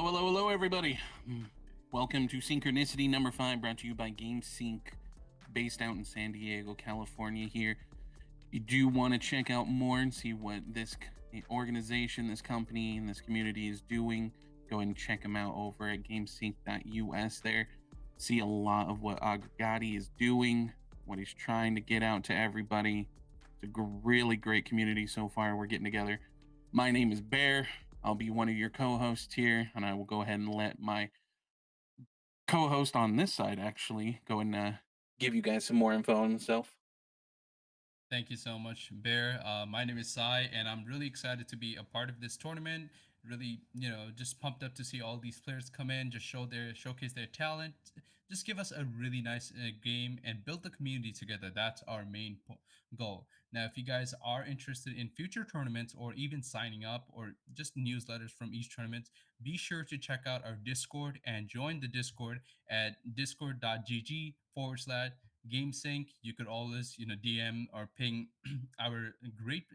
Hello, everybody. Welcome to Synchronicity number 5, brought to you by GameSync, based out in San Diego, California. Here, you do want to check out more and see what this organization, this company, and this community is doing. Go ahead and check them out over at GameSync.us. There, see a lot of what Agati is doing, what he's trying to get out to everybody. It's a really great community so far. We're getting together. My name is Bear. I'll be one of your co-hosts here, and I will go ahead and let my co-host on this side actually go and give you guys some more info on himself. Thank you so much, Bear. My name is Sai, and I'm really excited to be a part of this tournament. Really, just pumped up to see all these players come in, just showcase their talent, just give us a really nice game and build the community together. That's our main goal. Now, if you guys are interested in future tournaments or even signing up or just newsletters from each tournament, be sure to check out our Discord and join the Discord at discord.gg/ GameSync. You could always, DM or ping our great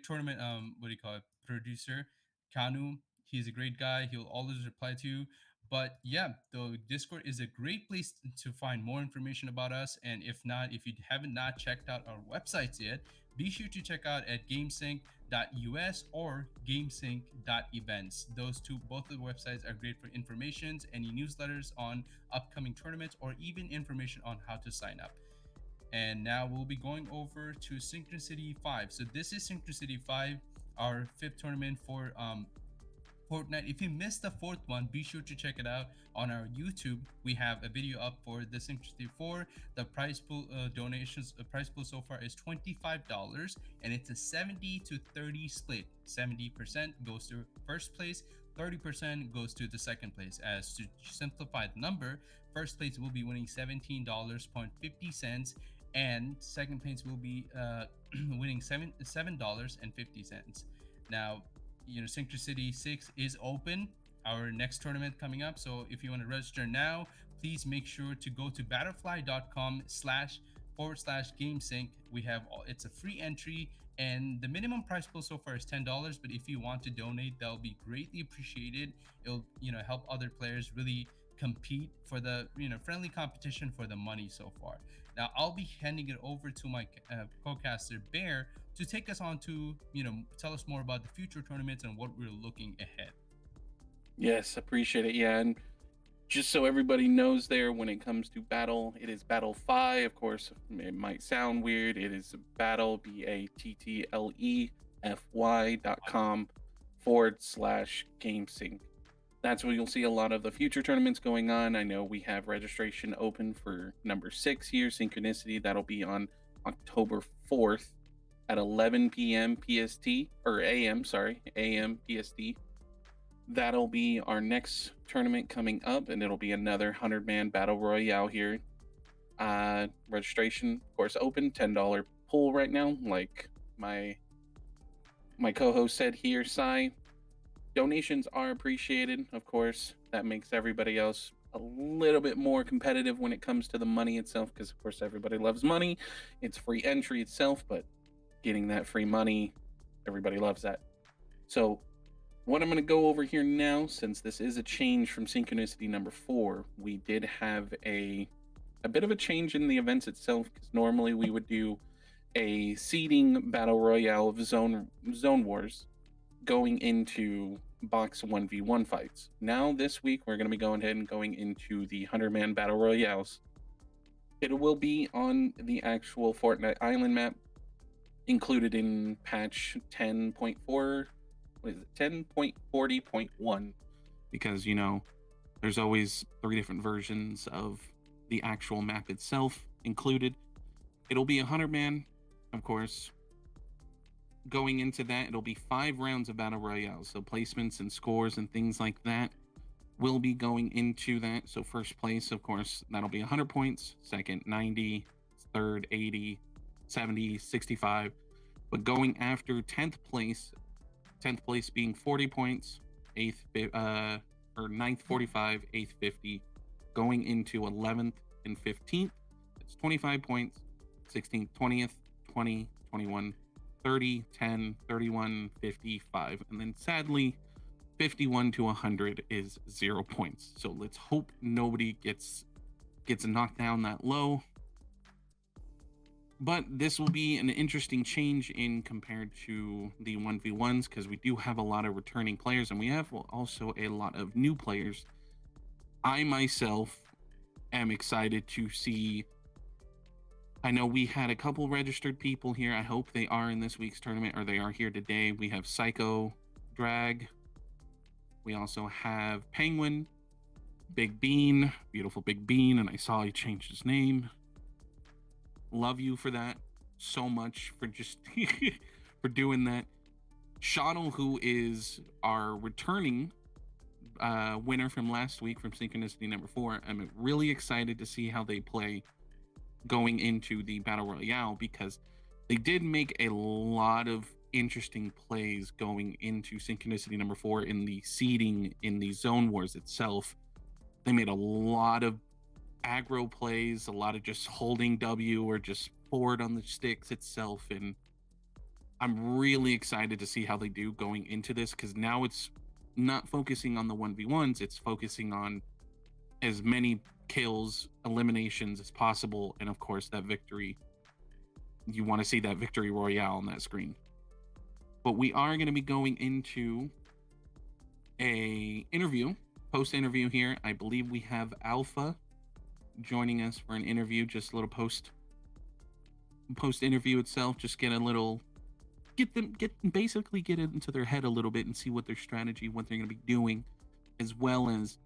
tournament, what do you call it, producer, Kanu. He's a great guy. He'll always reply to you. But yeah, the Discord is a great place to find more information about us. And if not, if you haven't not checked out our websites yet, be sure to check out at gamesync.us or gamesync.events. Those two, both of the websites are great for informations, any newsletters on upcoming tournaments, or even information on how to sign up. And now we'll be going over to Synchronicity 5. So this is Synchronicity 5, our fifth tournament for Fortnite. If you missed the fourth one, be sure to check it out on our YouTube. We have a video up for the Synchronicity 4. The prize pool prize pool so far is $25, and it's a 70 to 30 split. 70% goes to first place, 30% goes to the second place. As to simplify the number, first place will be winning $17.50, and second place will be winning $7.50. Now, Synchronicity 6 is open, our next tournament coming up. So if you want to register now, please make sure to go to battlefly.com//gamesync. It's a free entry, and the minimum price pool so far is $10. But if you want to donate, that'll be greatly appreciated. It'll help other players really compete for the friendly competition for the money so far. Now I'll be handing it over to my co-caster Bear to take us on to tell us more about the future tournaments and what we're looking ahead. Yes, appreciate it. Yeah, and just so everybody knows there, when it comes to battle, it is Battle Phi. Of course, it might sound weird. It is battle, battlefy.com/GameSync. That's where you'll see a lot of the future tournaments going on. I know we have registration open for number 6 here, Synchronicity. That'll be on October 4th at 11 p.m. PST, or AM, sorry, AM PST. That'll be our next tournament coming up, and it'll be another 100-man battle royale here. Registration, of course, open, $10 pool right now, like my co-host said here, Sai. Donations are appreciated, of course. That makes everybody else a little bit more competitive when it comes to the money itself, because of course everybody loves money. It's free entry itself, but getting that free money, everybody loves that. So what I'm going to go over here now, since this is a change from Synchronicity number 4, we did have a bit of a change in the events itself, because normally we would do a seeding battle royale of zone wars going into box 1v1 fights. Now this week we're going to be going ahead and going into the 100-man battle royales. It will be on the actual Fortnite island map, included in patch 10.4, 10.40.1, because there's always 3 different versions of the actual map itself included. It'll be 100-man, of course. Going into that, it'll be 5 rounds of battle royale, so placements and scores and things like that will be going into that. So first place, of course, that'll be 100 points, second 90, third 80, 70, 65. But going after 10th place being 40 points, 9th 45, 8th 50, going into 11th and 15th, it's 25 points, 16th, 20th, 20, 21, 30, 10, 31, 55. And then sadly, 51 to 100 is 0 points. So let's hope nobody gets knocked down that low. But this will be an interesting change in compared to the 1v1s, because we do have a lot of returning players and we have also a lot of new players. I myself am excited to see. I know we had a couple registered people here. I hope they are in this week's tournament, or they are here today. We have Psycho Drag. We also have Penguin, Big Bean, beautiful Big Bean, and I saw he changed his name. Love you for that so much, for just for doing that. Shottle, who is our returning winner from last week from Synchronicity number 4. I'm really excited to see how they play going into the Battle Royale, because they did make a lot of interesting plays going into Synchronicity number 4 in the seeding, in the zone wars itself. They made a lot of aggro plays, a lot of just holding W or just forward on the sticks itself, and I'm really excited to see how they do going into this, because now it's not focusing on the 1v1s, it's focusing on as many kills, eliminations as possible, and of course that victory. You want to see that victory royale on that screen. But we are going to be going into a interview, post interview here. I believe we have Alpha joining us for an interview, just a little post interview itself, just get basically get into their head a little bit and see what their strategy, what they're going to be doing, as well as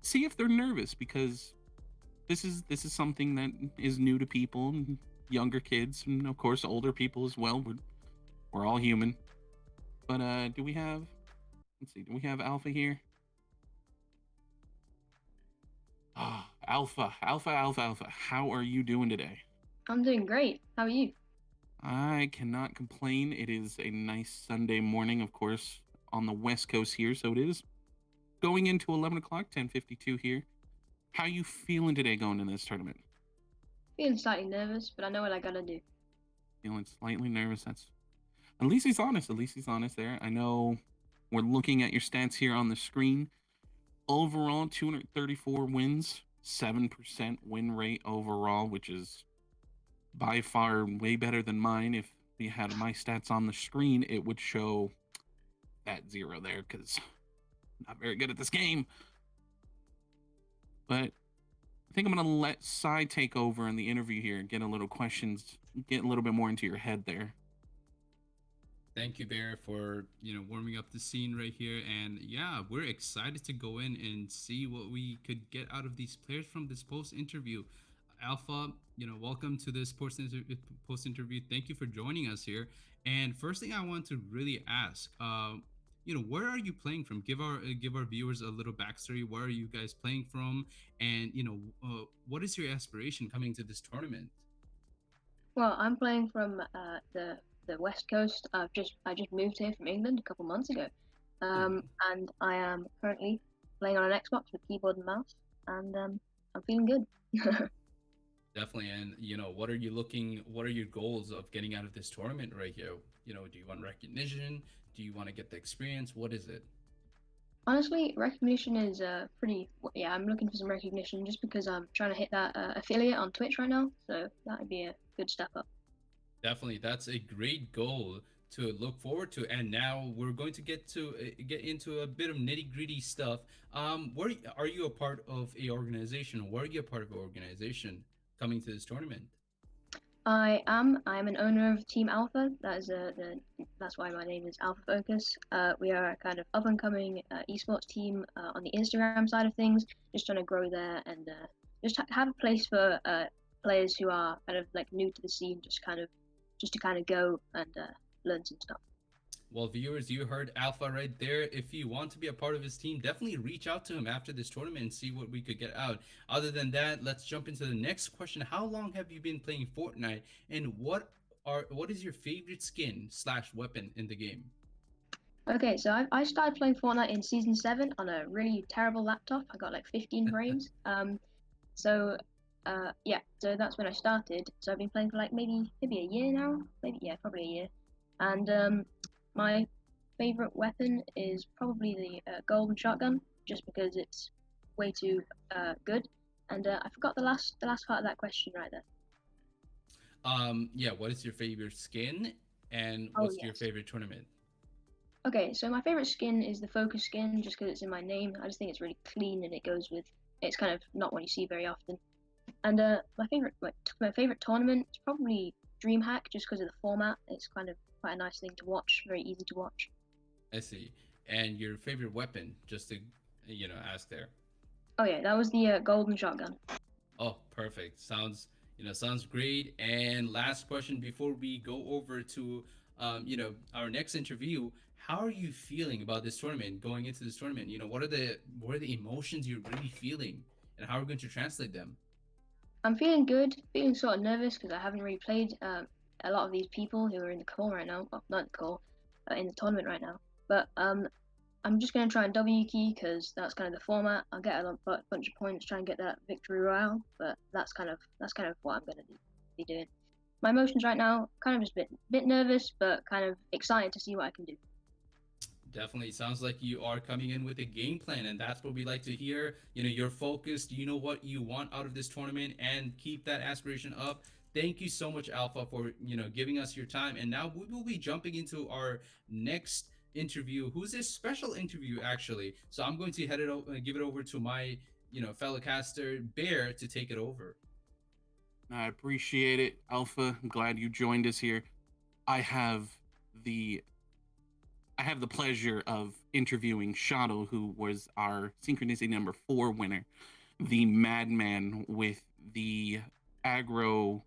see if they're nervous, because this is something that is new to people, younger kids, and of course older people as well. We're all human. But do we have Alpha here? Alpha. How are you doing today? I'm doing great. How are you? I cannot complain. It is a nice Sunday morning, of course, on the West Coast here. So it is going into 11 o'clock, 10:52 here. How you feeling today going into this tournament? Feeling slightly nervous, but I know what I gotta do. Feeling slightly nervous. That's at least he's honest. There. I know we're looking at your stats here on the screen. Overall, 234 wins, 7% win rate overall, which is by far way better than mine. If we had my stats on the screen, it would show that 0 there, because I'm not very good at this game. But I think I'm going to let Sai take over in the interview here and get a little questions, get a little bit more into your head there. Thank you, Bear, for warming up the scene right here, and yeah, we're excited to go in and see what we could get out of these players from this post interview. Alpha, welcome to this post interview. Thank you for joining us here. And first thing I want to really ask, where are you playing from? Give our viewers a little backstory. Where are you guys playing from? And what is your aspiration coming to this tournament? Well, I'm playing from the West Coast. I just moved here from England a couple months ago, Oh, and I am currently playing on an Xbox with keyboard and mouse, and I'm feeling good. definitely. And what are you looking? What are your goals of getting out of this tournament right here? Do you want recognition? Do you want to get the experience? What is it? Honestly, recognition is pretty. Yeah, I'm looking for some recognition just because I'm trying to hit that affiliate on Twitch right now, so that would be a good step up. Definitely, that's a great goal to look forward to. And now we're going to get into a bit of nitty gritty stuff. Where are you a part of a organization? Where are you a part of an organization coming to this tournament? I'm an owner of Team Alpha. That's why my name is Alpha Focus. We are a kind of up and coming esports team on the Instagram side of things, just trying to grow there and just have a place for players who are kind of like new to the scene, just to kind of go and learn some stuff. Well, viewers, you heard Alpha right there. If you want to be a part of his team, definitely reach out to him after this tournament and see what we could get out. Other than that, let's jump into the next question. How long have you been playing Fortnite, and what is your favorite skin slash weapon in the game? Okay, so I started playing Fortnite in season 7 on a really terrible laptop. I got like 15 frames. So yeah, so that's when I started. So I've been playing for like maybe a year now. Maybe, yeah, probably a year. And my favorite weapon is probably the golden shotgun, just because it's way too good. And I forgot the last part of that question right there. Yeah, what is your favorite skin and Oh what's your yes. favorite tournament? Okay, so my favorite skin is the focus skin, just because it's in my name. I just think it's really clean and it goes with. It's kind of not one you see very often. And my favorite tournament is probably DreamHack, just because of the format. It's kind of quite a nice thing to watch, very easy to watch. I see. And your favorite weapon, just to ask there. Oh yeah, that was the golden shotgun. Oh, perfect. Sounds great. And last question before we go over to our next interview. How are you feeling about this tournament? Going into this tournament, what are the emotions you're really feeling, and how are we going to translate them? I'm feeling good, feeling sort of nervous because I haven't really played a lot of these people who are in the call right now. Well, not in the call, in the tournament right now. But I'm just gonna try and W key because that's kind of the format. I'll get a bunch of points, try and get that victory royale. But that's kind of what I'm gonna be doing. My emotions right now, kind of just a bit nervous, but kind of excited to see what I can do. Definitely sounds like you are coming in with a game plan, and that's what we like to hear. You're focused, you know what you want out of this tournament, and keep that aspiration up. Thank you so much, Alpha, for giving us your time. And now we will be jumping into our next interview, who's a special interview actually. So I'm going to give it over to my fellow caster Bear to take it over. I appreciate it, Alpha. I'm glad you joined us here. I have the I have the pleasure of interviewing Shadow, who was our Synchronicity number 4 winner, the madman with the aggro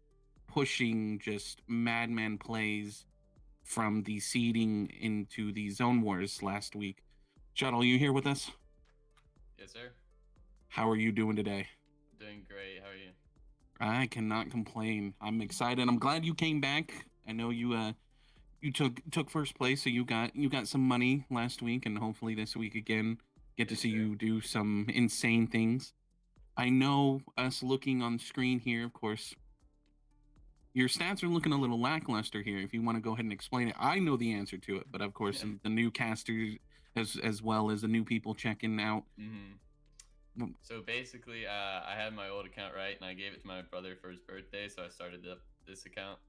pushing, just madman plays from the seeding into the zone wars last week. Shadow, are you here with us? Yes, sir. How are you doing today? Doing great. How are you? I cannot complain. I'm excited. I'm glad you came back. I know you took first place, so you got some money last week, and hopefully this week again get to Yes, see sir. you do some insane things. I know us looking on screen here, of course, your stats are looking a little lackluster here. If you want to go ahead and explain it, I know the answer to it, but of course the new casters as well as the new people checking out. hmm Mm, So basically, I had my old account right, and I gave it to my brother for his birthday, so I started up this account,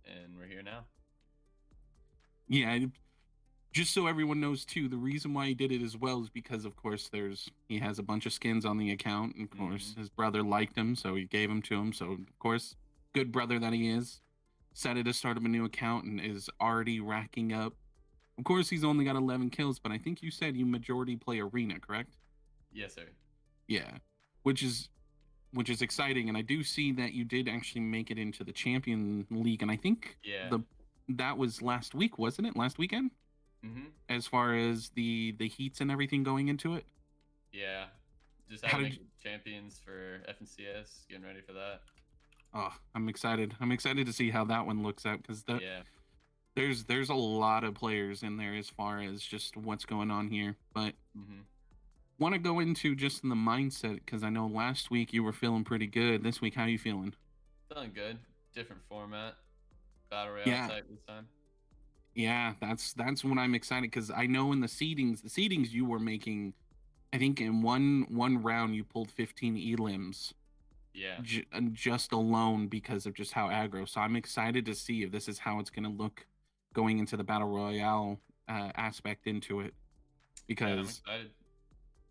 and we're here now. Yeah, just so everyone knows too, the reason why he did it as well is because of course he has a bunch of skins on the account, and of course hmm his brother liked him, so he gave him to him. So of course, good brother that he is, decided to start up a new account and is already racking up. Of course, he's only got 11 kills, but I think you said you majority play arena, correct? Yes, sir. Yeah, which is which is exciting, and I do see that you did actually make it into the Champion League, and I think Yeah. the that was last week, wasn't it? Last weekend, hmm as far as the heats and everything going into it. Yeah. Just had How to did make you, champions for FNCS. Getting ready for that. oh, I'm excited. I'm excited to see how that one looks out because Yeah. there's a lot of players in there as far as just what's going on here. But hmm want to go into just in the mindset because I know last week you were feeling pretty good. This week, how you feeling? Feeling good. Different format. Battle Royale Yeah, type this time. yeah, that's when I'm excited because I know in the seedings you were making. I think in one round you pulled 15 elims Yeah. just alone because of just how aggro. So I'm excited to see if this is how it's going to look going into the battle royale aspect into it Yeah, I'm because excited.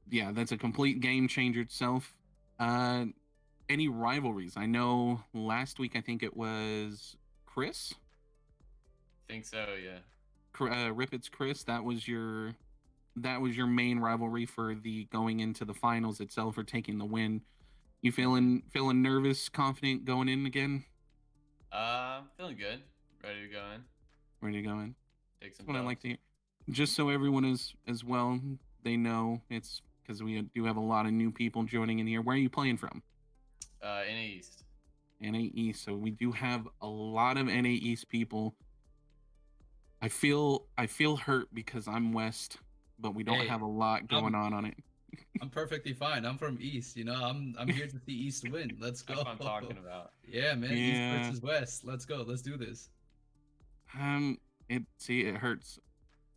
yeah, that's a complete game changer itself. Uh, any rivalries? I know last week I think it was Chris, Think so. Yeah. Rippet's Chris. That was your main rivalry for the going into the finals itself or taking the win. You hmm feeling nervous, confident going in again? Feeling good. Ready to go in. Ready to go in? Take some That's what I like dubs. to hear. Just so everyone is as well, they know it's because we do have a lot of new people joining in here. Where are you playing from? In East. NA East. So we do have a lot of NA East people. I feel hurt because I'm West, but we don't Hey, have a lot going I'm on it. I'm perfectly fine. I'm from East. I'm here to see East win. Let's That's go. what I'm talking about. Yeah, man. East Yeah. versus West. Let's go. Let's do this. Um. It hurts.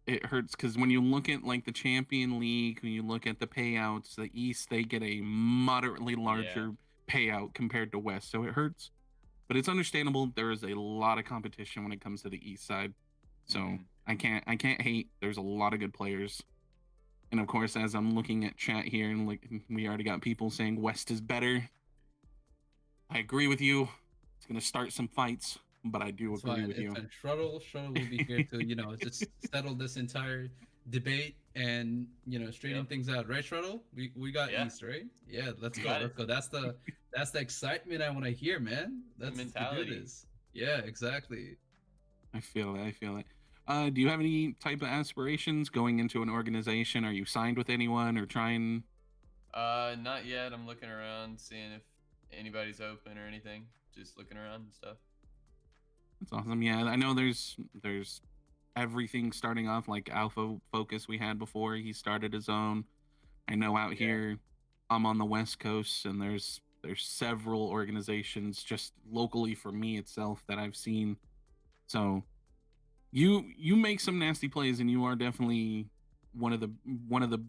it hurts because when you look at like the Champion League, when you look at the payouts, the East they get a moderately Yeah. larger payout compared to West, so it hurts. But it's understandable. There is a lot of competition when it comes to the East side, so Mhm. I can't hate. There's a lot of good players, and of course, as I'm looking at chat here, and like we already got people saying West is better. I agree with you. It's gonna start some fights, but I do It's agree fine. with It's you. fine. Shuttle will be here to, just settle this entire debate and, straighten Yep. things out. Right, Shuttle? We got Yeah. East, right? Yeah, let's You go. got Let's it. go. That's the excitement I want to hear, man. The Let's do mentality. this. Yeah, exactly. I feel it. I feel it. Do you have any type of aspirations going into an organization? Are you signed with anyone or trying? Not yet. I'm looking around, seeing if anybody's open or anything. Just looking around and stuff. That's awesome. Yeah, I know there's everything starting off like Alpha Focus we had before. He started his own. I know out Yeah. here, I'm on the West Coast, and there's several organizations just locally for me itself that I've seen. So you make some nasty plays, and you are definitely one of the one of the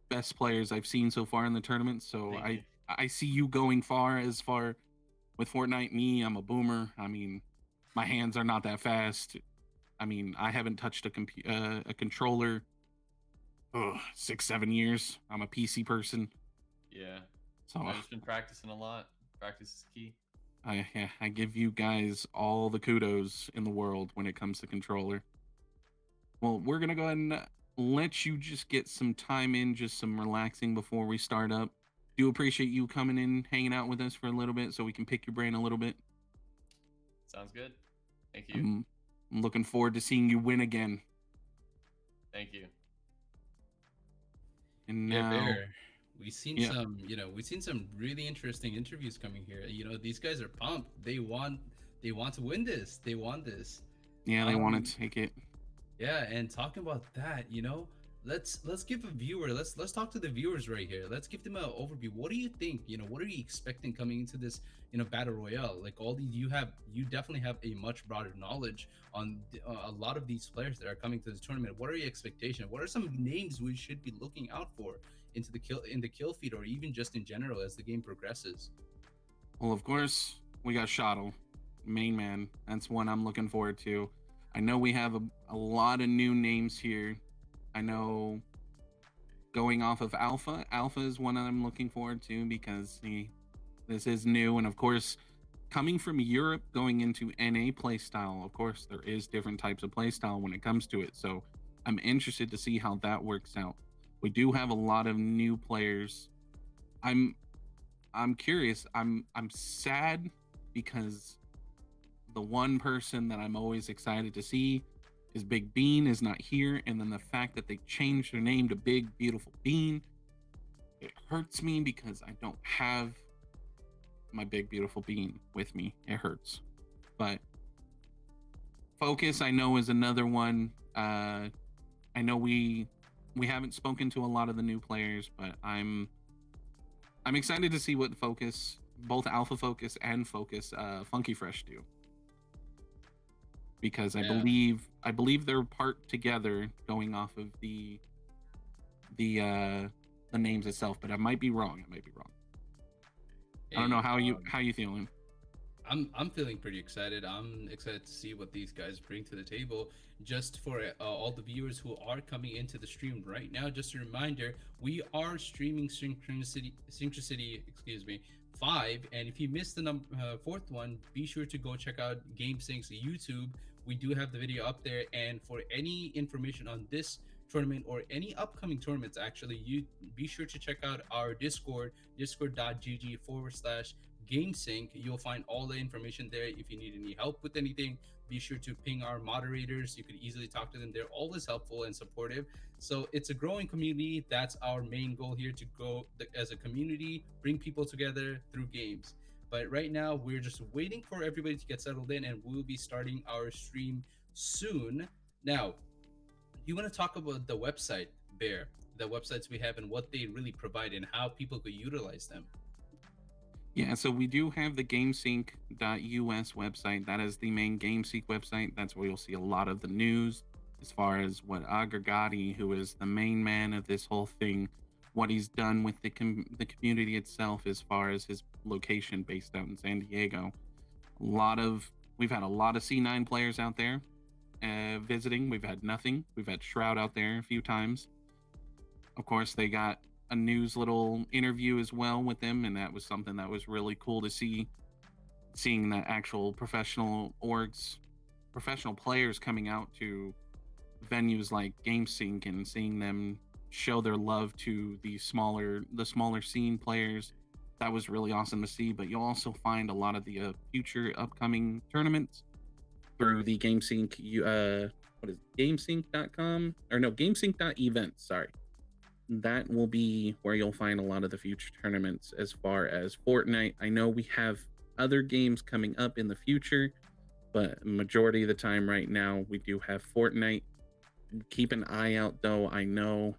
best players I've seen so far in the tournament. So Thank I you. I see you going far. As far with Fortnite, me, I'm a boomer. I mean, my hands are not that fast. I mean, I haven't touched a controller 6 7 years. I'm a PC person, Yeah. so I've just been practicing a lot. Practice is key. I give you guys all the kudos in the world when it comes to controller. Well, we're gonna go ahead and let you just get some time in, just some relaxing before we start up. Do appreciate you coming in, hanging out with us for a little bit, so we can pick your brain a little bit. Sounds good. Thank you. I'm looking forward to seeing you win again. Thank you. And Yeah, now, Bear. yeah, We've seen some really interesting interviews coming here. These guys are pumped. They want to win this. They want this. yeah, they want Um, to take it. Yeah, and talking about that, let's give a viewer, let's talk to the viewers right here. Let's give them an overview. What do you think? What are you expecting coming into this, battle royale? Like all these, you definitely have a much broader knowledge on a lot of these players that are coming to this tournament. What are your expectations? What are some names we should be looking out for in the kill feed, or even just in general as the game progresses? Well, of course, we got Shottle, main man. That's one I'm looking forward to. I know we have a lot of new names here. I know going off of Alpha, Alpha is one I'm looking forward to because this is new. And of course, coming from Europe, going into NA playstyle, of course, there is different types of playstyle when it comes to it. So I'm interested to see how that works out. We do have a lot of new players. I'm I'm curious. I'm sad because the one person that I'm always excited to see is Big Bean is not here, and then the fact that they changed their name to Big Beautiful Bean, it hurts me because I don't have my Big Beautiful Bean with me. It hurts. But Focus, I know, is another one. I know we haven't spoken to a lot of the new players, but I'm excited to see what Focus, both Alpha Focus and Focus, Funky Fresh do, because Yeah. I believe they're part together going off of the uh the names itself, but I might be wrong. I might be wrong. I don't know Hey, how you feeling. I'm feeling pretty excited. I'm excited to see what these guys bring to the table. Just for all the viewers who are coming into the stream right now, just a reminder: we are streaming Synchronicity, excuse me, 5. And if you missed the fourth one, be sure to go check out GameSync's YouTube. We do have the video up there. And for any information on this tournament or any upcoming tournaments, actually, you be sure to check out our Discord, discord.gg/. GameSync. You'll find all the information there. If you need any help with anything, be sure to ping our moderators. You could easily talk to them. They're always helpful and supportive. So it's a growing community. That's our main goal here, to grow as a community, bring people together through games. But right now, we're just waiting for everybody to get settled in, and we'll be starting our stream soon. Now, you want to talk about the website, Bear, the websites we have and what they really provide and how people could utilize them? Yeah, so we do have the GameSync.us website. That is the main GameSync website. That's where you'll see a lot of the news, as far as what Aggregati, who is the main man of this whole thing, what he's done with the community itself, as far as his location based out in San Diego. We've had a lot of C9 players out there visiting. We've had nothing. We've had Shroud out there a few times. Of course, they got a news little interview as well with them, and that was something that was really cool to see. Seeing that actual professional players coming out to venues like GameSync and seeing them show their love to the smaller scene players. That was really awesome to see. But you'll also find a lot of the future upcoming tournaments through the GameSync. What is it, GameSync.com or no GameSync.events? Sorry, that will be where you'll find a lot of the future tournaments. As far as Fortnite, I know we have other games coming up in the future, but majority of the time right now we do have Fortnite. Keep an eye out though. I know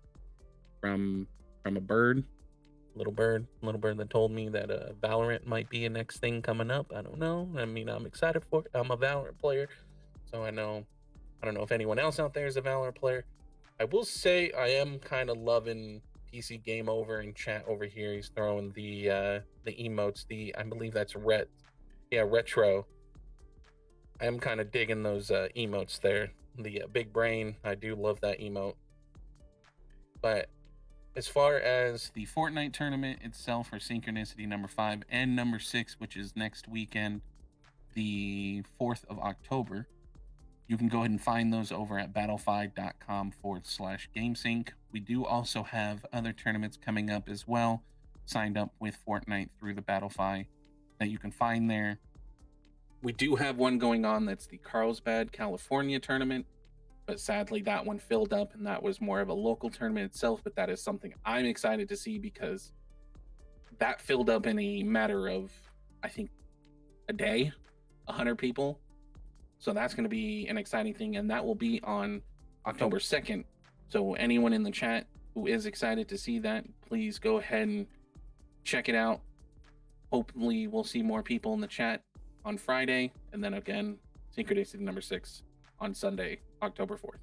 from a little bird that told me that Valorant might be a next thing coming up. I don't know. I mean, I'm excited for it. I'm a Valorant player, so I don't know if anyone else out there is a Valorant player. I will say I am kind of loving PC Game Over in chat over here. He's throwing the emotes. I believe that's retro. I am kind of digging those emotes there. The big brain, I do love that emote. But as far as the Fortnite tournament itself for Synchronicity number 5 and number 6, which is next weekend, the 4th of October, you can go ahead and find those over at battlefy.com/GameSync. We do also have other tournaments coming up as well, signed up with Fortnite through the Battlefy that you can find there. We do have one going on that's the Carlsbad, California tournament, but sadly that one filled up, and that was more of a local tournament itself. But that is something I'm excited to see because that filled up in a matter of, I think, a day, 100 people. So that's going to be an exciting thing, and that will be on October 2nd. So anyone in the chat who is excited to see that, please go ahead and check it out. Hopefully we'll see more people in the chat on Friday, and then again, Synchronicity number 6 on Sunday, October 4th.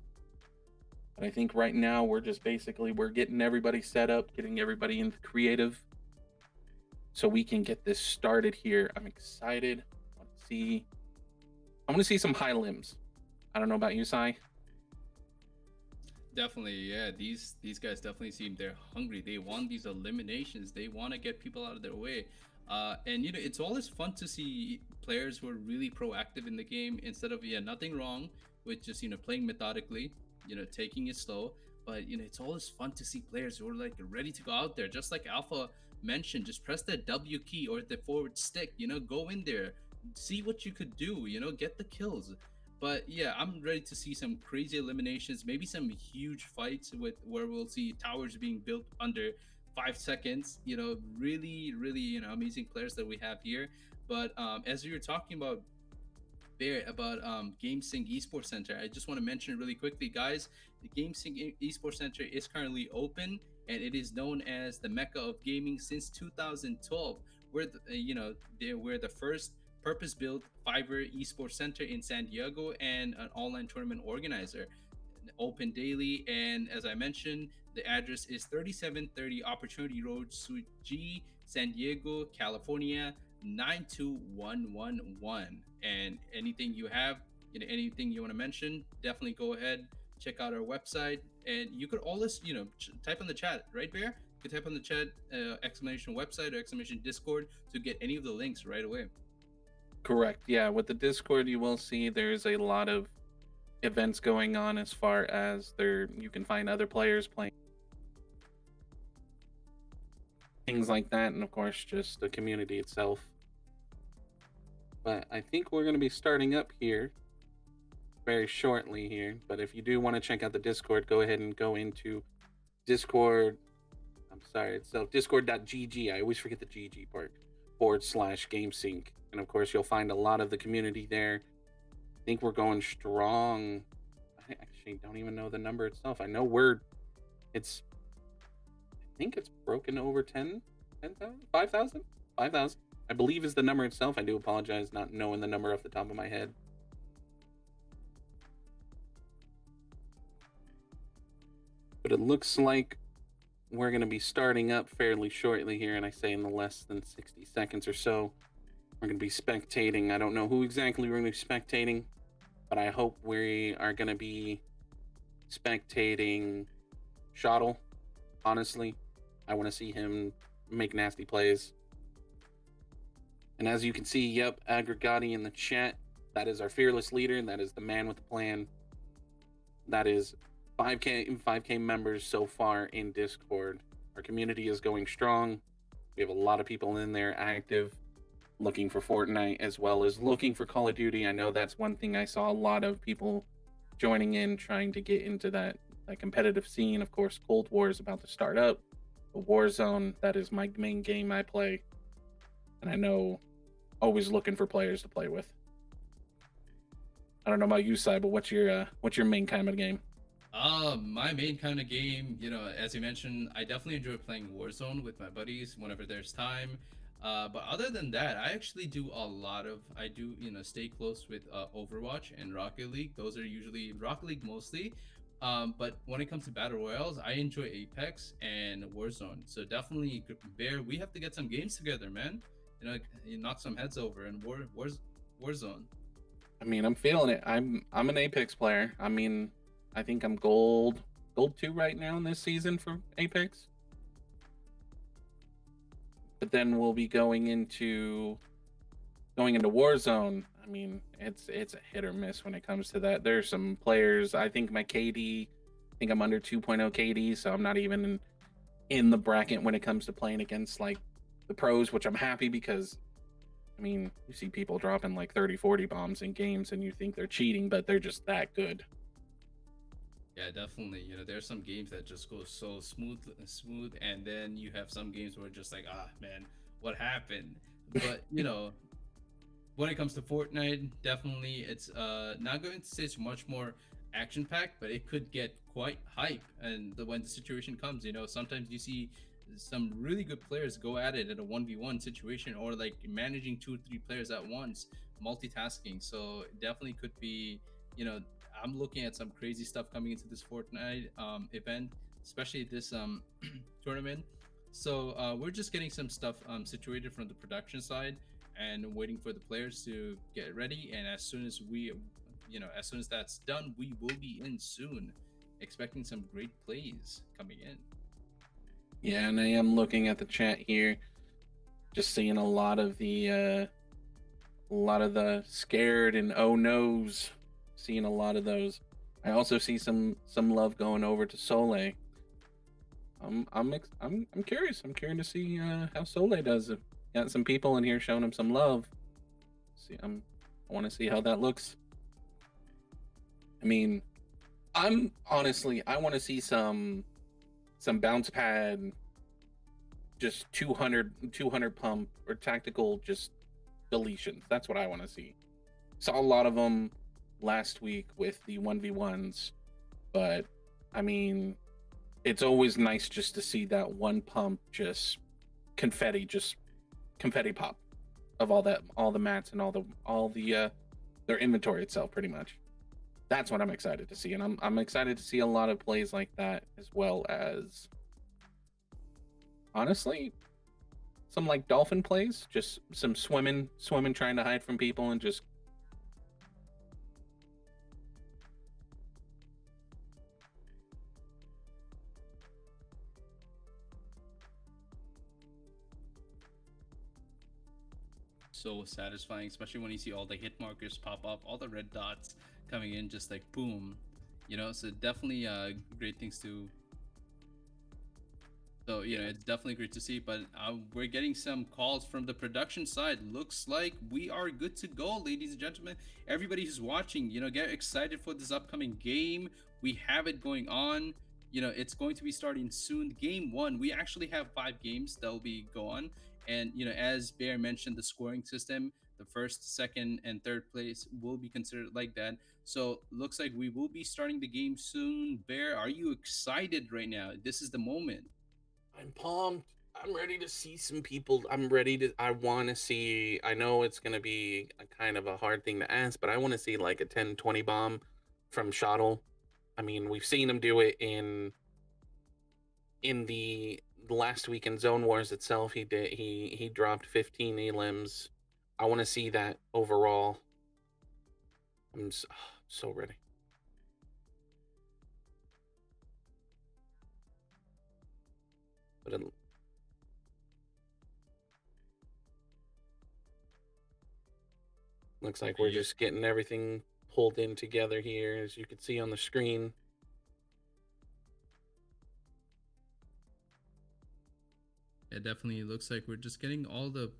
But I think right now we're getting everybody set up, getting everybody into creative so we can get this started here. I'm excited. I want to see some high limbs. I don't know about you, Sai. Definitely, yeah. These guys definitely seem they're hungry. They want these eliminations. They want to get people out of their way. And it's always fun to see players who are really proactive in the game instead of nothing wrong with just playing methodically, taking it slow. But it's always fun to see players who are like ready to go out there. Just like Alpha mentioned, just press the W key or the forward stick. Go in there, see what you could do. Get the kills. But yeah, I'm ready to see some crazy eliminations, maybe some huge fights where we'll see towers being built under 5 seconds. Really, really, amazing players that we have here. But as you were talking about Bear, about GameSync Esports Center, I just want to mention really quickly, guys. The GameSync Esports Center is currently open, and it is known as the Mecca of gaming since 2012. We're the first purpose-built Fiverr Esports Center in San Diego and an online tournament organizer. Open daily, and as I mentioned, the address is 3730 Opportunity Road, Suite G, San Diego, California 92111. And anything you have, anything you want to mention, definitely go ahead, check out our website, and you could always type on the chat, right, Bear? You could type on the chat exclamation website or exclamation Discord to get any of the links right away. Correct. Yeah, with the Discord, you will see there's a lot of events going on as far as you can find other players playing things like that, and of course just the community itself. But I think we're going to be starting up here very shortly here. But if you do want to check out the Discord, go ahead and go into Discord. I'm sorry, it's discord.gg. I always forget the GG part. /GameSync. And of course, you'll find a lot of the community there. I think we're going strong. I actually don't even know the number itself. I know I think it's broken over 10,000, 5,000? 5,000. I believe is the number itself. I do apologize not knowing the number off the top of my head. but it looks like we're going to be starting up fairly shortly here, and I say in the less than 60 seconds or so. We're going to be spectating. I don't know who exactly we're going to be spectating, but I hope we are going to be spectating Shottle. Honestly, I want to see him make nasty plays. And as you can see, yep, Aggregati in the chat. That is our fearless leader. That is the man with the plan. That is 5K members so far in Discord. Our community is going strong. We have a lot of people in there active, looking for Fortnite as well as looking for Call of Duty. I know that's one thing I saw a lot of people joining in, trying to get into that competitive scene. Of course, Cold War is about to start up. The Warzone, that is my main game I play. And I know always looking for players to play with. I don't know about you, Sai, but what's your main kind of game? My main kind of game, as you mentioned, I definitely enjoy playing Warzone with my buddies whenever there's time. But other than that, I actually do stay close with Overwatch and Rocket League. Those are usually Rocket League mostly. But when it comes to battle royales, I enjoy Apex and Warzone. So definitely, Bear, we have to get some games together, man. You knock some heads over in Warzone. I mean, I'm feeling it. I'm an Apex player. I mean, I think I'm gold 2 right now in this season for Apex. But then we'll be going into Warzone. I mean, it's a hit or miss when it comes to that. There's some players. I think my KD, I think I'm under 2.0 KD, so I'm not even in the bracket when it comes to playing against like the pros, which I'm happy because I mean, you see people dropping like 30, 40 bombs in games and you think they're cheating, but they're just that good. Yeah, definitely. There's some games that just go so smooth, and then you have some games where just like, man, what happened? But when it comes to Fortnite, definitely it's not going to say it's much more action packed, but it could get quite hype. And when the situation comes, sometimes you see some really good players go at it in a 1v1 situation, or like managing 2 or 3 players at once, multitasking. So definitely could be, I'm looking at some crazy stuff coming into this Fortnite event, especially this tournament. So we're just getting some stuff situated from the production side and waiting for the players to get ready. And as soon as as soon as that's done, we will be in soon, expecting some great plays coming in. Yeah, and I am looking at the chat here, just seeing a lot of the scared and oh no's. Seeing a lot of those. I also see some love going over to Soleil. I'm curious. I'm curious to see how Soleil does. Got some people in here showing him some love. See, I want to see how that looks. I mean, I want to see some bounce pad, just 200 pump or tactical just deletions. That's what I want to see. Saw a lot of them last week with the 1v1s, but I mean, it's always nice just to see that one pump just confetti pop of all the mats and all the their inventory itself, pretty much. That's what I'm excited to see, and I'm excited to see a lot of plays like that, as well as honestly some like dolphin plays, just some swimming trying to hide from people and just so satisfying, especially when you see all the hit markers pop up, all the red dots coming in, just like boom. So definitely great things to. So it's definitely great to see. But we're getting some calls from the production side. Looks like we are good to go, ladies and gentlemen. Everybody who's watching, get excited for this upcoming game. We have it going on. It's going to be starting soon. Game 1, we actually have 5 games that will be going. And as Bear mentioned, the scoring system, the first, second, and third place will be considered like that. So looks like we will be starting the game soon. Bear, are you excited right now? This is the moment. I'm pumped. I'm ready to see some people. I want to see. I know it's going to be a kind of a hard thing to ask, but I want to see like a 10-20 bomb from Shottle. I mean, we've seen him do it in in the last week in Zone Wars itself, he dropped 15 elims. I want to see that overall. I'm so ready. But it looks like we're just getting everything pulled in together here, as you can see on the screen. It definitely looks like we're just getting all the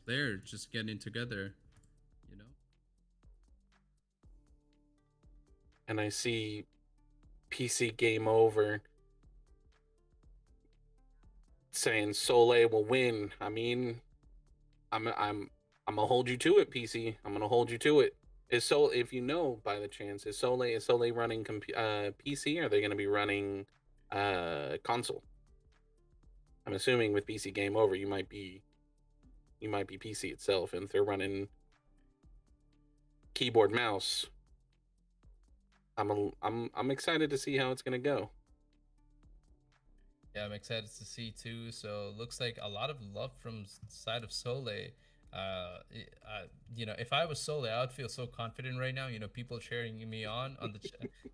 players just getting together, you know. And I see PC Game Over saying Soleil will win. I mean, I'm gonna hold you to it, PC. I'm gonna hold you to it. If you know by the chance, is Soleil running PC? Or are they gonna be running console? I'm assuming with PC Game Over, you might be PC itself, and if they're running keyboard mouse, I'm excited to see how it's gonna go. Yeah, I'm excited to see too. So looks like a lot of love from side of Soleil. If I was Soleil, I would feel so confident right now. People cheering me on the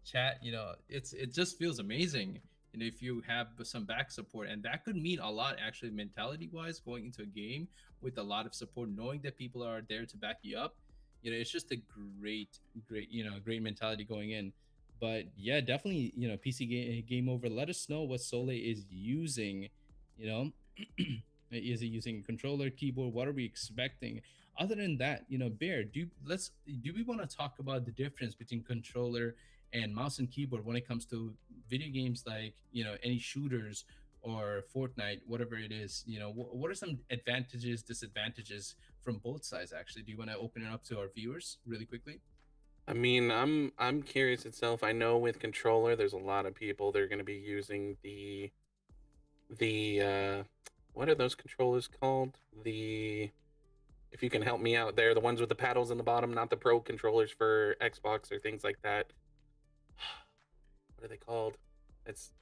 chat. It just feels amazing. If you have some back support, and that could mean a lot actually, mentality wise, going into a game with a lot of support, knowing that people are there to back you up. It's just a great mentality going in. But yeah, definitely, PC game over. Let us know what Soleil is using. You know, is he using a controller, keyboard? What are we expecting? Other than that, Bear, do we want to talk about the difference between controller and mouse and keyboard when it comes to video games, like any shooters or Fortnite, whatever it is? What are some advantages, disadvantages from both sides? Actually, do you want to open it up to our viewers really quickly? I mean, I'm curious itself. I know with controller, there's a lot of people they're going to be using the what are those controllers called? If you can help me out there, the ones with the paddles in the bottom, not the pro controllers for Xbox or things like that. What are they called? It's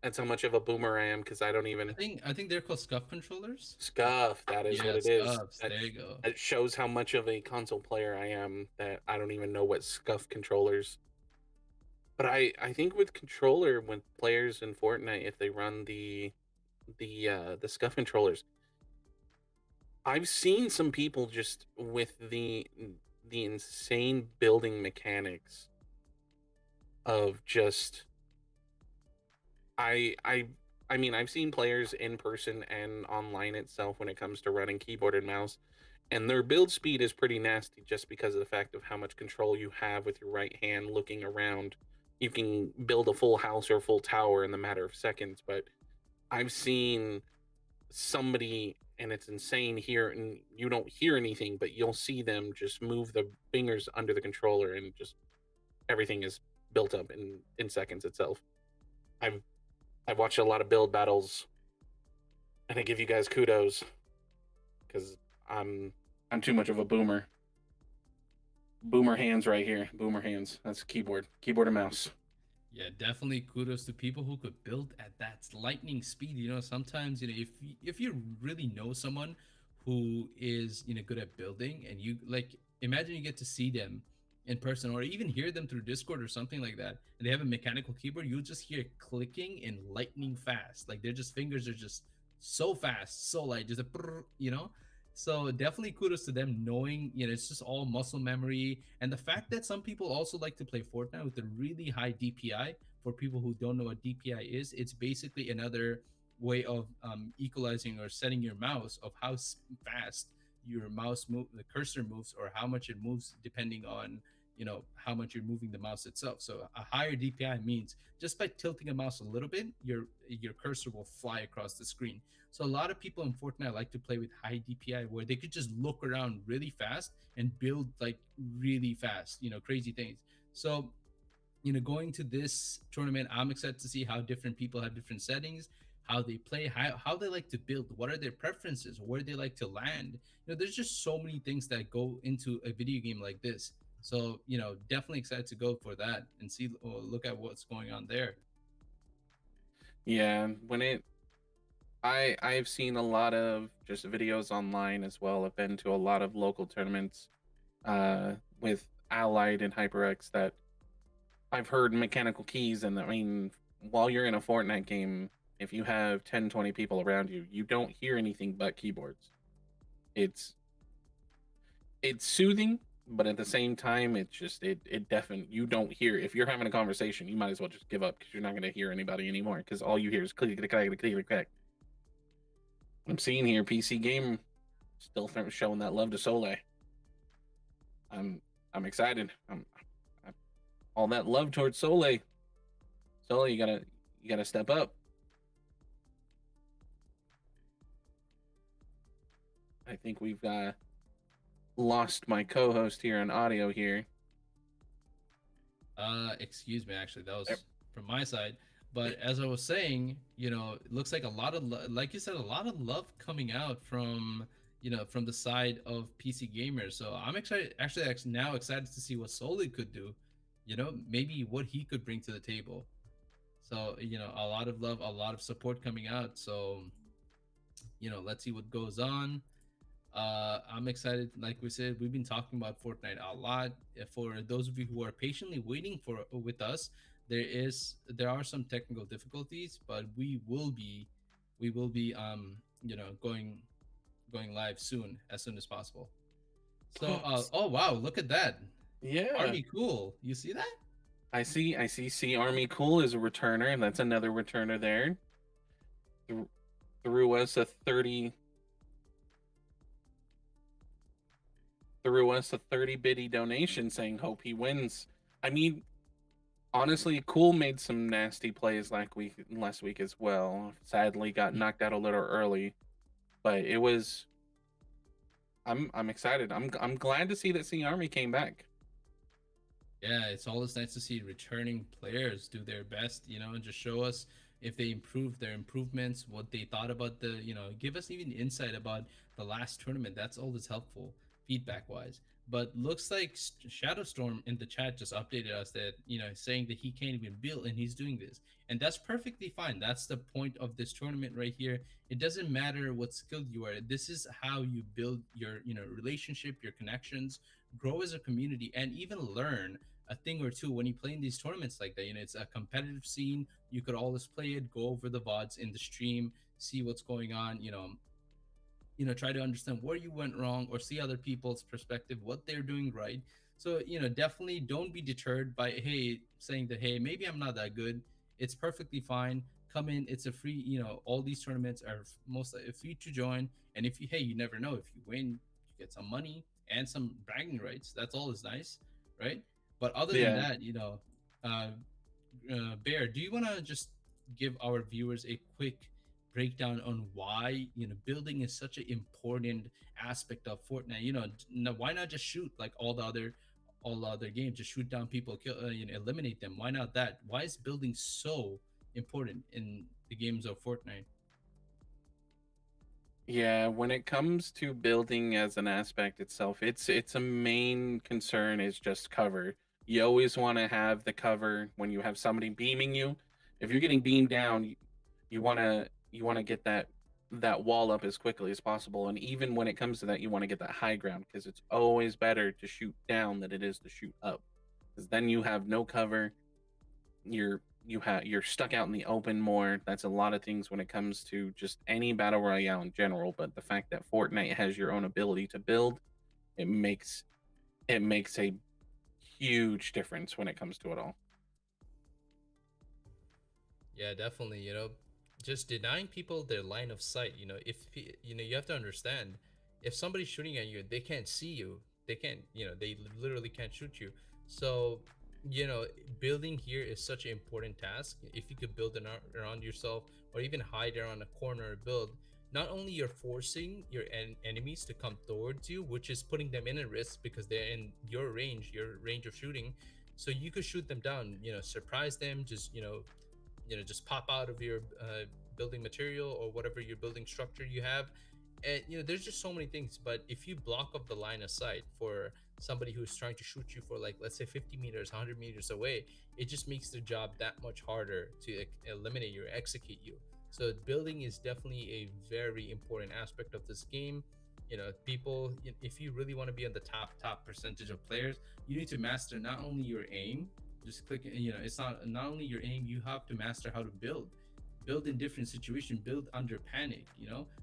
That's how much of a boomer I am, because I don't even I think they're called scuff controllers. scuff. That is what Yeah, it is. scuffs. There you go. It shows how much of a console player I am, that I don't even know what scuff controllers. But I think with controller, when players in Fortnite, if they run the scuff controllers, I've seen some people just with the insane building mechanics of just I I I mean, I've seen players in person and online itself when it comes to running keyboard and mouse, and their build speed is pretty nasty just because of the fact of how much control you have with your right hand looking around. You can build a full house or a full tower in the matter of seconds, but I've seen somebody, and it's insane here, and you don't hear anything, but you'll see them just move the fingers under the controller, and just everything is built up in seconds itself. I've I've watched a lot of build battles, and I give you guys kudos, because I'm too much of a boomer. Boomer hands right here. Boomer hands. That's keyboard and mouse. Yeah, definitely kudos to people who could build at that lightning speed. Sometimes if you really know someone who is good at building, and you like imagine you get to see them in person or even hear them through Discord or something like that, and they have a mechanical keyboard, you'll just hear clicking and lightning fast. Like their just fingers are just so fast, so light, just a so definitely kudos to them, knowing it's just all muscle memory, and the fact that some people also like to play Fortnite with a really high DPI. For people who don't know what DPI is, it's basically another way of equalizing or setting your mouse of how fast your mouse move, the cursor moves, or how much it moves depending on how much you're moving the mouse itself. So a higher DPI means just by tilting a mouse a little bit, your cursor will fly across the screen. So a lot of people in Fortnite like to play with high DPI, where they could just look around really fast and build like really fast, crazy things. So going to this tournament, I'm excited to see how different people have different settings, how they play, how they like to build, what are their preferences, where they like to land. There's just so many things that go into a video game like this. So definitely excited to go for that and see or look at what's going on there. Yeah, when it I've seen a lot of just videos online as well. I've been to a lot of local tournaments with Allied and HyperX that I've heard mechanical keys, and I mean, while you're in a Fortnite game, if you have 10, 20 people around you, you don't hear anything but keyboards. It's it's soothing, but at the same time, it's just it definitely you don't hear. If you're having a conversation, you might as well just give up because you're not going to hear anybody anymore because all you hear is click click click click click click. I'm seeing here PC game still showing that love to Soleil. I'm I'm excited. I'm all that love towards Soleil. Soleil, you gotta step up. I think we've lost my co-host here on audio here. Excuse me, actually, that Yep. was from my side. But as I was saying, it looks like a lot of, like you said, a lot of love coming out from, from the side of PC gamers. So I'm excited, actually now excited to see what Soli could do, maybe what he could bring to the table. So, a lot of love, a lot of support coming out. So, let's see what goes on. I'm excited. Like we said, we've been talking about Fortnite a lot. For those of you who are patiently waiting for with us, there are some technical difficulties, but we will be going live soon as possible. So oh wow, look at that. Yeah. Army cool. You see that? I see C Army Cool is a returner, and that's another returner there. Threw us a 30 threw us a 30 bitty donation saying hope he wins. I mean, honestly, Cool made some nasty plays last week as well. Sadly got knocked out a little early, but it was I'm excited. I'm glad to see that C Army came back. Yeah, it's always nice to see returning players do their best, and just show us if they improved their improvements, what they thought about give us even insight about the last tournament. That's always helpful feedback wise. But looks like Shadowstorm in the chat just updated us that, saying that he can't even build and he's doing this. And that's perfectly fine. That's the point of this tournament right here. It doesn't matter what skilled you are. This is how you build your, relationship, your connections, grow as a community, and even learn a thing or two when you play in these tournaments like that. It's a competitive scene. You could always play it, go over the VODs in the stream, see what's going on, try to understand where you went wrong or see other people's perspective, what they're doing right. So, definitely don't be deterred by, hey, saying that, hey, maybe I'm not that good. It's perfectly fine. Come in. It's a free, all these tournaments are most free to join. And if you, hey, you never know, if you win, you get some money and some bragging rights. That's always nice, right? But other than Yeah. that, uh, Bear, do you want to just give our viewers a quick breakdown on why building is such an important aspect of Fortnite? Why not just shoot like all the other games? Just shoot down people, kill, eliminate them. Why not that? Why is building so important in the games of Fortnite? Yeah, when it comes to building as an aspect itself, it's a main concern is just cover. You always want to have the cover when you have somebody beaming you. If you're getting beamed down, you want to get that wall up as quickly as possible. And even when it comes to that, you want to get that high ground because it's always better to shoot down than it is to shoot up. Because then you have no cover, you're stuck out in the open more. That's a lot of things when it comes to just any battle royale in general. But the fact that Fortnite has your own ability to build, it makes a huge difference when it comes to it all. Yeah, definitely. Just denying people their line of sight. You have to understand, if somebody's shooting at you, they can't see you. They can't, they literally can't shoot you. So, building here is such an important task. If you could build around yourself or even hide around a corner or build, not only you're forcing your enemies to come towards you, which is putting them in a risk because they're in your range of shooting. So you could shoot them down, surprise them, just pop out of your building material or whatever your building structure you have. And there's just so many things. But if you block up the line of sight for somebody who's trying to shoot you for, like, let's say 50 meters, 100 meters away, it just makes the job that much harder to eliminate you or execute you. So building is definitely a very important aspect of this game. People, if you really want to be on the top percentage of players, you need to master not only your aim, just click, it's not only your aim, you have to master how to build in different situations, build under panic.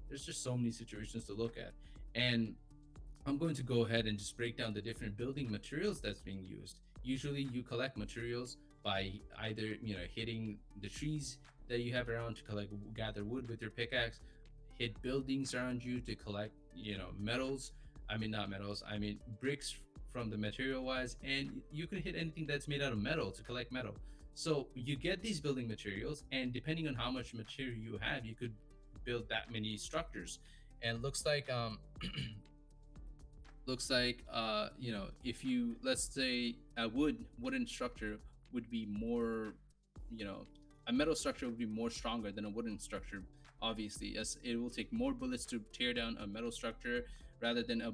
There's just so many situations to look at. And I'm going to go ahead and just break down the different building materials that's being used. Usually you collect materials by either, hitting the trees that you have around to gather wood with your pickaxe, hit buildings around you to collect, metals. I mean, not metals, I mean bricks from the material wise, and you can hit anything that's made out of metal to collect metal. So you get these building materials, and depending on how much material you have, you could build that many structures. And looks like if you, let's say, a wooden structure would be more, a metal structure would be more stronger than a wooden structure. Obviously, yes, it will take more bullets to tear down a metal structure rather than a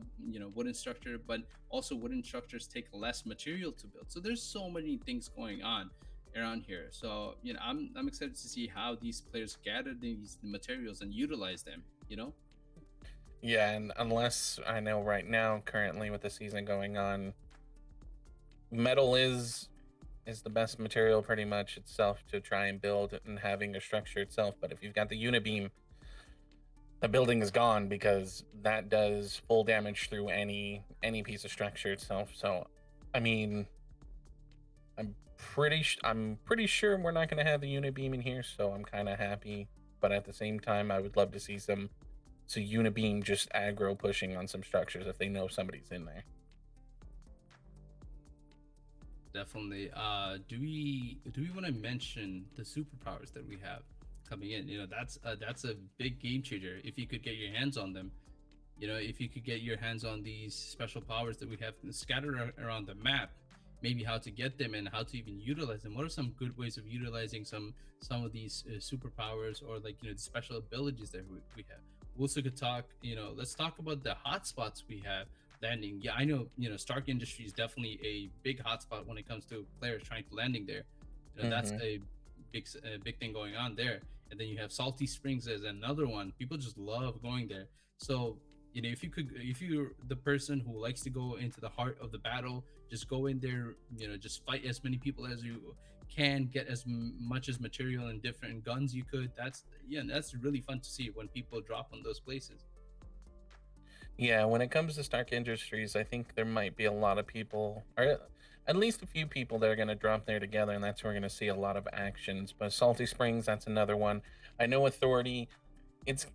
wooden structure, but also wooden structures take less material to build. So there's so many things going on around here. So I'm excited to see how these players gather these materials and utilize them. Yeah, and unless I know right now, currently with the season going on, metal is the best material pretty much itself to try and build and having a structure itself. But if you've got the unibeam, the building is gone because that does full damage through any piece of structure itself. So, I mean, I'm pretty sure we're not going to have the unibeam in here, so I'm kind of happy. But at the same time, I would love to see some unibeam just aggro pushing on some structures if they know somebody's in there. Definitely. Do we want to mention the superpowers that we have coming in? That's a big game changer if you could get your hands on them. If you could get your hands on these special powers that we have scattered around the map, maybe how to get them and how to even utilize them. What are some good ways of utilizing some of these superpowers, or like the special abilities that we have? We also could talk, let's talk about the hotspots we have landing. Yeah, I know, Stark Industry is definitely a big hotspot when it comes to players trying to landing there. That's a big thing going on there. And then you have Salty Springs as another one. People just love going there. So if you're the person who likes to go into the heart of the battle, just go in there, just fight as many people as you can, get as much as material and different guns you could. That's really fun to see when people drop on those places. Yeah, when it comes to Stark Industries, I think there might be a lot of people, or at least a few people that are going to drop there together, and that's where we're going to see a lot of actions. But Salty Springs, that's another one. I know Authority, it's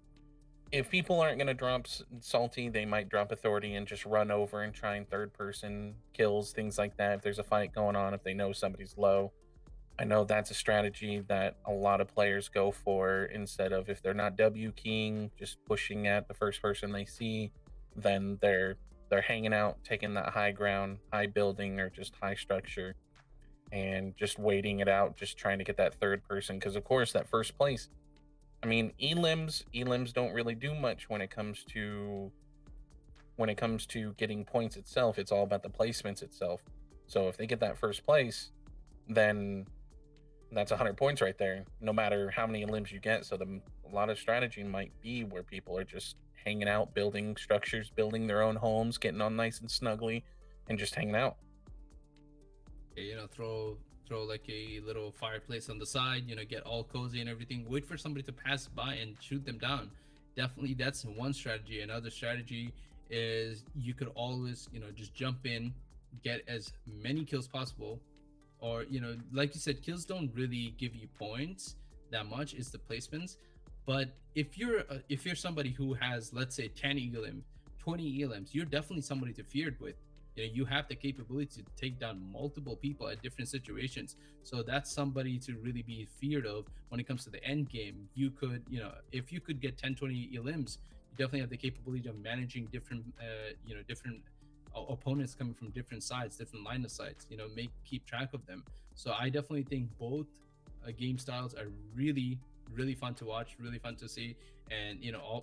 if people aren't going to drop Salty, they might drop Authority and just run over and try and third-person kills, things like that. If there's a fight going on, if they know somebody's low. I know that's a strategy that a lot of players go for instead of, if they're not W keying, just pushing at the first person they see, then they're hanging out, taking that high ground, high building, or just high structure, and just waiting it out, just trying to get that third person. Because of course, that first place, I mean, elims don't really do much when it comes to getting points itself. It's all about the placements itself. So if they get that first place, then that's 100 points right there, no matter how many limbs you get. So a lot of strategy might be where people are just hanging out, building structures, building their own homes, getting on nice and snugly, and just hanging out. Yeah, throw like a little fireplace on the side, get all cozy and everything, wait for somebody to pass by and shoot them down. Definitely, that's one strategy. Another strategy is you could always, just jump in, get as many kills possible. Or like you said, kills don't really give you points that much, it's the placements. But if you're somebody who has, let's say, 10 elims, 20 elims, you're definitely somebody to feared with. You have the capability to take down multiple people at different situations. So that's somebody to really be feared of when it comes to the end game. You could, if you could get 10, 20 elims, you definitely have the capability of managing different different opponents coming from different sides, different line of sights, keep track of them. So I definitely think both game styles are really fun to watch, really fun to see, and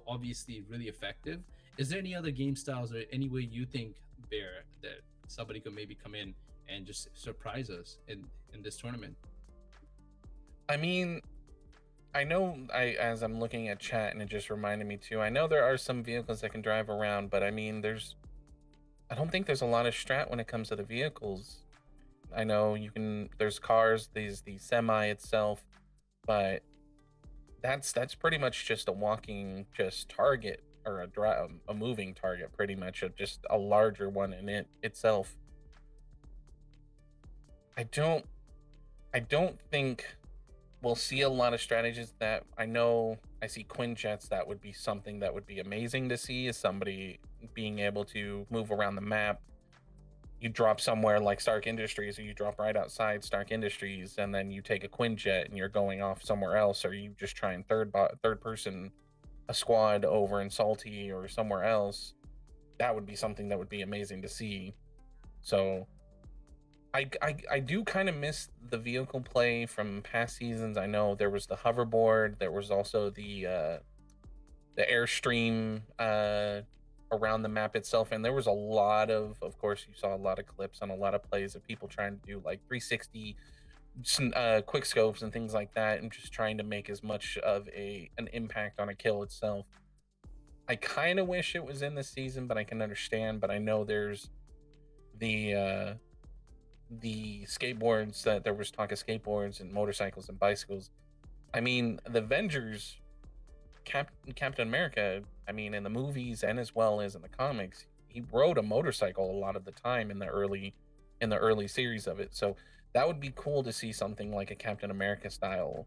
obviously really effective. Is there any other game styles or any way you think there that somebody could maybe come in and just surprise us in this tournament? I mean, I know as I'm looking at chat and it just reminded me too. I know there are some vehicles that can drive around, but I mean, I don't think there's a lot of strat when it comes to the vehicles. I know there's cars, the semi itself, but that's pretty much just a walking just target or a moving target, pretty much just a larger one in it itself. I don't I don't think we'll see a lot of strategies that I know. I see Quinjets. That would be something that would be amazing to see, is somebody being able to move around the map. You drop somewhere like Stark Industries, or you drop right outside Stark Industries, and then you take a Quinjet and you're going off somewhere else, or you just try and third person a squad over in Salty or somewhere else. That would be something that would be amazing to see. So I do kind of miss the vehicle play from past seasons. I know there was the hoverboard, there was also the airstream around the map itself, and there was a lot of course, you saw a lot of clips on a lot of plays of people trying to do like 360 quick scopes and things like that, and just trying to make as much of an impact on a kill itself. I kind of wish it was in this season, but I can understand. But I know there's the skateboards, that there was talk of skateboards and motorcycles and bicycles. I mean, the Avengers, Captain America, I mean, in the movies and as well as in the comics, he rode a motorcycle a lot of the time in the early series of it. So that would be cool to see something like a Captain America style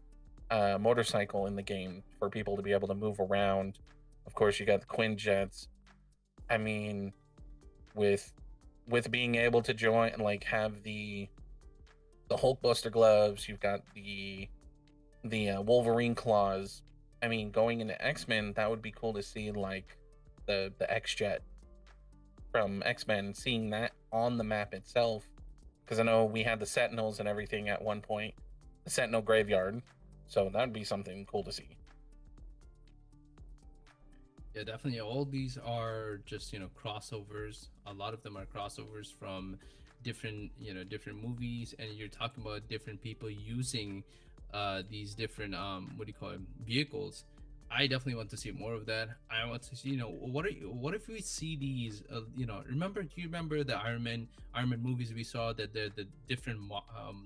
motorcycle in the game for people to be able to move around. Of course, you got the Quinjets. I mean, with being able to join and like have the Hulkbuster gloves, you've got the Wolverine claws. I mean, going into X-Men, that would be cool to see, like the X-Jet from X-Men, seeing that on the map itself. Because I know we had the Sentinels and everything at one point, the Sentinel graveyard. So that would be something cool to see. Yeah, definitely. All these are just, crossovers. A lot of them are crossovers from different, different movies, and you're talking about different people using these different what do you call it, vehicles. I definitely want to see more of that. I want to see, what if we see these, do you remember the Iron Man movies we saw, that the different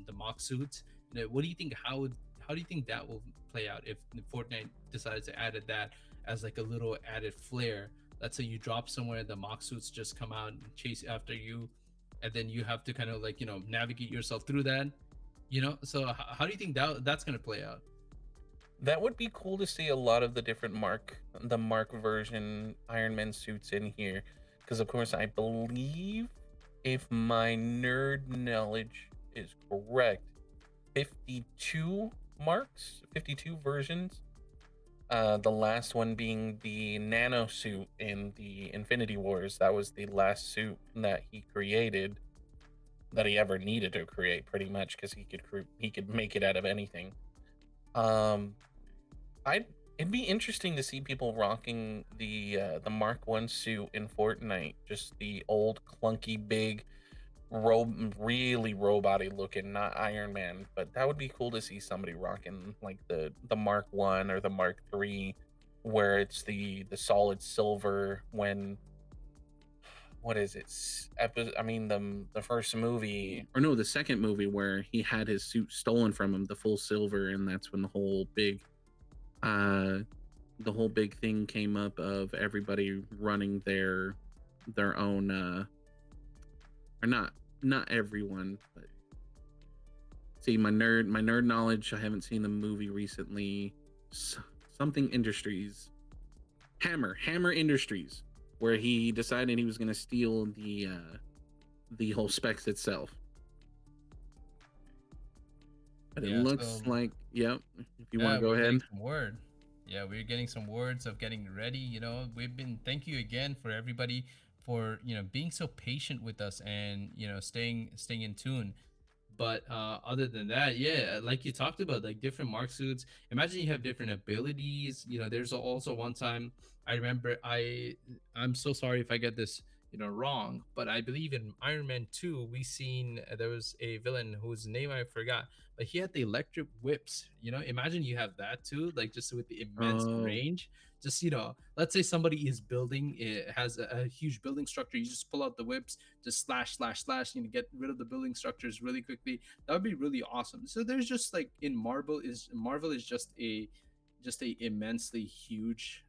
the mock suits? What do you think? How do you think that will play out if Fortnite decides to add that as like a little added flair? Let's say you drop somewhere, the mock suits just come out and chase after you, and then you have to kind of like, navigate yourself through that. So how do you think that's going to play out? That would be cool to see a lot of the Mark version Iron Man suits in here. Because, of course, I believe, if my nerd knowledge is correct, 52 marks, 52 versions. The last one being the nano suit in the Infinity Wars. That was the last suit that he created, that he ever needed to create, pretty much, because he could make it out of anything. I It'd be interesting to see people rocking the Mark One suit in Fortnite, just the old clunky big really robot-y looking, not Iron Man, but that would be cool to see somebody rocking like the Mark One or the Mark Three, where it's the solid silver. When what is it? I mean, the first movie, or no, the second movie, where he had his suit stolen from him, the full silver, and that's when uh the whole big thing came up of everybody running their own or not everyone, but see, my nerd knowledge, I haven't seen the movie recently. Something Industries, Hammer Industries, where he decided he was going to steal the whole specs itself. But it looks like, yep, if you want to go ahead. Yeah, we're getting some words of getting ready. Thank you again for everybody for, being so patient with us, and, staying in tune. But other than that, yeah, like you talked about, like different mark suits. Imagine you have different abilities. There's also one time I remember, I'm so sorry if I get this wrong. But I believe in Iron Man 2, we seen there was a villain whose name I forgot, but he had the electric whips. Imagine you have that too, like just with the immense Oh, range. Just let's say somebody is building, it has a huge building structure. You just pull out the whips, just slash, slash, slash. Get rid of the building structures really quickly. That would be really awesome. So there's just like in Marvel is just a immensely huge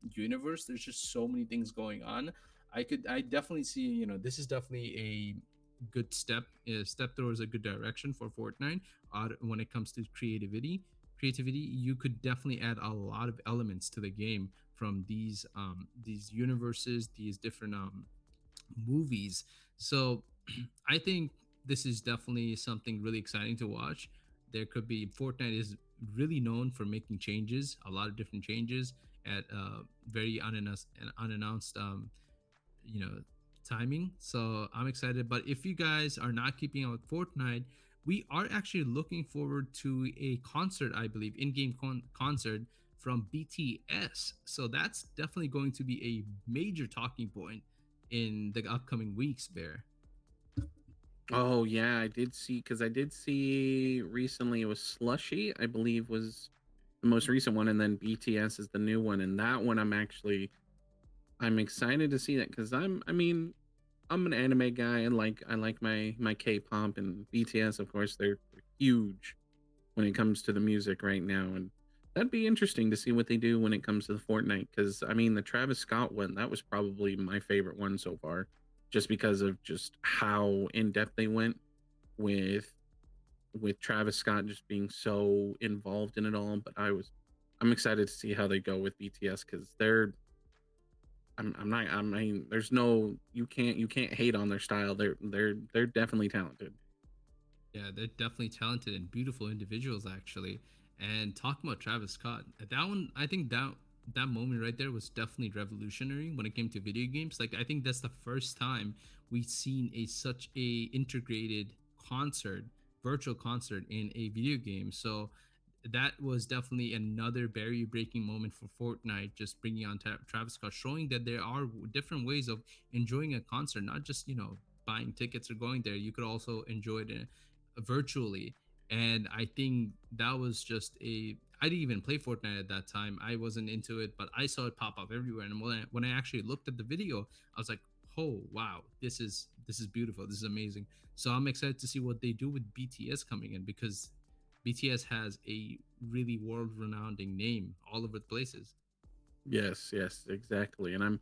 universe. There's just so many things going on. I definitely see, this is definitely a good step towards a good direction for Fortnite when it comes to creativity. You could definitely add a lot of elements to the game from these universes, these different movies. So I think this is definitely something really exciting to watch. There could be Fortnite is really known for making changes, a lot of different changes at very unannounced you know timing. So I'm excited. But if you guys are not keeping up with Fortnite, we are actually looking forward to a concert, I believe, in-game concert from BTS. So that's definitely going to be a major talking point in the upcoming weeks, Bear. oh yeah, I did see recently it was Slushy, I believe was the most recent one, and then BTS is the new one, and that one I'm excited to see that because I'm an anime guy and I like my K-pop, and BTS of course they're huge when it comes to the music right now, and that'd be interesting to see what they do when it comes to the Fortnite, because the Travis Scott one, that was probably my favorite one so far, just because of just how in depth they went with Travis Scott just being so involved in it all. But I'm excited to see how they go with BTS because I'm not I mean there's no you can't hate on their style. They're definitely talented. Yeah, they're definitely talented and beautiful individuals, actually. And talking about Travis Scott, that one, I think that moment right there was definitely revolutionary when it came to video games. Like, I think that's the first time we've seen a such a integrated concert, virtual concert in a video game. So that was definitely another barrier breaking moment for Fortnite, just bringing on Travis Scott, showing that there are different ways of enjoying a concert, not just buying tickets or going there. You could also enjoy it virtually. And I think that was just I didn't even play Fortnite at that time. I wasn't into it, but I saw it pop up everywhere. And when I actually looked at the video, I was like, oh wow, this is beautiful, this is amazing. So I'm excited to see what they do with BTS coming in, because BTS has a really world renowned name all over the places. Yes, yes, exactly. And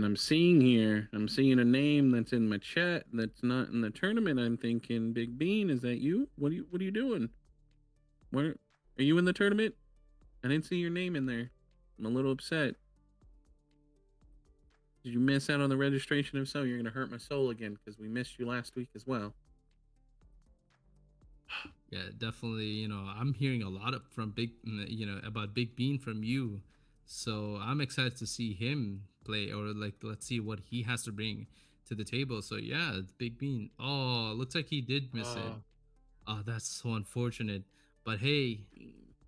I'm seeing here, I'm seeing a name that's in my chat that's not in the tournament. I'm thinking, Big Bean, is that you? What are you doing? Where are you in the tournament? I didn't see your name in there. I'm a little upset. Did you miss out on the registration? If so, you're gonna hurt my soul again because we missed you last week as well. Yeah, definitely. I'm hearing a lot from about Big Bean from you. So I'm excited to see him play, or like, let's see what he has to bring to the table. So yeah, it's Big Bean. Oh, looks like he did miss it. Oh, Oh, that's so unfortunate. But hey,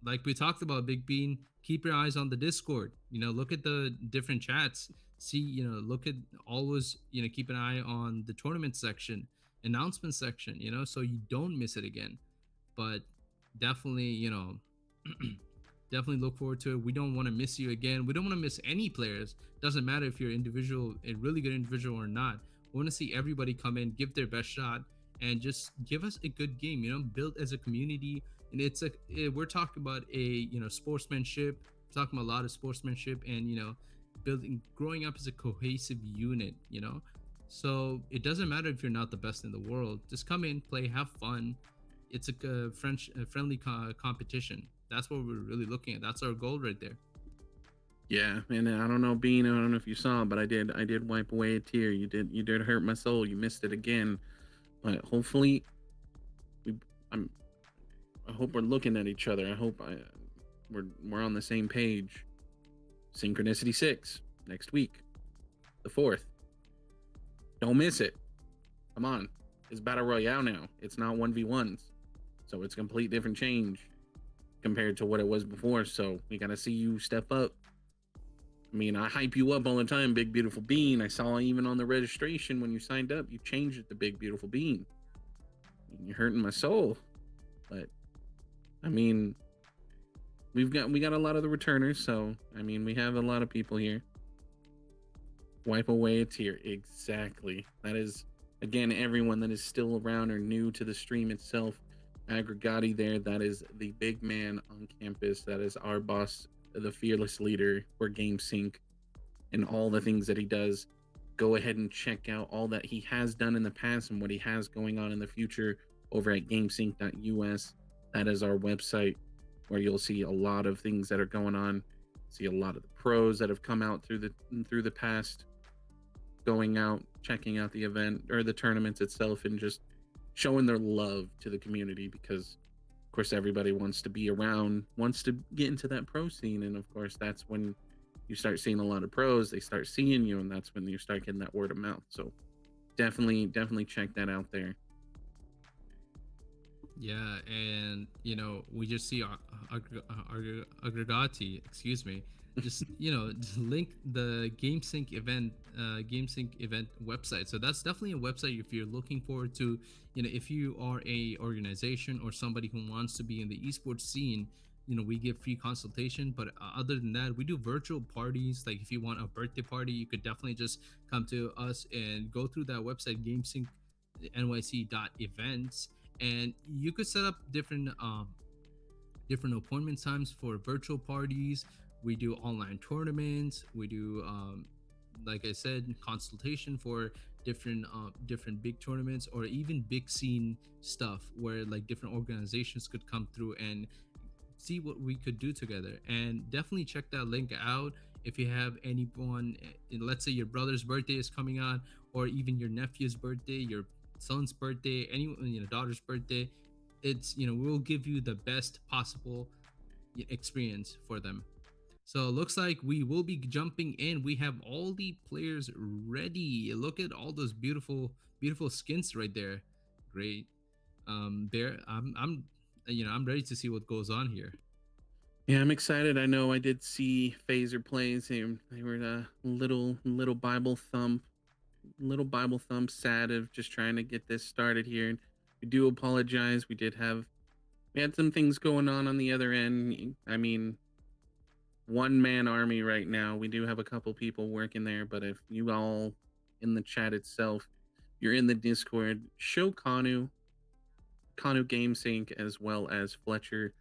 like we talked about, Big Bean, keep your eyes on the Discord. Look at the different chats. See, look at always, keep an eye on the tournament section, announcement section, so you don't miss it again. But definitely, definitely look forward to it. We don't want to miss you again. We don't want to miss any players. Doesn't matter if you're individual, a really good individual or not. We want to see everybody come in, give their best shot, and just give us a good game. Build as a community. And we're talking about a sportsmanship. We're talking about a lot of sportsmanship, and building, growing up as a cohesive unit. So it doesn't matter if you're not the best in the world. Just come in, play, have fun. It's a friendly competition. That's what we're really looking at. That's our goal right there. yeah, and I don't know, Bean. I don't know if you saw, but I did wipe away a tear. You did hurt my soul. You missed it again, but hopefully, we. I'm. I hope we're looking at each other. We're on the same page. Synchronicity 6 next week, the 4th. Don't miss it. Come on, it's battle royale now. It's not 1v1s, so it's a complete different change compared to what it was before. So we gotta see you step up. I mean, I hype you up all the time, Big Beautiful Bean. I saw even on the registration when you signed up, you changed it to Big Beautiful Bean. You're hurting my soul. But I mean, we got a lot of the returners, so I mean, we have a lot of people here. Wipe away a tear. Exactly. That is, again, everyone that is still around or new to the stream itself. Aggregati there. That is the big man on campus. That is our boss, the fearless leader for GameSync and all the things that he does. Go ahead and check out all that he has done in the past and what he has going on in the future over at gamesync.us. That is our website where you'll see a lot of things that are going on. See a lot of the pros that have come out through the past, going out, checking out the event or the tournaments itself, and just showing their love to the community, because of course everybody wants to be around, wants to get into that pro scene, and of course that's when you start seeing a lot of pros, they start seeing you, and that's when you start getting that word of mouth. So definitely check that out there. Yeah, and we just see aggregati, excuse me, just just link the GameSync event website. So that's definitely a website if you're looking forward to, if you are a organization or somebody who wants to be in the esports scene. We give free consultation, but other than that, we do virtual parties. Like if you want a birthday party, you could definitely just come to us and go through that website, GameSyncNYC.events, and you could set up different appointment times for virtual parties. We do online tournaments. We do, like I said, consultation for different big tournaments, or even big scene stuff where like different organizations could come through and see what we could do together. And definitely check that link out if you have anyone, let's say your brother's birthday is coming on, or even your nephew's birthday, your son's birthday, any daughter's birthday. It's we'll give you the best possible experience for them. So it looks like we will be jumping in. We have all the players ready. Look at all those beautiful skins right there. Great. There I'm ready to see what goes on here. Yeah, I'm excited. I know I did see Phaser plays. They were a little Bible thump sad of just trying to get this started here. And we do apologize. We had some things going on the other end. I mean, one man army right now. We do have a couple people working there, but if you all in the chat itself, you're in the Discord, show Kanu GameSync as well as Fletcher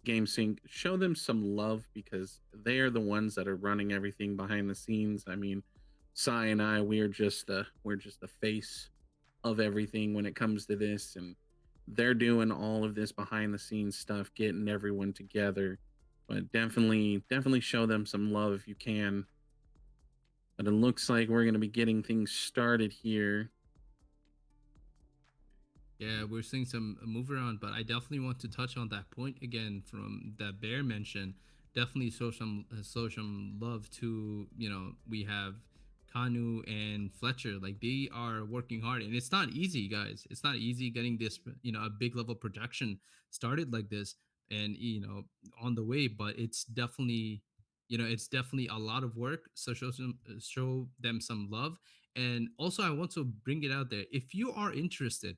GameSync, show them some love, because they are the ones that are running everything behind the scenes. I mean, Sai and I, we're just the face of everything when it comes to this, and they're doing all of this behind the scenes stuff, getting everyone together. But definitely show them some love if you can. But it looks like we're going to be getting things started here. Yeah, we're seeing some move around, but I definitely want to touch on that point again from that Bear mentioned. Definitely show some love to, we have Kanu and Fletcher. Like they are working hard, and it's not easy, guys. It's not easy getting this, a big level production started like this, and on the way. But it's definitely a lot of work. So show them some love. And also, I want to bring it out there. If you are interested,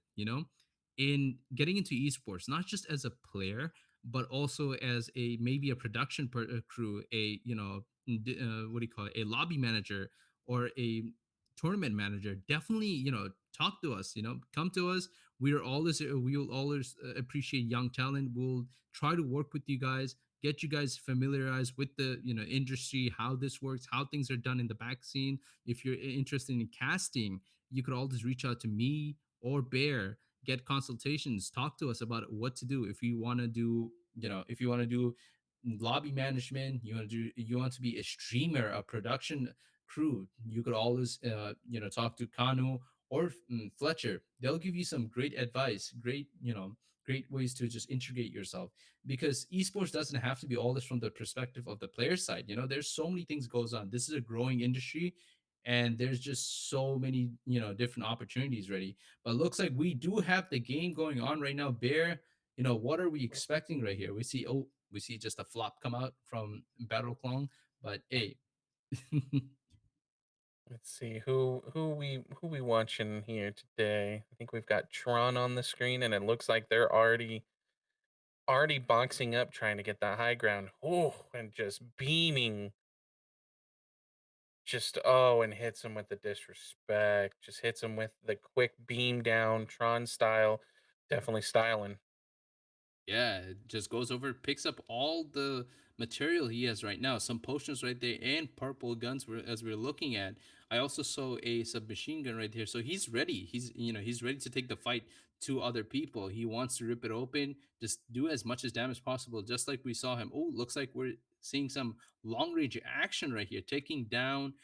in getting into esports, not just as a player, but also as a maybe a production crew, a what do you call it, a lobby manager or a tournament manager, definitely talk to us. Come to us. We will always appreciate young talent. We'll try to work with you guys, get you guys familiarized with the industry, how this works, how things are done in the back scene. If you're interested in casting, you could always reach out to me or Bear, get consultations, talk to us about what to do. If you want to do, if you want to do lobby management, you want to be a streamer, a production crew, you could always talk to Kanu or Fletcher. They'll give you some great advice, great ways to just integrate yourself, because esports doesn't have to be all this from the perspective of the player side. There's so many things goes on. This is a growing industry, and there's just so many different opportunities ready. But looks like we do have the game going on right now. Bear, what are we expecting right here? We see just a flop come out from Battle Clone, but hey, Let's see who we watching here today. I think we've got Tron on the screen, and it looks like they're already boxing up, trying to get the high ground. Oh, and just beaming. Just and hits him with the disrespect. Just hits him with the quick beam down, Tron style. Definitely styling. Yeah, it just goes over, picks up all the material he has right now. Some potions right there and purple guns as we're looking at. I also saw a submachine gun right here. So he's ready. He's ready to take the fight to other people. He wants to rip it open, just do as much as damage possible, just like we saw him. Oh, looks like we're seeing some long range action right here, taking down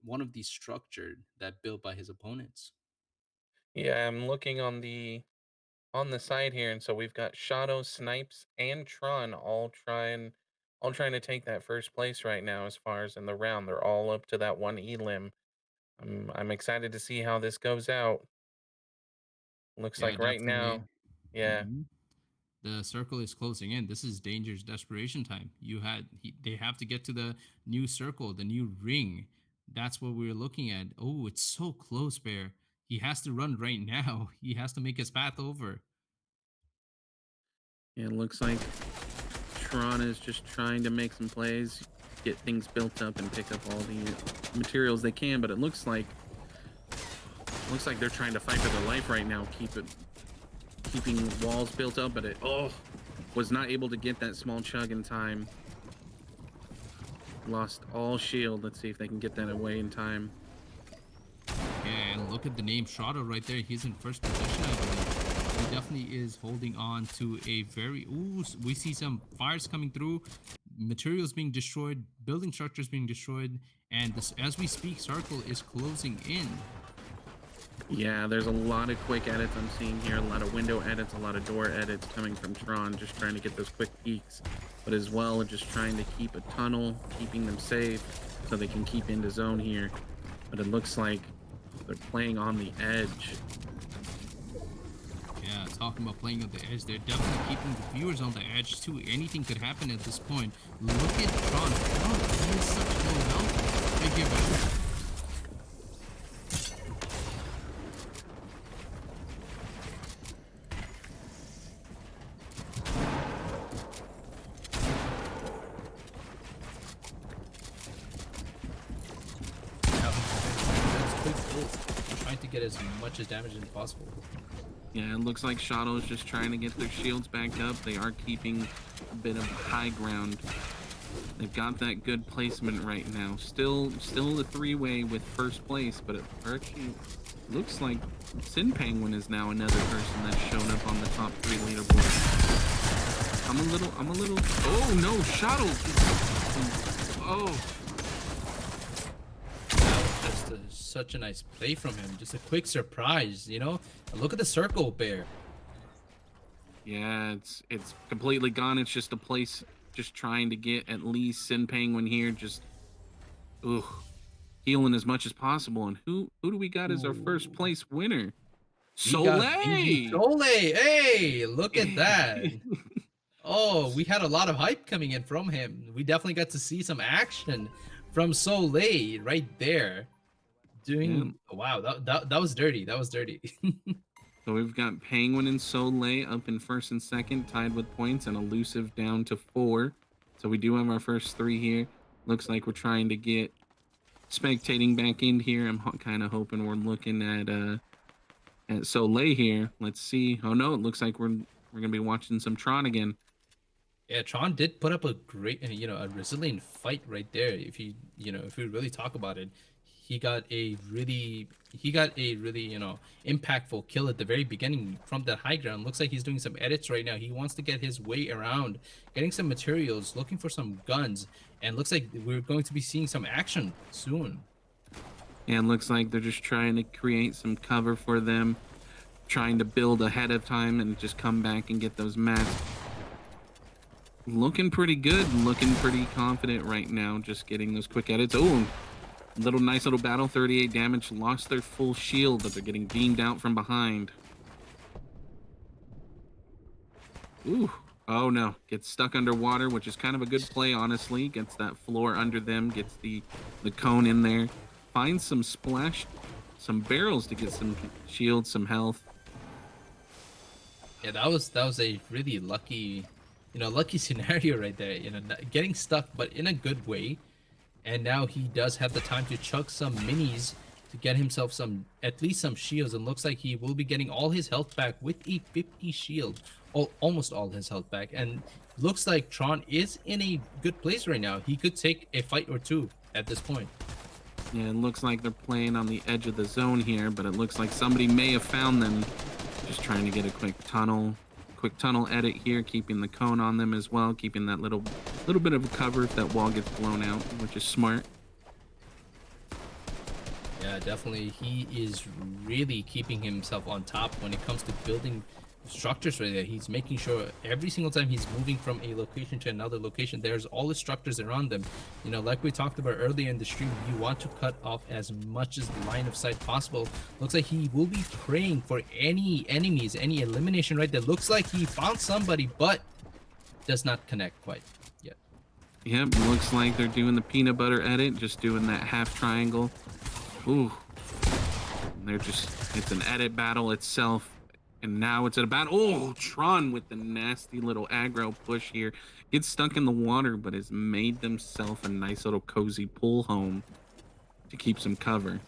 one of these structured that built by his opponents. Yeah, I'm looking on the side here, and so we've got Shadow, Snipes, and Tron all trying to take that first place right now as far as in the round. They're all up to that one elim. I'm excited to see how this goes out. Looks Yeah, like right definitely. now, yeah. Mhm. The circle is closing in. This is dangerous desperation time. They have to get to the new circle, the new ring. That's what we're looking at. Oh, it's so close, Bear. He has to run right now. He has to make his path over. It looks like Tron is just trying to make some plays, get things built up, and pick up all the materials they can. But it looks like they're trying to fight for their life right now, keeping walls built up. But it was not able to get that small chug in time. Lost all shield. Let's see if they can get that away in time. Yeah, and look at the name Shrouded right there. He's in first position, I believe. He definitely is holding on to a very. Ooh, we see some fires coming through, materials being destroyed, building structures being destroyed, and this, as we speak, circle is closing in. Yeah, there's a lot of quick edits I'm seeing here, a lot of window edits, a lot of door edits coming from Tron, just trying to get those quick peeks, but as well just trying to keep a tunnel, keeping them safe so they can keep into zone here. But it looks like they're playing on the edge. Yeah, talking about playing on the edge, they're definitely keeping the viewers on the edge too. Anything could happen at this point. Look at Tron. Oh, he is such low health. They give up. Trying to get as much as damage as possible. Yeah, it looks like Shadow is just trying to get their shields back up. They are keeping a bit of high ground. They've got that good placement right now. Still the three-way with first place, but it actually looks like Sin Penguin is now another person that's shown up on the top 3 leaderboard. I'm a little. Oh no, Shadow! Oh. Just such a nice play from him. Just a quick surprise, you know. And look at the circle, Bear. Yeah, it's completely gone. It's just a place, just trying to get at least Sin Penguin here, just healing as much as possible. And who do we got as our first place winner? Soleil! Soleil! Hey, look at that. Oh, we had a lot of hype coming in from him. We definitely got to see some action from Soleil right there. Wow, that was dirty. That was dirty. So we've got Penguin and Soleil up in first and second, tied with points, and Elusive down to 4. So we do have our first 3 here. Looks like we're trying to get spectating back in here. I'm kind of hoping we're looking at Soleil here. Let's see. Oh no, it looks like we're gonna be watching some Tron again. Yeah, Tron did put up a great, a resilient fight right there. If if we really talk about it, he got a really, impactful kill at the very beginning from that high ground. Looks like he's doing some edits right now. He wants to get his way around, getting some materials, looking for some guns, and looks like we're going to be seeing some action soon. And looks like they're just trying to create some cover for them, trying to build ahead of time and just come back and get those mats. Looking pretty good, looking pretty confident right now, just getting those quick edits. Oh, nice little battle, 38 damage, lost their full shield, but they're getting beamed out from behind. Ooh, Oh no, gets stuck underwater, which is kind of a good play, honestly. Gets that floor under them, gets the cone in there. Finds some splash, some barrels to get some shields, some health. Yeah, that was a really lucky, lucky scenario right there. Getting stuck, but in a good way. And now he does have the time to chuck some minis to get himself at least some shields. And looks like he will be getting all his health back with a 50 shield, almost all his health back. And looks like Tron is in a good place right now. He could take a fight or two at this point. Yeah, it looks like they're playing on the edge of the zone here, but it looks like somebody may have found them. Just trying to get a quick tunnel edit here, keeping the cone on them as well, keeping that little bit of a cover if that wall gets blown out, which is smart. Yeah, definitely. He is really keeping himself on top when it comes to building structures right there. He's making sure every single time he's moving from a location to another location, there's all the structures around them. Like we talked about earlier in the stream, you want to cut off as much as the line of sight possible. Looks like he will be praying for any enemies, any elimination right there. Looks like he found somebody, but does not connect quite yet. Yep, looks like they're doing the peanut butter edit, just doing that half triangle. Ooh. It's an edit battle itself. And now it's at a battle. Oh, Tron with the nasty little aggro push here. Gets stuck in the water, but has made themselves a nice little cozy pool home to keep some cover.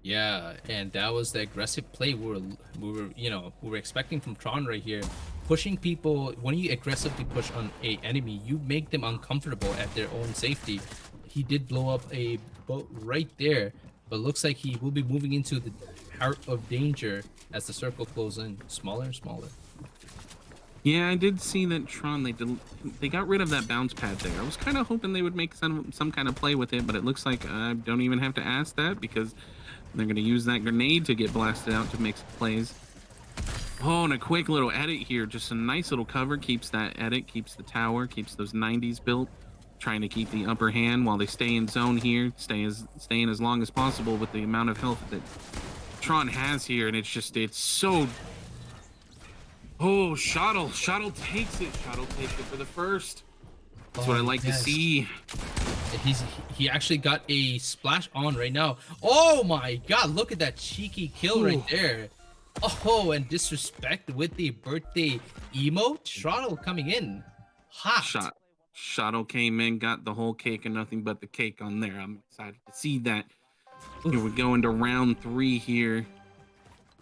Yeah, and that was the aggressive play we were expecting from Tron right here. Pushing people, when you aggressively push on a enemy, you make them uncomfortable at their own safety. He did blow up a boat right there, but looks like he will be moving into the heart of danger as the circle closes in. Smaller and smaller. Yeah, I did see that Tron, they got rid of that bounce pad there. I was kind of hoping they would make some kind of play with it, but it looks like I don't even have to ask that because they're going to use that grenade to get blasted out to make some plays. Oh, and a quick little edit here. Just a nice little cover. Keeps that edit, keeps the tower, keeps those 90s built. Trying to keep the upper hand while they stay in zone here. Staying as long as possible with the amount of health that Tron has here. And it's so... Oh, Shottle takes it. Shottle takes it for the first. That's what I like to see. He actually got a splash on right now. Oh my god, look at that cheeky kill right there. Oh, and disrespect with the birthday emote. Shottle coming in hot. Shottle came in, got the whole cake and nothing but the cake on there. I'm excited to see that. Here we go into round 3 here.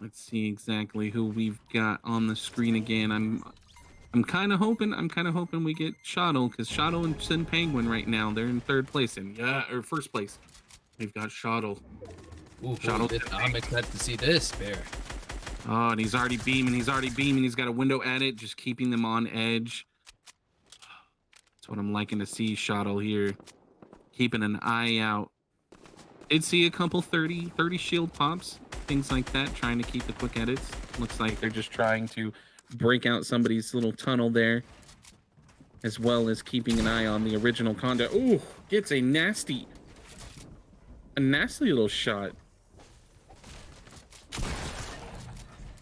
Let's see exactly who we've got on the screen again. I'm kind of hoping we get Shottle, because Shottle and Sin Penguin right now, they're in first place. We've got Shottle. Shottle. I'm excited to see this, Bear. Oh, and he's already beaming. He's got a window at it, just keeping them on edge. That's what I'm liking to see, Shottle here. Keeping an eye out. Did see a couple 30 shield pops, things like that, trying to keep the quick edits. Looks like they're just trying to break out somebody's little tunnel there, as well as keeping an eye on the original conduct. Ooh, gets a nasty little shot.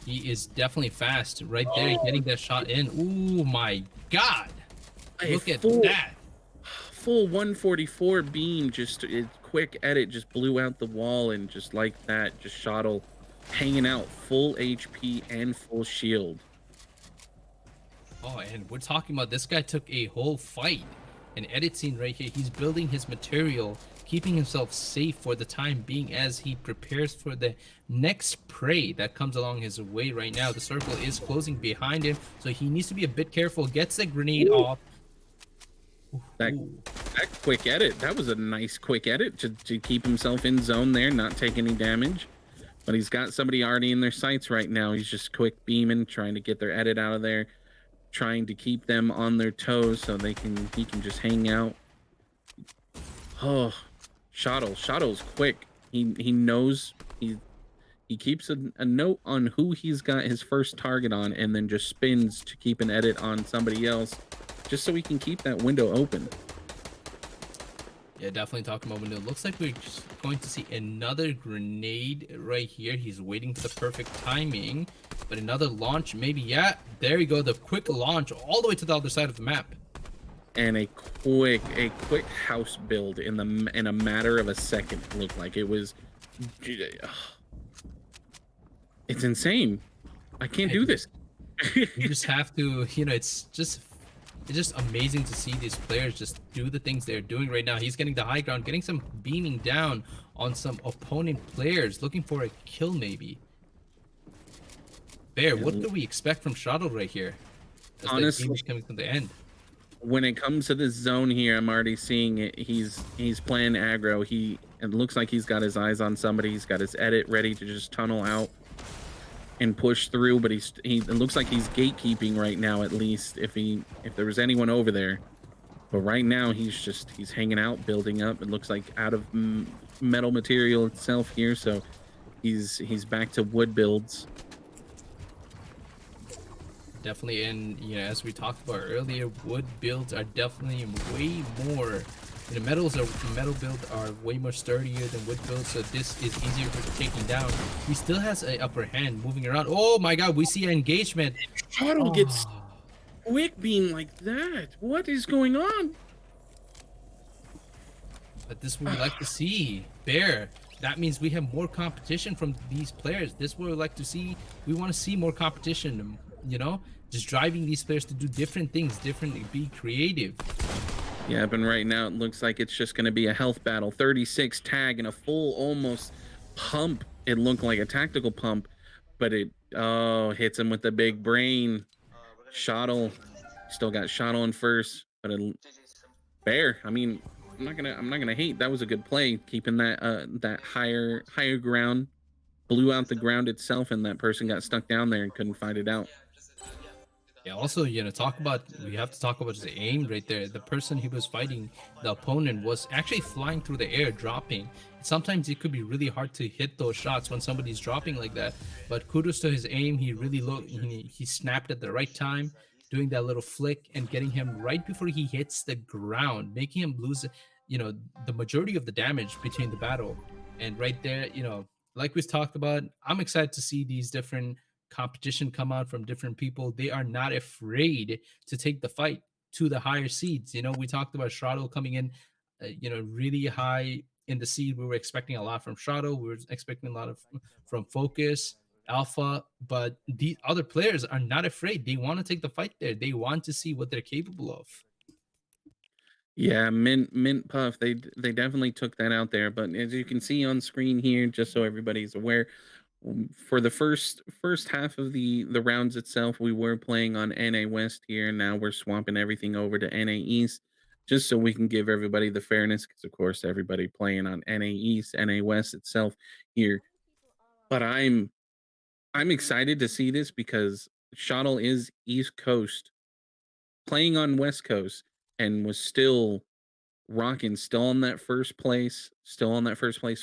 He is definitely fast right there, getting that shot in. Ooh my god. Look at that. Full 144 beam, just a quick edit, just blew out the wall, and just like that, just Shottle hanging out, full HP and full shield. Oh, and we're talking about this guy took a whole fight. An edit scene right here. He's building his material, keeping himself safe for the time being as he prepares for the next prey that comes along his way right now. The circle is closing behind him, so he needs to be a bit careful. Gets the grenade off. That quick edit, that was a nice quick edit to keep himself in zone there, not take any damage. But he's got somebody already in their sights right now. He's just quick beaming, trying to get their edit out of there, trying to keep them on their toes so he can just hang out. Oh, Shottle's quick. He knows, he keeps a note on who he's got his first target on, and then just spins to keep an edit on somebody else, just so he can keep that window open. Yeah, definitely talking about window. Looks like we're just going to see another grenade right here. He's waiting for the perfect timing. But another launch, maybe. Yeah, there you go. The quick launch all the way to the other side of the map. And a quick house build in a matter of a second. It looked like it was. It's insane. I can't do this. You just have to, it's just amazing to see these players just do the things they're doing right now. He's getting the high ground, getting some beaming down on some opponent players, looking for a kill maybe. Bear, what do we expect from Shadow right here? As Honestly, the game is coming to the end. When it comes to this zone here, I'm already seeing it. He's playing aggro. It looks like he's got his eyes on somebody. He's got his edit ready to just tunnel out and push through, but it looks like he's gatekeeping right now, at least if there was anyone over there. But right now he's hanging out, building up. It looks like out of metal material itself here, so he's back to wood builds. Definitely, and as we talked about earlier, wood builds are definitely way more. Metal builds are way more sturdier than wood builds, so this is easier for taking down. He still has an upper hand moving around. Oh my god, we see engagement. Shadow gets quick beam like that. What is going on? But this is what we like to see. Bear, that means we have more competition from these players. This is what we like to see. We want to see more competition, just driving these players to do different things, be creative. Yeah, but right now it looks like it's just going to be a health battle. 36 tag and a full almost pump. It looked like a tactical pump, but it hits him with the big brain. Shottle still got Shottle in first, but Bear. I mean, I'm not gonna hate. That was a good play, keeping that higher ground. Blew out the ground itself, and that person got stuck down there and couldn't find it out. Yeah, also, we have to talk about his aim right there. The person he was fighting, the opponent, was actually flying through the air, dropping. Sometimes it could be really hard to hit those shots when somebody's dropping like that. But kudos to his aim. He really he snapped at the right time, doing that little flick and getting him right before he hits the ground, making him lose, the majority of the damage between the battle. And right there, like we talked about, I'm excited to see these different competition come out from different people. They are not afraid to take the fight to the higher seeds. We talked about Shroudle coming in, really high in the seed. We were expecting a lot from Shroudle. We were expecting a lot from Focus, Alpha, but the other players are not afraid. They want to take the fight there. They want to see what they're capable of. Yeah, Mint Puff, they definitely took that out there. But as you can see on screen here, just so everybody's aware, for the first half of the rounds itself, we were playing on NA West here. Now we're swapping everything over to NA East, just so we can give everybody the fairness, because of course everybody playing on NA East, NA West itself here. But I'm excited to see this because Shottle is East Coast playing on West Coast and was still rocking, still on that first place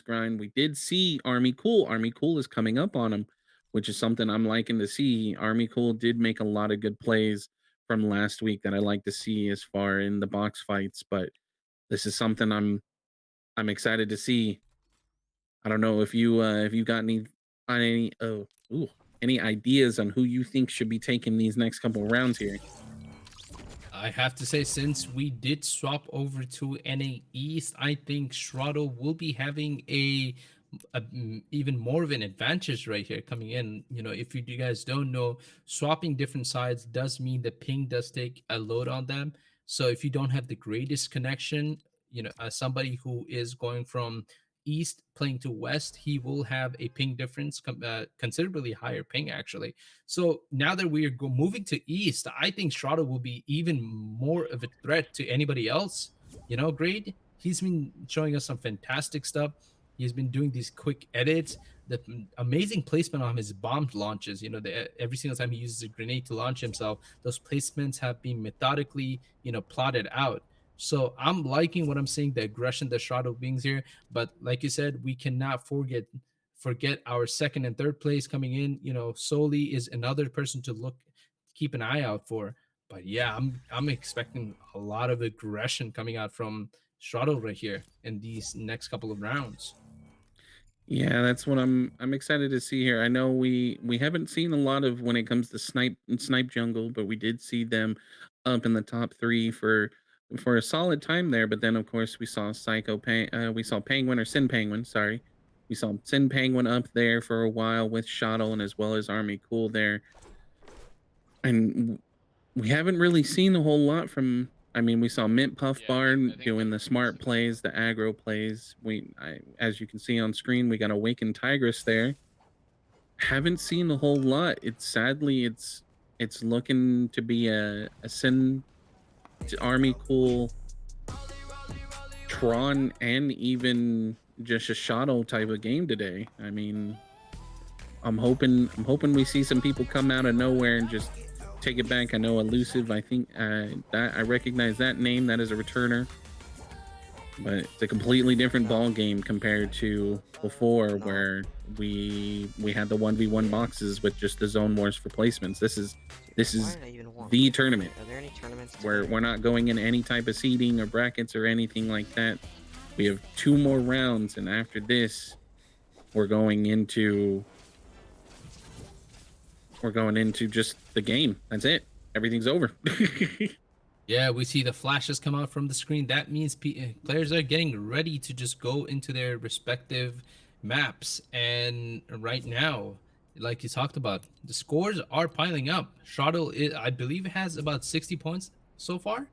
grind. We did see Army Cool is coming up on him, which is something I'm liking to see. Army Cool did make a lot of good plays from last week that I like to see as far in the box fights, but this is something I'm excited to see. I don't know if you got any ideas on who you think should be taking these next couple of rounds here. I have to say, since we did swap over to NA East, I think Shroudle will be having even more of an advantage right here coming in. If you guys don't know, swapping different sides does mean the ping does take a load on them. So if you don't have the greatest connection, as somebody who is going from east playing to west, he will have a ping difference, considerably higher ping actually. So now that we are moving to east, I think Shroudle will be even more of a threat to anybody else. Grade, he's been showing us some fantastic stuff. He's been doing these quick edits, the amazing placement on his bomb launches. Every single time he uses a grenade to launch himself, those placements have been methodically, plotted out. So I'm liking what I'm seeing, the aggression that Shroudle brings here. But like you said, we cannot forget our second and third place coming in. Soli is another person to keep an eye out for. But yeah, I'm expecting a lot of aggression coming out from Shroudle right here in these next couple of rounds. Yeah, that's what I'm excited to see here. I know we haven't seen a lot of when it comes to snipe jungle, but we did see them up in the top 3 for a solid time there. But then of course we saw Penguin or Sin Penguin, sorry. We saw Sin Penguin up there for a while with Shottle and as well as Army Cool there. And we haven't really seen a whole lot from. I mean, we saw Mint Puff Yeah, Barn I think doing they're the pretty smart similar. plays, the aggro plays. As you can see on screen, we got Awakened Tigress there. Haven't seen a whole lot. It's looking to be a Sin Army Cool Tron and even just a Shadow type of game today. I mean, I'm hoping we see some people come out of nowhere and just take it back. I know Elusive. I think that I recognize that name. That is a returner, but it's a completely different ball game compared to before, where we had the 1v1 boxes with just the zone wars for placements. This is Why did I even want the this? tournament Are there any tournaments where today? we're not going in any type of seeding or brackets or anything like that. We have 2 more rounds, and after this, we're going into just the game. That's it. Everything's over. Yeah, we see the flashes come out from the screen. That means players are getting ready to just go into their respective maps. And right now, like you talked about, the scores are piling up. Shottle, I believe, has about 60 points so far.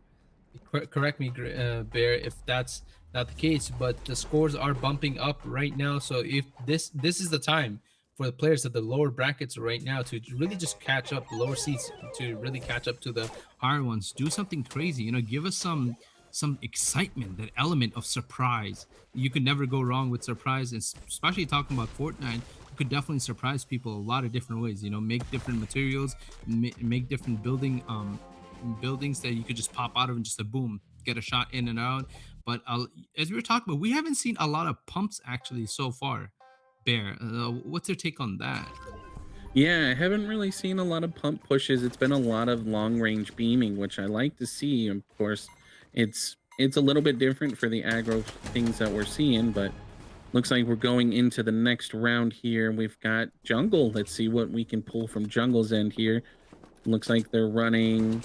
Correct me, Bear, if that's not the case. But the scores are bumping up right now. So if this is the time for the players at the lower brackets right now to really just catch up, the lower seats to really catch up to the higher ones. Do something crazy, give us some excitement, that element of surprise. You could never go wrong with surprise, and especially talking about Fortnite. You could definitely surprise people a lot of different ways. Make different materials, make different buildings that you could just pop out of and just a boom, get a shot in and out. But as we were talking about, we haven't seen a lot of pumps actually so far. Bear, what's your take on that? Yeah, I haven't really seen a lot of pump pushes. It's been a lot of long range beaming, which I like to see. Of course, it's a little bit different for the aggro things that we're seeing, but looks like we're going into the next round here. We've got Jungle. Let's see what we can pull from Jungle's end here. Looks like they're running.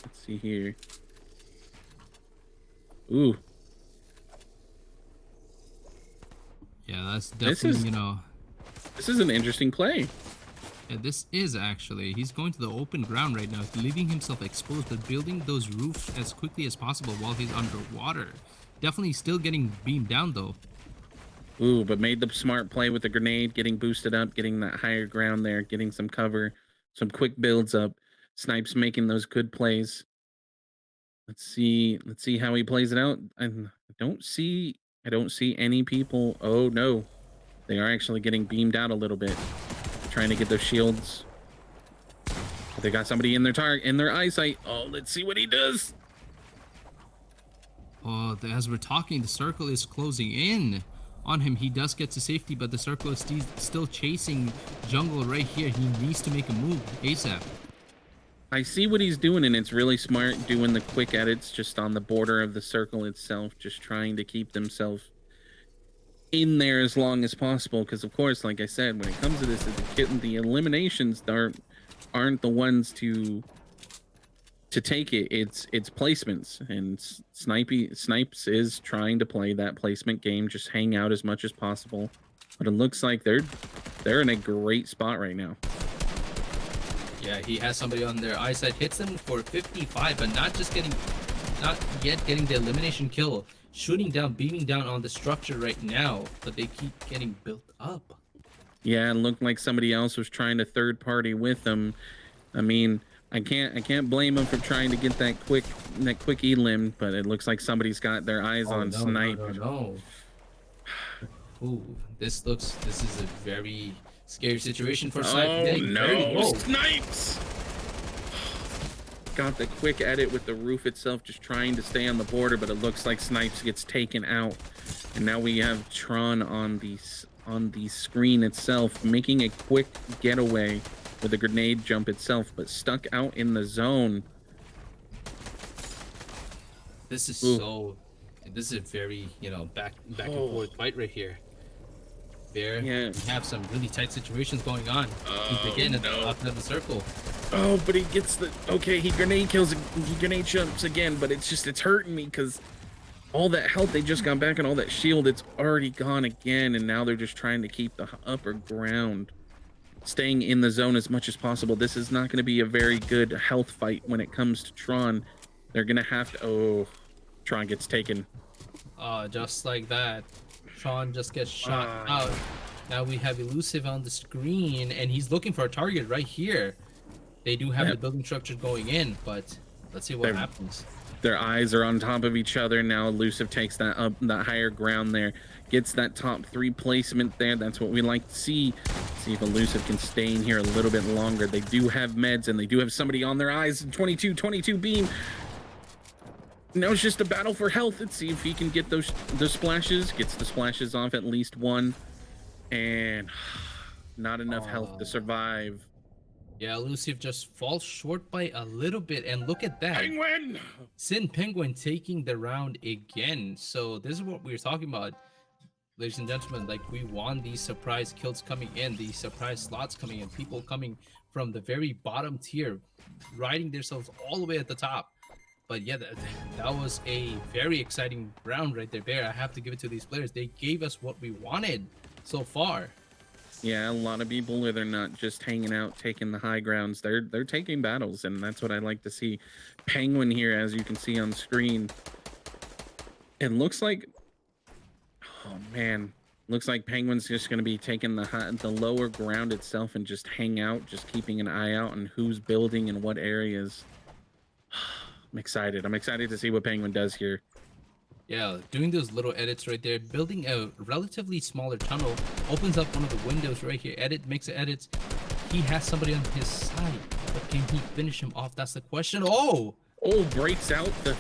Let's see here. Ooh. Yeah, that's This definitely, is an interesting play. yeah, this is actually, he's going to the open ground right now, leaving himself exposed, but building those roofs as quickly as possible while he's underwater. Definitely still getting beamed down though. Ooh, but made the smart play with the grenade, getting boosted up, getting that higher ground there, getting some cover, some quick builds up. Snipes making those good plays. Let's see how he plays it out. I don't see any people. Oh no. They are actually getting beamed out a little bit. Trying to get those shields. But they got somebody in their target, in their eyesight. Oh, let's see what he does. Oh, as we're talking, the circle is closing in on him. He does get to safety, but the circle is still chasing Jungle right here. He needs to make a move ASAP. I see what he's doing, and it's really smart doing the quick edits just on the border of the circle itself, just trying to keep themselves in there as long as possible. Because of course, like I said, when it comes to this, the eliminations aren't the ones to take it. It's placements, and Snipes is trying to play that placement game, just hang out as much as possible. But it looks like they're in a great spot right now. Yeah, he has somebody on their eyesight, hits them for 55, but not yet getting the elimination kill. Shooting down, beaming down on the structure right now, but they keep getting built up. Yeah, it looked like somebody else was trying to third party with them. I mean, I can't blame them for trying to get that quick elim, but it looks like somebody's got their eyes on Snipe. No. Ooh, this is a very scary situation for Snipe. Oh no, Snipes! Got the quick edit with the roof itself, just trying to stay on the border, but it looks like Snipes gets taken out. And now we have Tron on the screen itself, making a quick getaway with the grenade jump itself, but stuck out in the zone. This is a very, back and forth fight right here. There, Yeah. we have some really tight situations going on. He's again at the outside of the circle. Oh, but he gets the okay. He grenade jumps again, but it's hurting me because all that health they just got back and all that shield, it's already gone again, and now they're just trying to keep the upper ground, staying in the zone as much as possible. This is not going to be a very good health fight when it comes to Tron. They're going to have to. Oh, Tron gets taken. Just like that, Tron just gets shot out. Now we have Elusive on the screen, and he's looking for a target right here. They do have the building structure going in, but let's see what happens. Their eyes are on top of each other now. Elusive takes that up, that higher ground there, gets that top 3 placement there. That's what we like to see. See if Elusive can stay in here a little bit longer. They do have meds, and they do have somebody on their eyes. 22 beam. Now it's just a battle for health. Let's see if he can get those splashes. Gets the splashes off at least one, and not enough health to survive. Yeah, Elusive just falls short by a little bit, and look at that. Penguin! Sin Penguin taking the round again. So this is what we were talking about, ladies and gentlemen. Like, we want these surprise kills coming in, these surprise slots coming in, people coming from the very bottom tier, riding themselves all the way at the top. But yeah, that was a very exciting round right there, Bear. I have to give it to these players. They gave us what we wanted so far. Yeah, a lot of people, they're not just hanging out, taking the high grounds. They're taking battles, and that's what I like to see. Penguin here, as you can see on screen. It looks like, oh man, looks like Penguin's just going to be taking the lower ground itself and just hang out, just keeping an eye out on who's building in what areas. I'm excited. I'm excited to see what Penguin does here. Yeah, doing those little edits right there, building a relatively smaller tunnel, opens up one of the windows right here. Makes edits. He has somebody on his side, but can he finish him off? That's the question. Breaks out the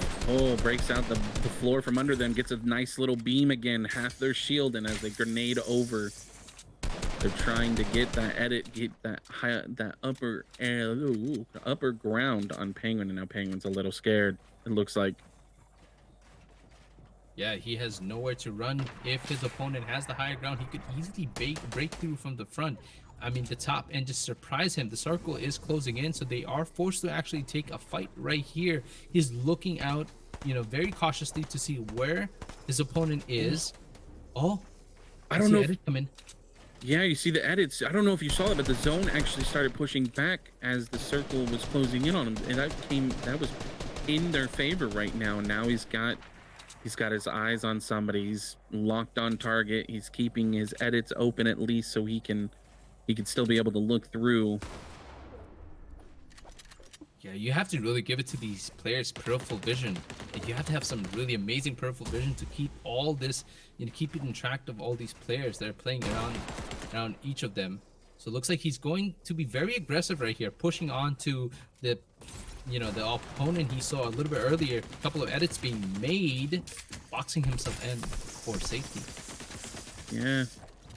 floor from under them, gets a nice little beam again, half their shield, and as they grenade over, they're trying to get that edit, get that upper ground on Penguin, and now Penguin's a little scared. It looks like. Yeah, he has nowhere to run. If his opponent has the higher ground, he could easily break through from the front. I mean, the top, and just surprise him. The circle is closing in, so they are forced to actually take a fight right here. He's looking out, very cautiously to see where his opponent is. Oh, I don't know. Yeah, you see the edits. I don't know if you saw it, but the zone actually started pushing back as the circle was closing in on him, and that was in their favor right now. Now he's got his eyes on somebody. He's locked on target. He's keeping his edits open at least so he can still be able to look through. Yeah, you have to really give it to these players' peripheral vision. You have to have some really amazing peripheral vision to keep all this, keep it in track of all these players that are playing around each of them. So it looks like he's going to be very aggressive right here, pushing on to the opponent he saw a little bit earlier. A couple of edits being made, boxing himself in for safety. Yeah,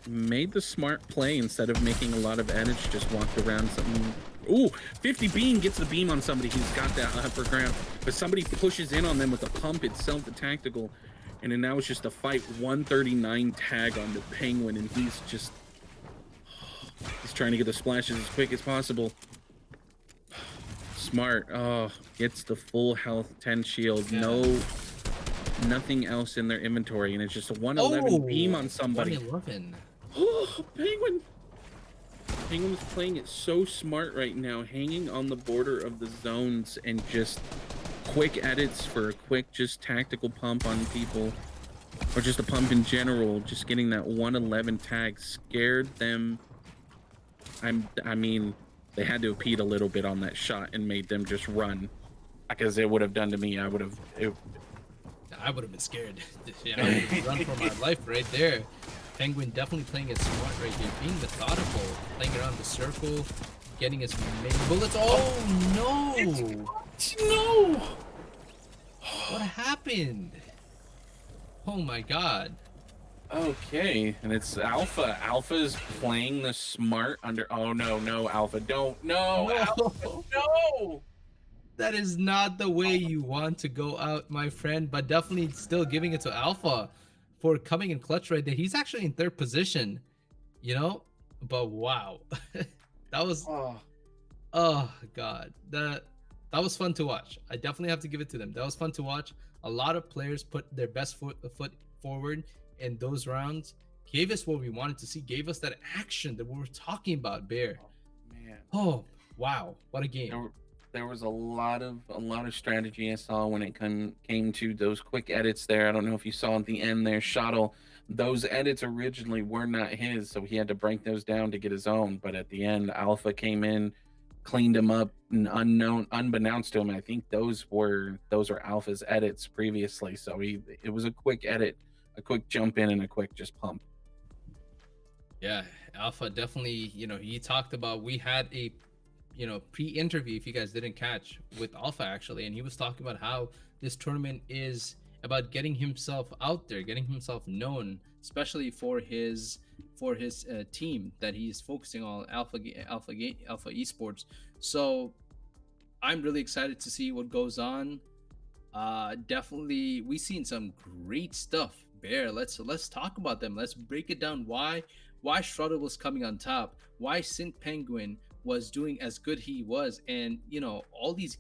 made the smart play instead of making a lot of edits. Just walked around something. Ooh, 50 beam gets the beam on somebody who's got that upper ground, but somebody pushes in on them with the pump itself, the tactical, and then now it's just a fight. 139 tag on the Penguin, and he's trying to get the splashes as quick as possible. Smart. Oh, gets the full health, 10 shield. Yeah. Nothing else in their inventory, and it's just a 111 beam on somebody. 111. Oh, Penguin. Penguin's playing it so smart right now, hanging on the border of the zones and just quick edits for a quick, just tactical pump on people, or just a pump in general. Just getting that 111 tag scared them. I mean, they had to impede a little bit on that shot and made them just run, because it would have done to me. I would have been scared. Yeah, I would have run for my life right there. Penguin definitely playing it smart right here, being methodical, playing around the circle, getting his many bullets. Oh no! No! What happened? Oh my god. Okay, and it's Alpha. Alpha's playing the smart under. Oh no, Alpha, don't. No, Alpha, no! That is not the way you want to go out, my friend, but definitely still giving it to Alpha for coming in clutch right there. He's actually in third position. you know. But wow, that was, Oh, oh god, that was fun to watch. I definitely have to give it to them. That was fun to watch. A lot of players put their best foot forward in those rounds. Gave us what we wanted to see. Gave us that action that we were talking about, Bear. man. Oh wow, what a game! There, were- there was a lot of strategy I saw when it came to those quick edits there. I don't know if you saw at the end there, Shottle. Those edits originally were not his, so he had to break those down to get his own. But at the end, Alpha came in, cleaned him up, unbeknownst to him. I think those are Alpha's edits previously. So it was a quick edit, a quick jump in, and a quick just pump. Yeah, Alpha definitely. He talked about, we had a pre-interview, if you guys didn't catch, with Alpha actually, and he was talking about how this tournament is about getting himself out there, getting himself known, especially for his team that he's focusing on, Alpha Esports. So I'm really excited to see what goes on. Definitely, we've seen some great stuff. Bear, let's talk about them. Let's break it down. Why Shrouded was coming on top, why Synth Penguin was doing as good he was, and all these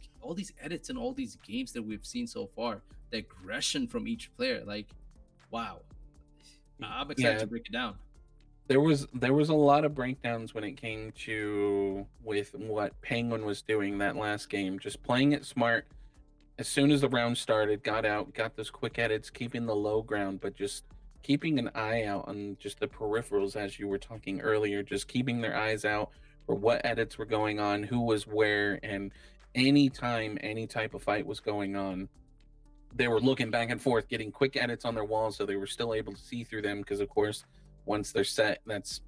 edits and all these games that we've seen so far, the aggression from each player, like, wow. I'm excited Yeah, to break it down. there was a lot of breakdowns when it came to with what Penguin was doing that last game, just playing it smart. As soon as the round started, got out, got those quick edits, keeping the low ground, but just keeping an eye out on just the peripherals, as you were talking earlier, just keeping their eyes out for what edits were going on, who was where, and anytime any type of fight was going on, they were looking back and forth, getting quick edits on their walls, so they were still able to see through them. Because of course, once they're set, that's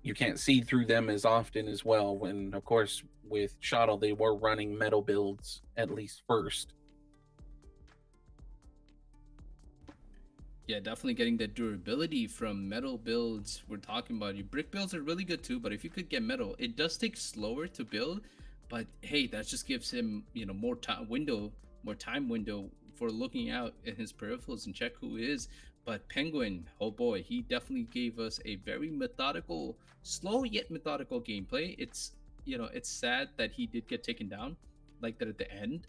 you can't see through them as often as well. When of course with Shottle, they were running metal builds at least first. Yeah, definitely getting the durability from metal builds. We're talking about, your brick builds are really good too, but if you could get metal, it does take slower to build. But hey, that just gives him, more time window for looking out at his peripherals and check who is. But Penguin, oh boy, he definitely gave us a very methodical, slow yet methodical gameplay. It's sad that he did get taken down like that at the end,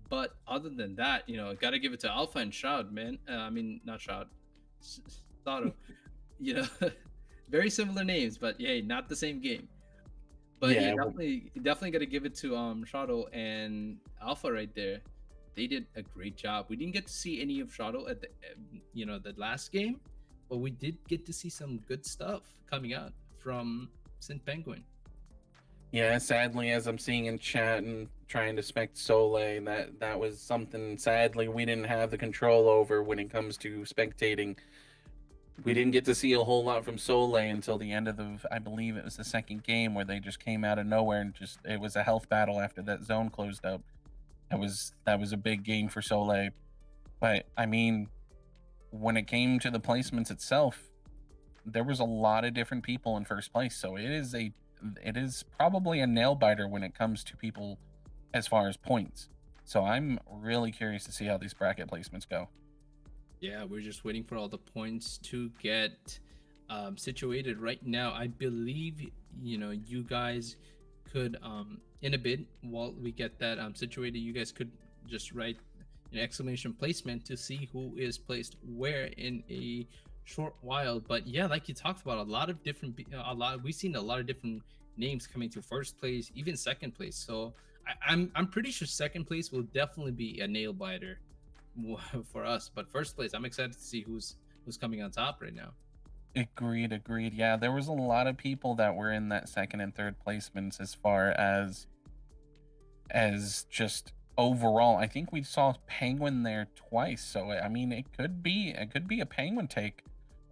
but other than that, gotta give it to Alpha and Shroud, man. I mean, not Shroud, Sato. You know, very similar names, but hey, not the same game. But yeah, Yeah, definitely gotta give it to Shadow and Alpha right there. They did a great job. We didn't get to see any of Shadow at the last game, but we did get to see some good stuff coming out from Synth Penguin. yeah. Sadly, as I'm seeing in chat and trying to spec Soleil, that was something sadly we didn't have the control over when it comes to spectating. We didn't get to see a whole lot from Soleil until the end of I believe it was the second game, where they just came out of nowhere and just it was a health battle after that zone closed up. That was a big game for Soleil. But I mean, when it came to the placements itself, there was a lot of different people in first place. So it is probably a nail biter when it comes to people as far as points. So I'm really curious to see how these bracket placements go. Yeah, we're just waiting for all the points to get situated right now. I believe, you guys could, in a bit, while we get that situated, you guys could just write an exclamation placement to see who is placed where in a short while. But yeah, like you talked about, we've seen a lot of different names coming to first place, even second place. So I'm pretty sure second place will definitely be a nail biter for us. But first place, I'm excited to see who's coming on top right now. Agreed. Yeah, there was a lot of people that were in that second and third placements as far as just overall. I think we saw Penguin there twice. So I mean, it could be a Penguin take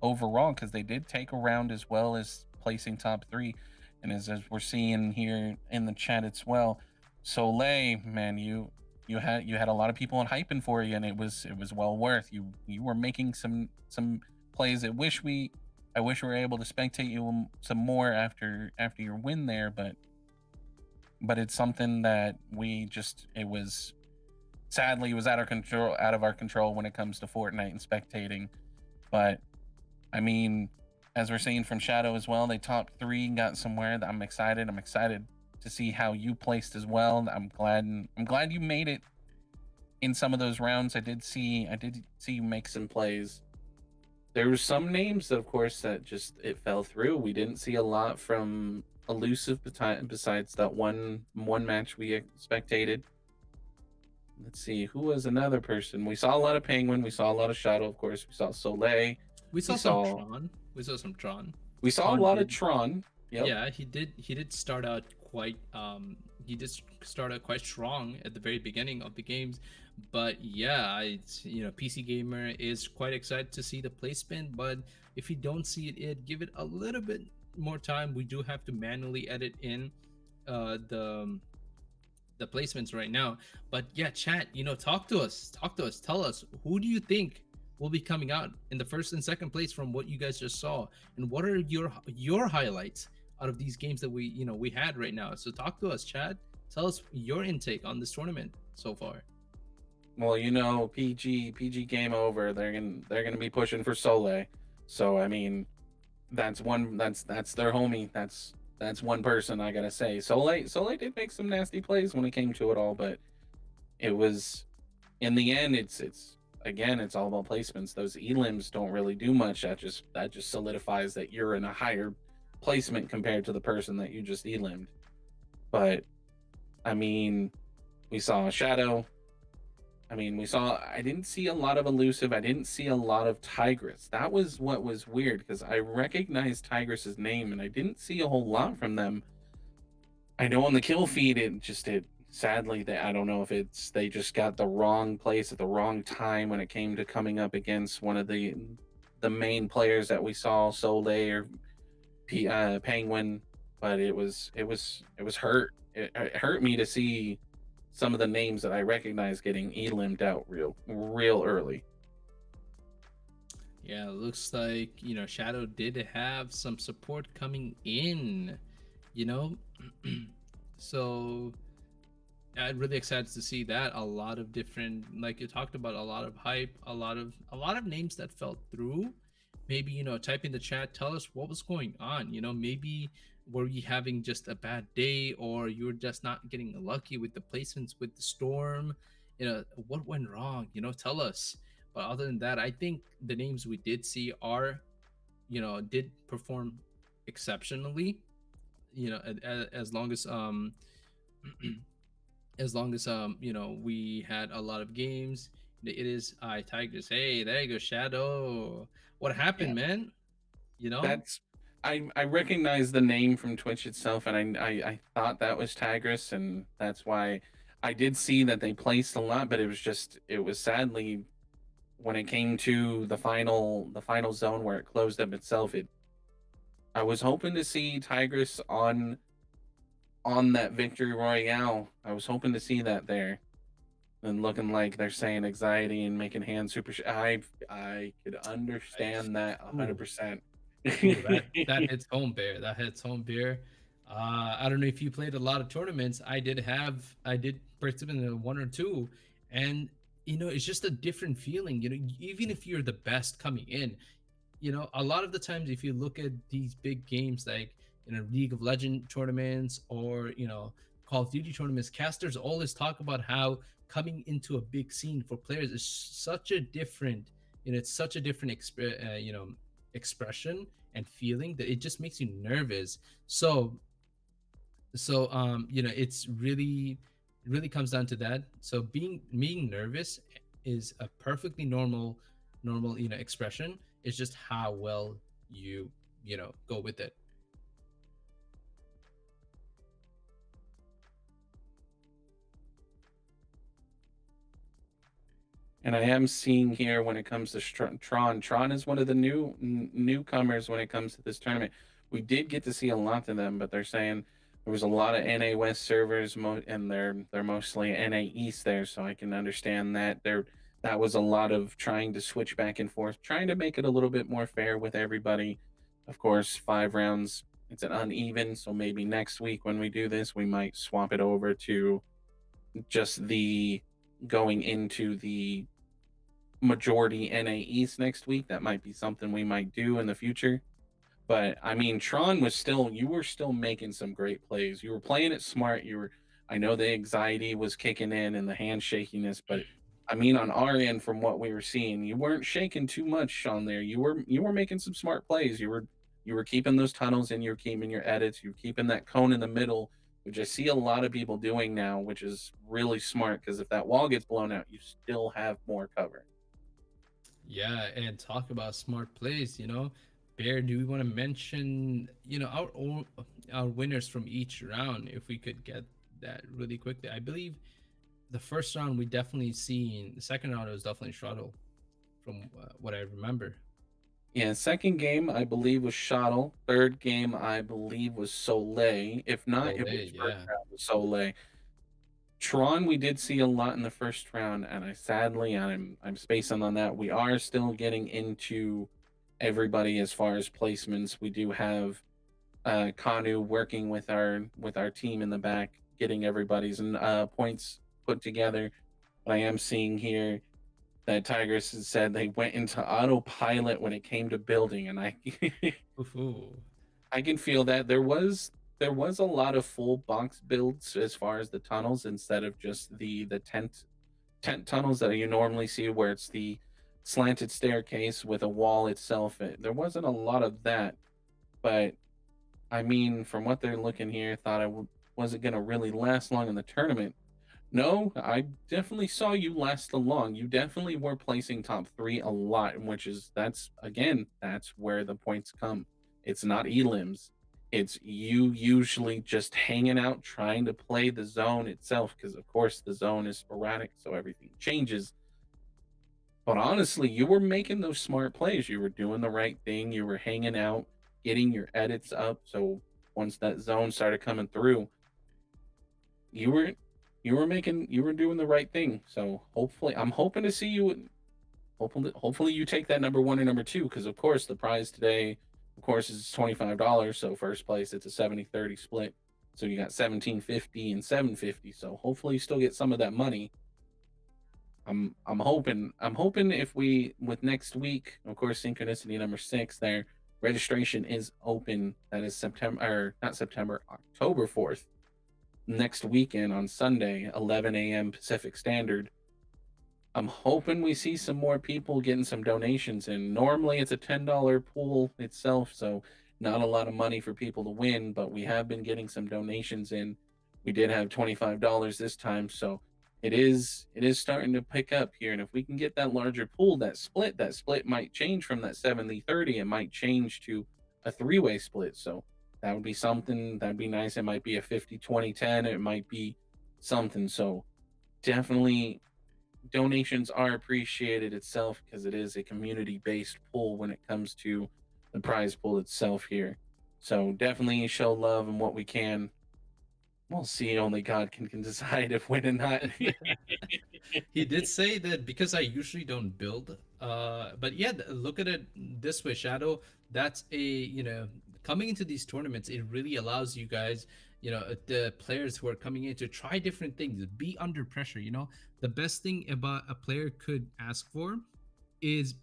overall, because they did take a round as well as placing top three. And as we're seeing here in the chat as well, Soleil, man, you had a lot of people hyping for you, and it was well worth. You were making some plays. I wish we were able to spectate you some more after your win there, but it's something that it was sadly, it was out of our control when it comes to Fortnite and spectating. But I mean, as we're seeing from Shadow as well, they top 3, got somewhere. That I'm excited. I'm excited to see how you placed as well. I'm glad you made it in some of those rounds. I did see you make some plays. There were some names, of course, that just it fell through. We didn't see a lot from Elusive besides that one match we spectated. Let's see, who was another person? We saw a lot of Penguin. We saw a lot of Shadow, of course. We saw Soleil. We saw some Tron. We saw some Tron. We saw a lot of Tron. Yep. Yeah, he did start out quite quite strong at the very beginning of the games. But yeah, PC Gamer is quite excited to see the placement, but if you don't see it, give it a little bit more time. We do have to manually edit in the placements right now. But yeah, chat, talk to us. Tell us, who do you think will be coming out in the first and second place from what you guys just saw, and what are your highlights out of these games that we had right now? So talk to us, chat. Tell us your intake on this tournament so far. Well, PG game over. They're gonna be pushing for Soleil. So I mean, that's their homie. That's one person I gotta say. Soleil did make some nasty plays when it came to it all, but it was in the end. It's again, it's all about placements. Those elims don't really do much. That just solidifies that you're in a higher placement compared to the person that you just elimed. But I mean, we saw Shadow. I didn't see a lot of Elusive. I didn't see a lot of Tigress. That was what was weird, because I recognized Tigress's name and I didn't see a whole lot from them. I know on the kill feed, sadly, I don't know if they just got the wrong place at the wrong time when it came to coming up against one of the main players that we saw, Soleil or Penguin. But it was hurt. It hurt me to see some of the names that I recognize getting elimed out real early. Yeah, it looks like Shadow did have some support coming in, so I'm really excited to see that. A lot of different, like you talked about, a lot of hype, a lot of names that fell through. Maybe type in the chat, tell us what was going on. Maybe were you having just a bad day, or you're just not getting lucky with the placements with the storm? What went wrong? Tell us. But other than that, I think the names we did see did perform exceptionally. As long as we had a lot of games. It is Tigers. Hey, there you go, Shadow. What happened, man? That's I recognize the name from Twitch itself, and I thought that was Tigress, and that's why I did see that they placed a lot, but it was sadly, when it came to the final zone where it closed up itself, I was hoping to see Tigress on that victory royale. I was hoping to see that there, and looking like they're saying anxiety and making hands super. I could understand that 100%. That hits home, Bear. That hits home, Bear. I don't know if you played a lot of tournaments. I did participate in one or two, and it's just a different feeling. Even if you're the best coming in, a lot of the times, if you look at these big games like League of Legends tournaments or Call of Duty tournaments, casters always talk about how coming into a big scene for players is such a different, it's such a different expression and feeling that it just makes you nervous. So it's really comes down to that. So being nervous is a perfectly normal expression. It's just how well you go with it. And I am seeing here, when it comes to Tron is one of the newcomers when it comes to this tournament. We did get to see a lot of them, but they're saying there was a lot of NA West servers, and they're mostly NA East there, so I can understand that that was a lot of trying to switch back and forth, trying to make it a little bit more fair with everybody. Of course, 5 rounds, it's an uneven, so maybe next week when we do this, we might swap it over to just the going into the majority NA East next week. That might be something we might do in the future. But I mean, Tron was still, you were still making some great plays. You were playing it smart. I know the anxiety was kicking in and the handshakiness, but I mean, on our end, from what we were seeing, you weren't shaking too much on there. You were making some smart plays. You were keeping those tunnels and you were keeping your edits. You were keeping that cone in the middle, which I see a lot of people doing now, which is really smart because if that wall gets blown out, you still have more cover. Yeah, and talk about smart plays, Bear, do we want to mention, our winners from each round if we could get that really quickly? I believe the first round we definitely seen. The second round it was definitely Shuttle from what I remember. Yeah, second game I believe was Shottle. Third game I believe was Soleil. If not, it was Olay, first yeah. round was Soleil. Tron we did see a lot in the first round, and I'm spacing on that. We are still getting into everybody as far as placements. We do have Kanu working with our team in the back, getting everybody's points put together. But I am seeing here that Tigers has said they went into autopilot when it came to building, and I Ooh. I can feel that there was a lot of full box builds as far as the tunnels instead of just the tent tunnels that you normally see where it's the slanted staircase with a wall itself. There wasn't a lot of that, but I mean, from what they're looking here, thought wasn't going to really last long in the tournament. No, I definitely saw you last along. You definitely were placing top three a lot, which is that's where the points come. It's not elims. It's you usually just hanging out trying to play the zone itself, because of course the zone is sporadic, so everything changes. But honestly, you were making those smart plays. You were doing the right thing. You were hanging out, getting your edits up. So once that zone started coming through, you were you were doing the right thing. So hopefully, I'm hoping to see you. Hopefully you take that number one and number two, because of course the prize today, of course, is $25. So first place, it's a 70-30 split. So you got 1750 and 750. So hopefully you still get some of that money. I'm hoping if we with next week, of course, Synchronicity number 6 there, registration is open. That is September, or not September, October 4th. Next weekend on Sunday, 11 a.m. Pacific Standard. I'm hoping we see some more people getting some donations in. Normally it's a $10 pool itself, so not a lot of money for people to win, but we have been getting some donations in. We did have $25 this time, so it is starting to pick up here. And if we can get that larger pool, that split might change from that 70-30. It might change to a three-way split. So that would be something that'd be nice. It might be a 50-20-10. It might be something. So definitely donations are appreciated itself, because it is a community based pool when it comes to the prize pool itself here. So definitely show love and what we can. We'll see. Only God can decide if win or not. He did say that because I usually don't build. But yeah, look at it this way, Shadow. That's coming into these tournaments, it really allows you guys, the players who are coming in to try different things, be under pressure. The best thing about a player could ask for is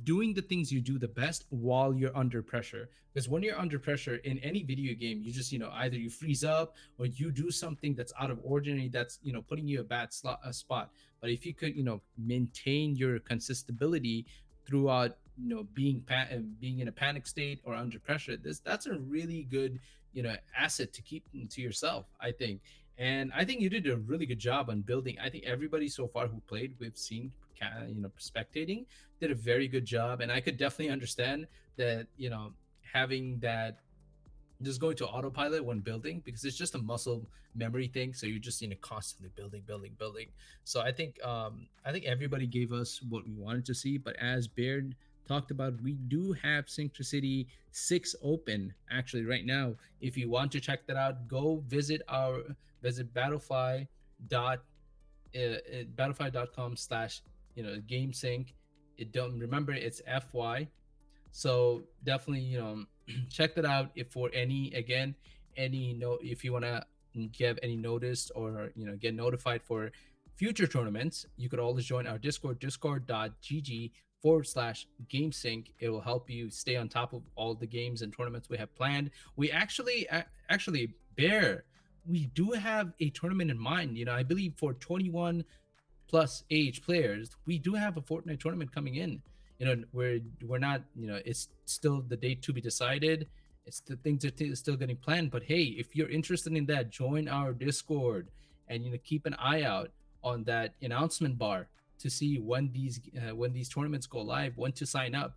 doing the things you do the best while you're under pressure, because when you're under pressure in any video game, you just either you freeze up or you do something that's out of ordinary, that's putting you a bad spot. But if you could maintain your consistability throughout being in a panic state or under pressure, that's a really good asset to keep to yourself, I think. And I think you did a really good job on building. I think everybody so far who played, we've seen spectating, did a very good job. And I could definitely understand that having that, just going to autopilot when building, because it's just a muscle memory thing, so you're just constantly building. So I think everybody gave us what we wanted to see. But as Baird talked about, we do have Synchronicity 6 open actually right now. If you want to check that out, go visit battlefy dot battlefy.com/ GameSync. It don't remember, it's FY. So definitely check that out. If for any note, if you want to give any notice or get notified for future tournaments, you could always join our Discord, discord.gg GameSync. It will help you stay on top of all the games and tournaments we have planned. We actually, Bear, we do have a tournament in mind. I believe for 21 plus age players, we do have a Fortnite tournament coming in. We're not, it's still the date to be decided. It's the things are still getting planned. But hey, if you're interested in that, join our Discord and keep an eye out on that announcement bar to see when these tournaments go live, when to sign up.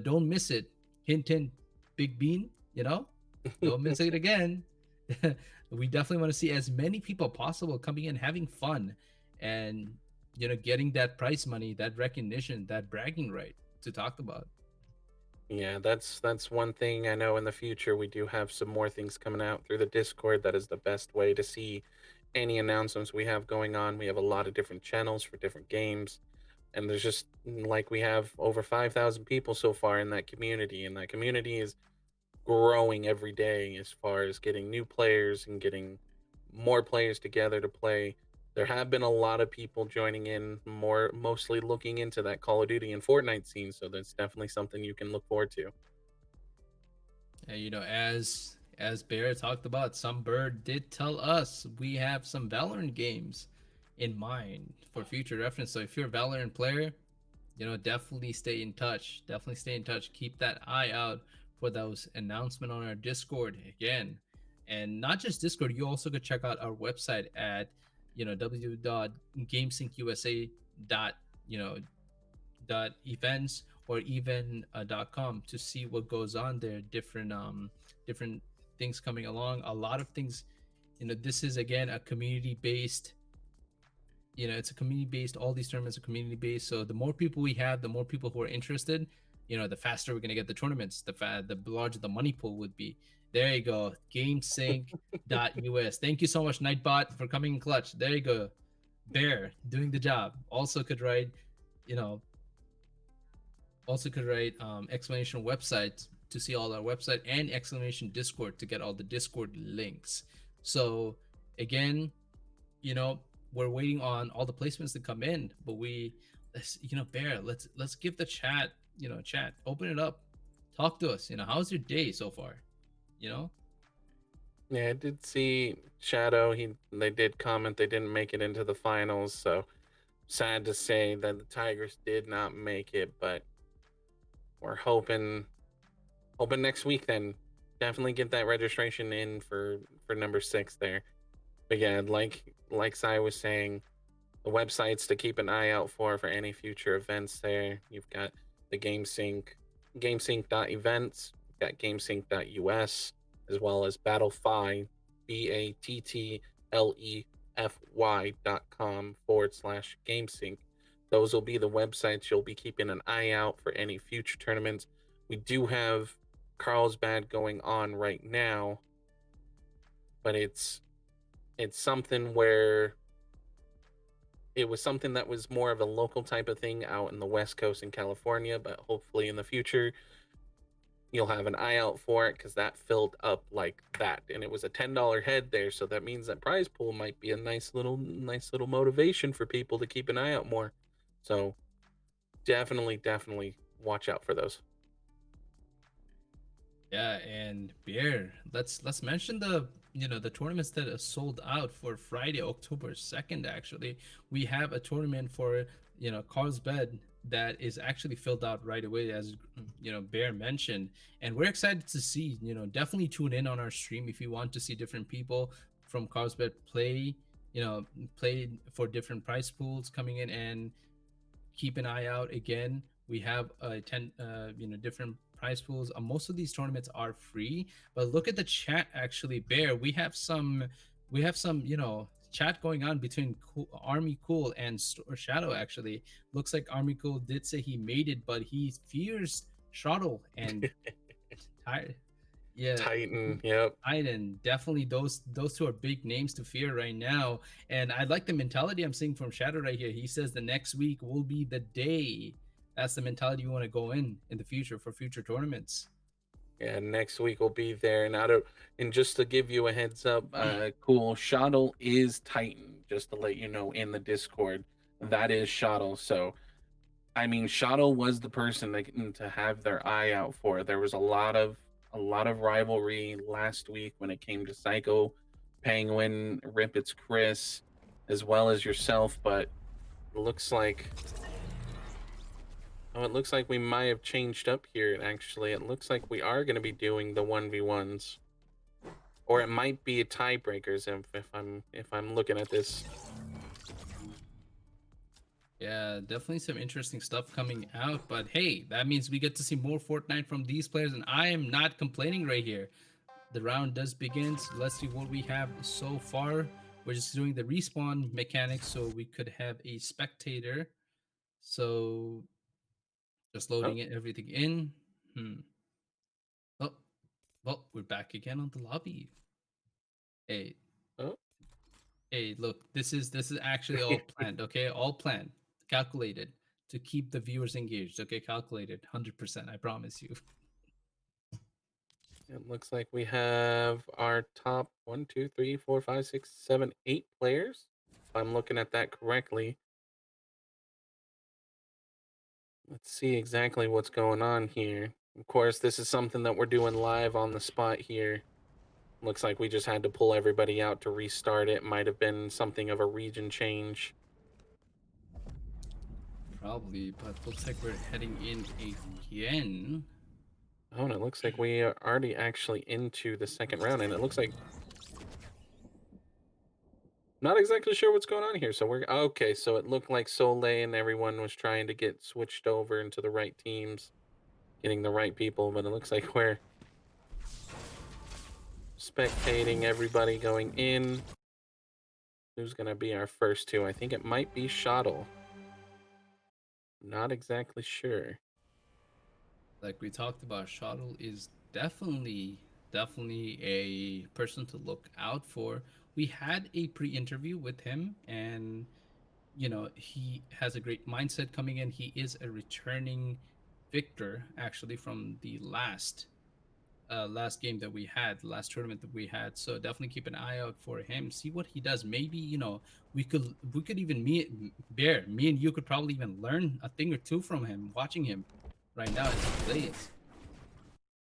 Don't miss it. Hint, hint, Big Bean. Don't miss it again. We definitely want to see as many people possible coming in, having fun, and getting that prize money, that recognition, that bragging right to talk about. Yeah, that's one thing I know in the future we do have some more things coming out through the Discord. That is the best way to see any announcements we have going on. We have a lot of different channels for different games, and there's just like we have over 5,000 people so far in that community, and that community is growing every day as far as getting new players and getting more players together to play. There have been a lot of people joining in, mostly looking into that Call of Duty and Fortnite scene, so that's definitely something you can look forward to. And, as Bear talked about, some bird did tell us we have some Valorant games in mind for future reference. So if you're a Valorant player, definitely stay in touch. Definitely stay in touch. Keep that eye out for those announcements on our Discord again. And not just Discord, you also could check out our website at www.gamesyncUSA dot dot events or even .com to see what goes on there. Different things coming along. A lot of things. This is again a community based. It's a community based. All these tournaments are community based. So the more people we have, the more people who are interested, the faster we're gonna get the tournaments. The larger the money pool would be. There you go. GameSync.us. Thank you so much, Nightbot, for coming in clutch. There you go. Bear doing the job. Also could write, explanation website to see all our website, and exclamation Discord to get all the Discord links. So again, we're waiting on all the placements to come in, but Bear, let's give the chat, open it up, talk to us. How's your day so far? Yeah, I did see Shadow. They did comment they didn't make it into the finals, so sad to say that the Tigers did not make it, but we're hoping next week then definitely get that registration in for number 6 there. But yeah, like Sai was saying, the websites to keep an eye out for any future events there. You've got the GameSync.events, you've got GameSync.us, as well as Battlefy, BATTLEFY.com/GameSync. Those will be the websites you'll be keeping an eye out for any future tournaments. We do have Carlsbad going on right now, but it's something where it was something that was more of a local type of thing out in the West Coast in California, but hopefully in the future you'll have an eye out for it, because that filled up like that, and it was a $10 head there, so that means that prize pool might be a nice little motivation for people to keep an eye out more. So definitely watch out for those. Yeah, and Bear, let's mention the the tournaments that are sold out for Friday, October 2nd. Actually, we have a tournament for Carlsbad that is actually filled out right away, as Bear mentioned, and we're excited to see. Definitely tune in on our stream if you want to see different people from Carlsbad play. Play for different prize pools coming in, and keep an eye out. Again, we have 10 different prize pools. Most of these tournaments are free, but look at the chat. Actually, Bear, we have some chat going on between Army Cool and Shadow. Actually, looks like Army Cool did say he made it, but he fears Shadow and Titan. Yep. Titan. Definitely those two are big names to fear right now. And I like the mentality I'm seeing from Shadow right here. He says the next week will be the day. That's the mentality you want to go in the future for future tournaments. Yeah, next week we'll be there. And just to give you a heads up, cool, Shottle is Titan, just to let you know in the Discord. That is Shottle. So I mean, Shadow was the person to have their eye out for. There was a lot of rivalry last week when it came to Psycho, Penguin, Rip It's Chris, as well as yourself. But it looks like it looks like we might have changed up here. Actually, it looks like we are going to be doing the 1v1s, or it might be a tiebreakers if I'm looking at this. Yeah, definitely some interesting stuff coming out. But hey, that means we get to see more Fortnite from these players, and I am not complaining right here. The round does begin. So let's see what we have so far. We're just doing the respawn mechanics, so we could have a spectator. So just Oh, loading it, everything in. Hmm. Oh, well, we're back again on the lobby. Hey, oh. hey, look, this is actually all planned. Okay, all planned, calculated to keep the viewers engaged. Okay, calculated, 100%. I promise you. It looks like we have our top 1, 2, 3, 4, 5, 6, 7, 8 players. If I'm looking at that correctly. Let's see exactly what's going on here. Of course, this is something that we're doing live on the spot here. Looks like we just had to pull everybody out to restart it. Might have been something of a region change. Probably, but looks like we're heading in again. Oh, and it looks like we are already actually into the second round, and it looks like not exactly sure what's going on here. So we're okay. So it looked like Soleil and everyone was trying to get switched over into the right teams, getting the right people, but it looks like we're spectating everybody going in. Who's gonna be our first two? I think it might be Shottle. Not exactly sure. Like we talked about, Shuttle is definitely a person to look out for. We had a pre-interview with him, and he has a great mindset coming in. He is a returning victor, actually, from the last game that we had, the last tournament that we had. So definitely keep an eye out for him. See what he does. Maybe we could even me and you could probably even learn a thing or two from him, watching him right now as he plays.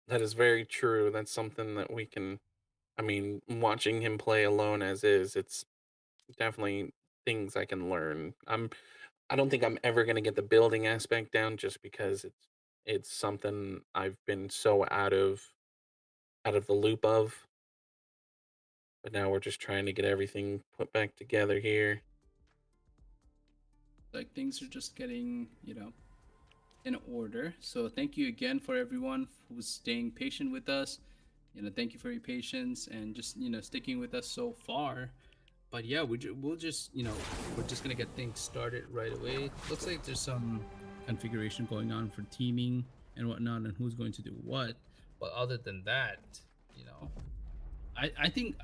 That is very true. That's something that we can. I mean, watching him play alone as is, it's definitely things I can learn. I don't think I'm ever gonna get the building aspect down just because it's something I've been so out of the loop of. But now we're just trying to get everything put back together here. Like things are just getting in order. So thank you again for everyone who's staying patient with us. Thank you for your patience and just sticking with us so far. But yeah, we'll just we're just gonna get things started right away. Looks like there's some configuration going on for teaming and whatnot, and who's going to do what. But other than that, you know, I think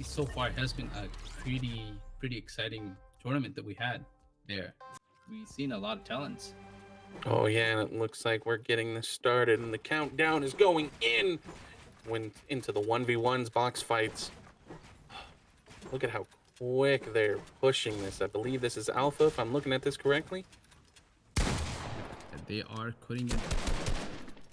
so far it has been a pretty exciting tournament that we had there. We've seen a lot of talents. Oh yeah, and it looks like we're getting this started, and the countdown is going in. Went into the 1v1s box fights. Look at how quick they're pushing this. I believe this is Alpha, if I'm looking at this correctly. And they are putting it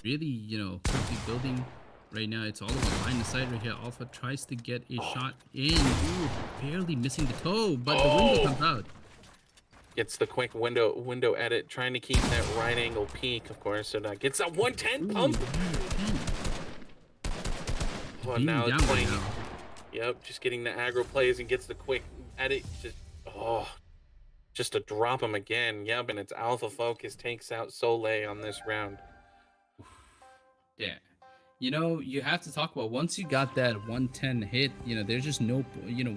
really, quickly building right now. It's all about line of sight right here. Alpha tries to get a shot in. Ooh, barely missing the toe, but the window comes out. Gets the quick window edit, trying to keep that right angle peak, of course. So that gets that 110 pump. Well, Beating now down it's right playing. now. Yep, just getting the aggro plays and gets the quick edit. Just to drop him again. Yep, and it's Alpha Focus takes out Soleil on this round. Yeah. You have to talk about once you got that 110 hit, there's just no,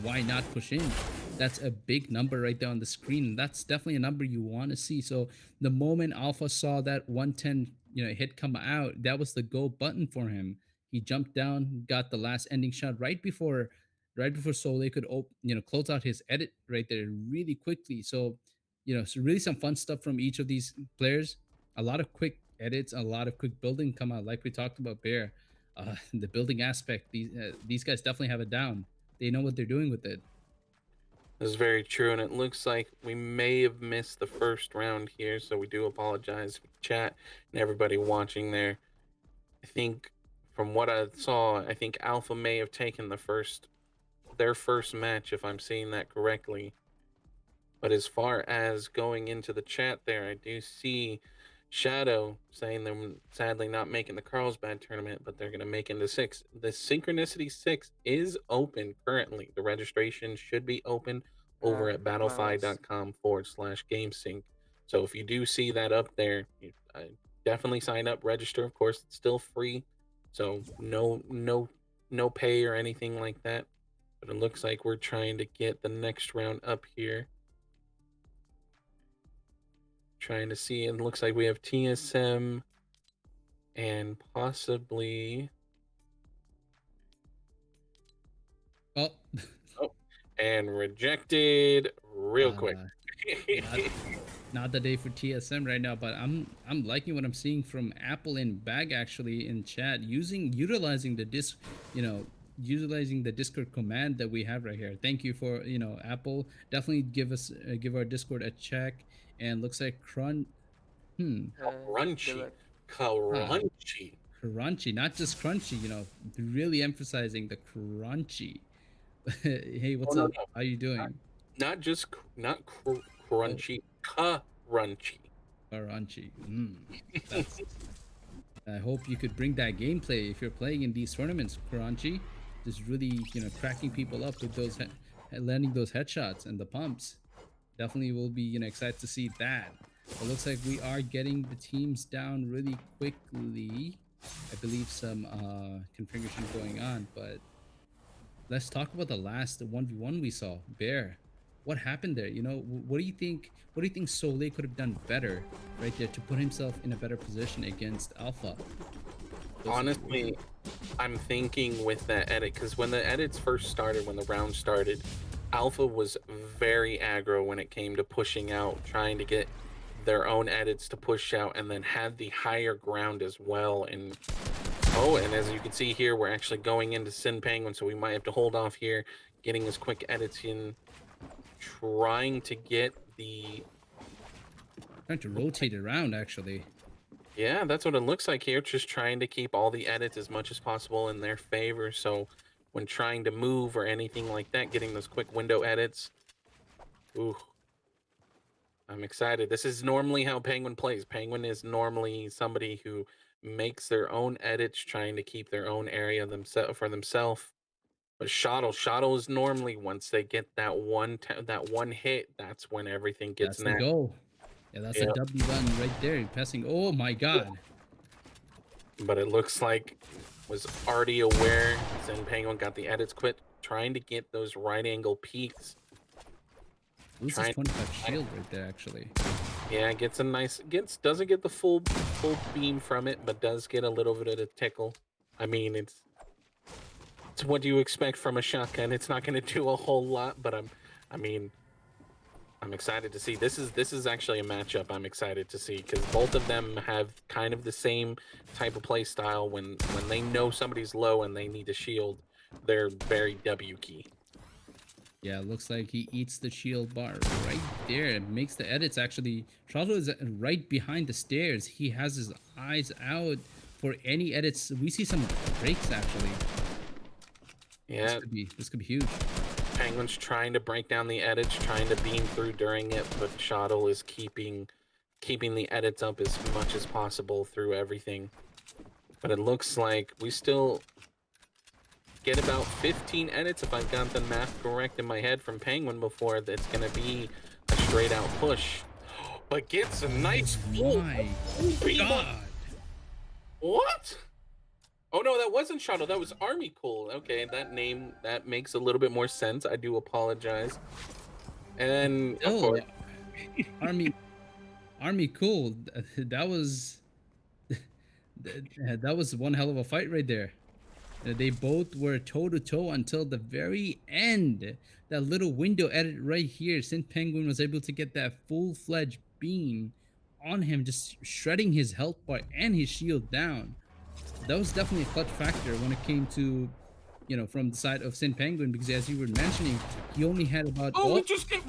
why not push in? That's a big number right there on the screen. That's definitely a number you want to see. So the moment Alpha saw that 110, hit come out, that was the go button for him. He jumped down, got the last ending shot right before Soleil could, close out his edit right there really quickly. So really some fun stuff from each of these players. A lot of quick edits, a lot of quick building come out, like we talked about Bear. The building aspect, these guys definitely have it down. They know what they're doing with it. This is very true, and it looks like we may have missed the first round here, so we do apologize for the chat and everybody watching there. I think from what I saw, I think Alpha may have taken their first match, if I'm seeing that correctly. But as far as going into the chat there, I do see Shadow saying they're sadly not making the Carlsbad tournament, but they're going to make into 6. The Synchronicity 6 is open currently. The registration should be open over at battlefy.com/GameSync. So if you do see that up there, definitely sign up, register. Of course, it's still free. So no pay or anything like that. But it looks like we're trying to get the next round up here. Trying to see, and it looks like we have TSM and possibly Oh, and rejected real quick. Not the day for TSM right now, but I'm liking what I'm seeing from Apple and Bag actually in chat, utilizing the utilizing the Discord command that we have right here. Thank you for Apple. Definitely give our Discord a check. And looks like Crunchy, crunchy, not just crunchy. Really emphasizing the crunchy. Hey, what's up? No. How you doing? Not crunchy, crunchy. Crunchy. I hope you could bring that gameplay if you're playing in these tournaments, Crunchy. Just really, cracking people up with those, landing those headshots and the pumps. Definitely will be, excited to see that. It looks like we are getting the teams down really quickly. I believe some configuration going on, but let's talk about the last 1v1 we saw. Bear, what happened there? What do you think? What do you think Soleil could have done better right there to put himself in a better position against Alpha? Honestly, I'm thinking with that edit, because when the edits first started, when the round started, Alpha was very aggro when it came to pushing out, trying to get their own edits to push out, and then had the higher ground as well. And as you can see here, we're actually going into Sin Penguin, so we might have to hold off here, getting his quick edits in, trying to rotate around actually. Yeah, that's what it looks like here. Just trying to keep all the edits as much as possible in their favor. So when trying to move or anything like that, getting those quick window edits. Ooh, I'm excited. This is normally how Penguin plays. Penguin is normally somebody who makes their own edits, trying to keep their own area for themselves. But Shottle is normally, once they get that one hit, that's when everything gets That's the goal. Yeah, that's a W button right there. Passing. Oh my god. But it looks like was already aware. Zen Penguin got the edits quit, trying to get those right angle peaks. Loses 25 shield right there, actually. Yeah, doesn't get the full beam from it, but does get a little bit of a tickle. I mean, it's what you expect from a shotgun. It's not going to do a whole lot, but I'm excited to see. This is actually a matchup I'm excited to see, because both of them have kind of the same type of play style. When they know somebody's low and they need to shield, they're very W key. Yeah, it looks like he eats the shield bar right there. It makes the edits actually. Shottle is right behind the stairs. He has his eyes out for any edits. We see some breaks actually. Yeah, this could be huge. Penguin's trying to break down the edits, trying to beam through during it, but Shottle is keeping the edits up as much as possible through everything. But it looks like we still get about 15 edits, if I've got the math correct in my head, from Penguin before that's going to be a straight out push. But gets a nice full beam. What? Oh no, that wasn't Shottle. That was Army Cool. Okay, that makes a little bit more sense. I do apologize. And then of course, Army Cool. That was one hell of a fight right there. They both were toe to toe until the very end. That little window edit right here, Synth Penguin was able to get that full-fledged beam on him, just shredding his health bar and his shield down. That was definitely a clutch factor when it came to from the side of Sin Penguin, because as you were mentioning, he only had about we just get.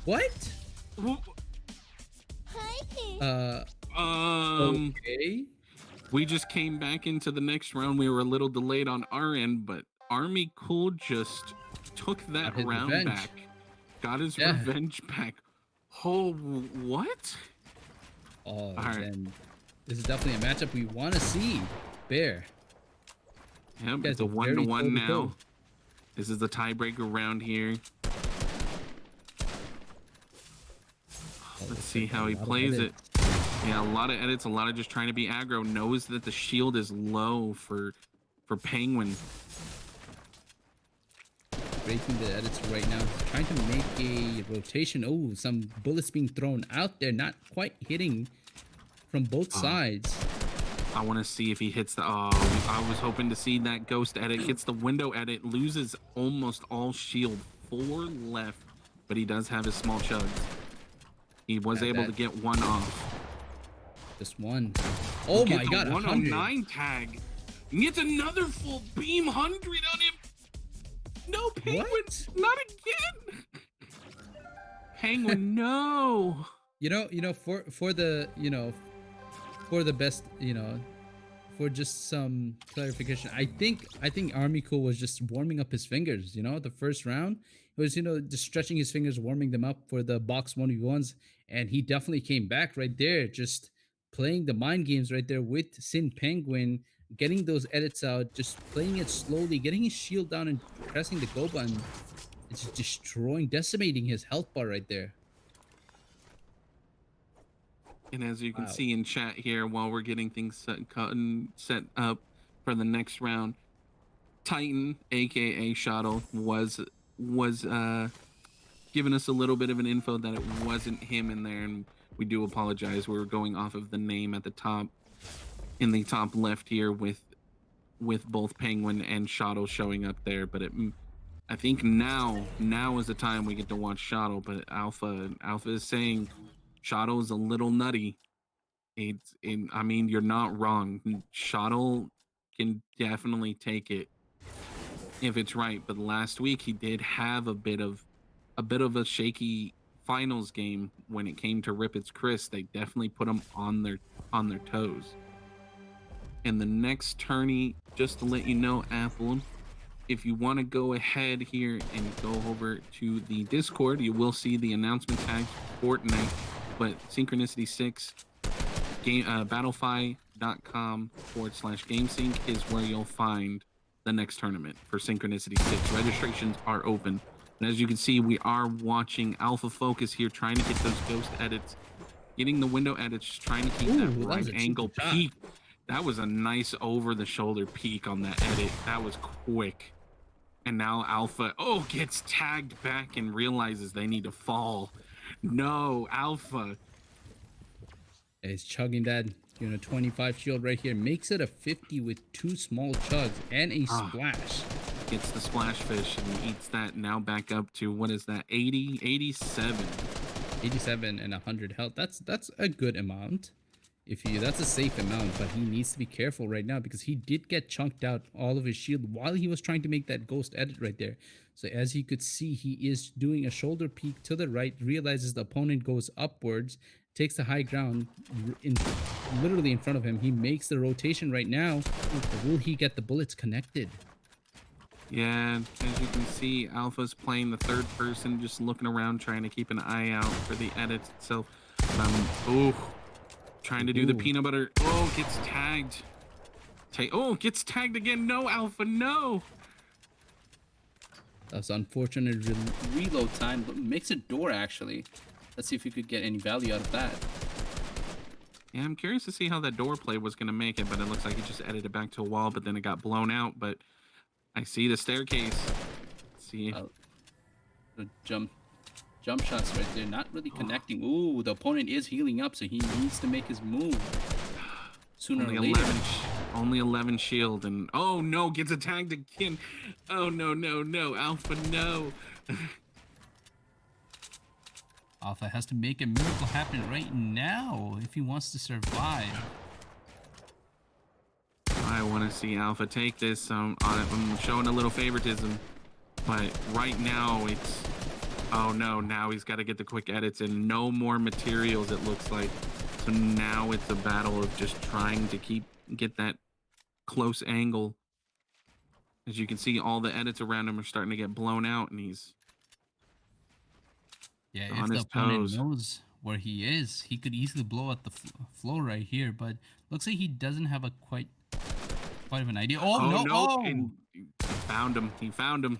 what? Uh, okay. We just came back into the next round. We were a little delayed on our end, but Army Cool just took that Got his round revenge. back. Got his Yeah. revenge back. Oh, what? Oh, right. then this is definitely a matchup we want to see. Bear. Yep, guys it's a are very 1-1 toe-to-toe. now. This is the tiebreaker round here. Let's see how he plays it. Yeah, a lot of edits, a lot of just trying to be aggro. Knows that the shield is low for Penguin. Breaking the edits right now. Trying to make a rotation. Oh, some bullets being thrown out there. Not quite hitting from both sides. I want to see if he hits the... Oh, I was hoping to see that ghost edit. Hits the window edit. Loses almost all shield. 4 left. But he does have his small chugs. He was able to get one off. Just one. Oh my god, 109 tag. And gets another full beam 100 on him. No, Penguin. What? Not again. Penguin, no. For the for the best, for just some clarification, I think Army Cool was just warming up his fingers. The first round was just stretching his fingers, warming them up for the box 1v1s, and he definitely came back right there, just playing the mind games right there with Sin Penguin, getting those edits out, just playing it slowly, getting his shield down and pressing the go button. It's just destroying, decimating his health bar right there. And as you can Wow. see in chat here, while we're getting things set up for the next round, Titan, aka Shottle, was giving us a little bit of an info that it wasn't him in there, and we do apologize. We're going off of the name at the top, in the top left here, with both Penguin and Shottle showing up there. But I think now is the time we get to watch Shottle. But Alpha is saying Shottle is a little nutty. I mean, you're not wrong. Shottle can definitely take it if it's right. But last week he did have a bit of a shaky finals game when it came to Rippet's Chris. They definitely put him on their toes. And the next tourney, just to let you know, Apple, if you want to go ahead here and go over to the Discord, you will see the announcement tag Fortnite, but Synchronicity 6 game battlefy.com/GameSync is where you'll find the next tournament for Synchronicity 6. Registrations are open. And as you can see, we are watching Alpha Focus here, trying to get those ghost edits, getting the window edits, trying to keep that right angle peak. That was a nice over-the-shoulder peek on that edit. That was quick. And now Alpha, gets tagged back and realizes they need to fall. No, Alpha. He's chugging that, 25 shield right here. Makes it a 50 with 2 small chugs and a splash. Gets the splash fish and eats that. Now back up to, what is that, 80, 87. 87 and 100 health. That's a good amount. That's a safe amount, but he needs to be careful right now because he did get chunked out all of his shield while he was trying to make that ghost edit right there. So as you could see, he is doing a shoulder peek to the right, realizes the opponent goes upwards, takes the high ground literally in front of him. He makes the rotation right now. Will he get the bullets connected? Yeah, as you can see, Alpha's playing the third person, just looking around, trying to keep an eye out for the edits itself. Trying to do the peanut butter. Gets tagged. Gets tagged again. No, Alpha, no. That's unfortunate reload time, but makes a door actually. Let's see if we could get any value out of that. Yeah, I'm curious to see how that door play was going to make it, but it looks like he just edited back to a wall, but then it got blown out. But I see the staircase. Let's see. The jump shots right there, not really connecting. Ooh, the opponent is healing up, so he needs to make his move sooner or later. Only 11 shield, and no, gets attacked again. Oh no, Alpha, no. Alpha has to make a miracle happen right now if he wants to survive. I want to see Alpha take this. I'm showing a little favoritism, but right now it's, oh no, now he's got to get the quick edits and no more materials, it looks like. So now it's a battle of just trying to get that close angle. As you can see, all the edits around him are starting to get blown out, and he's on if the his opponent toes. knows where he is, he could easily blow at the floor right here. But looks like he doesn't have a quite of an idea. Oh, no! Oh, And he found him. He found him.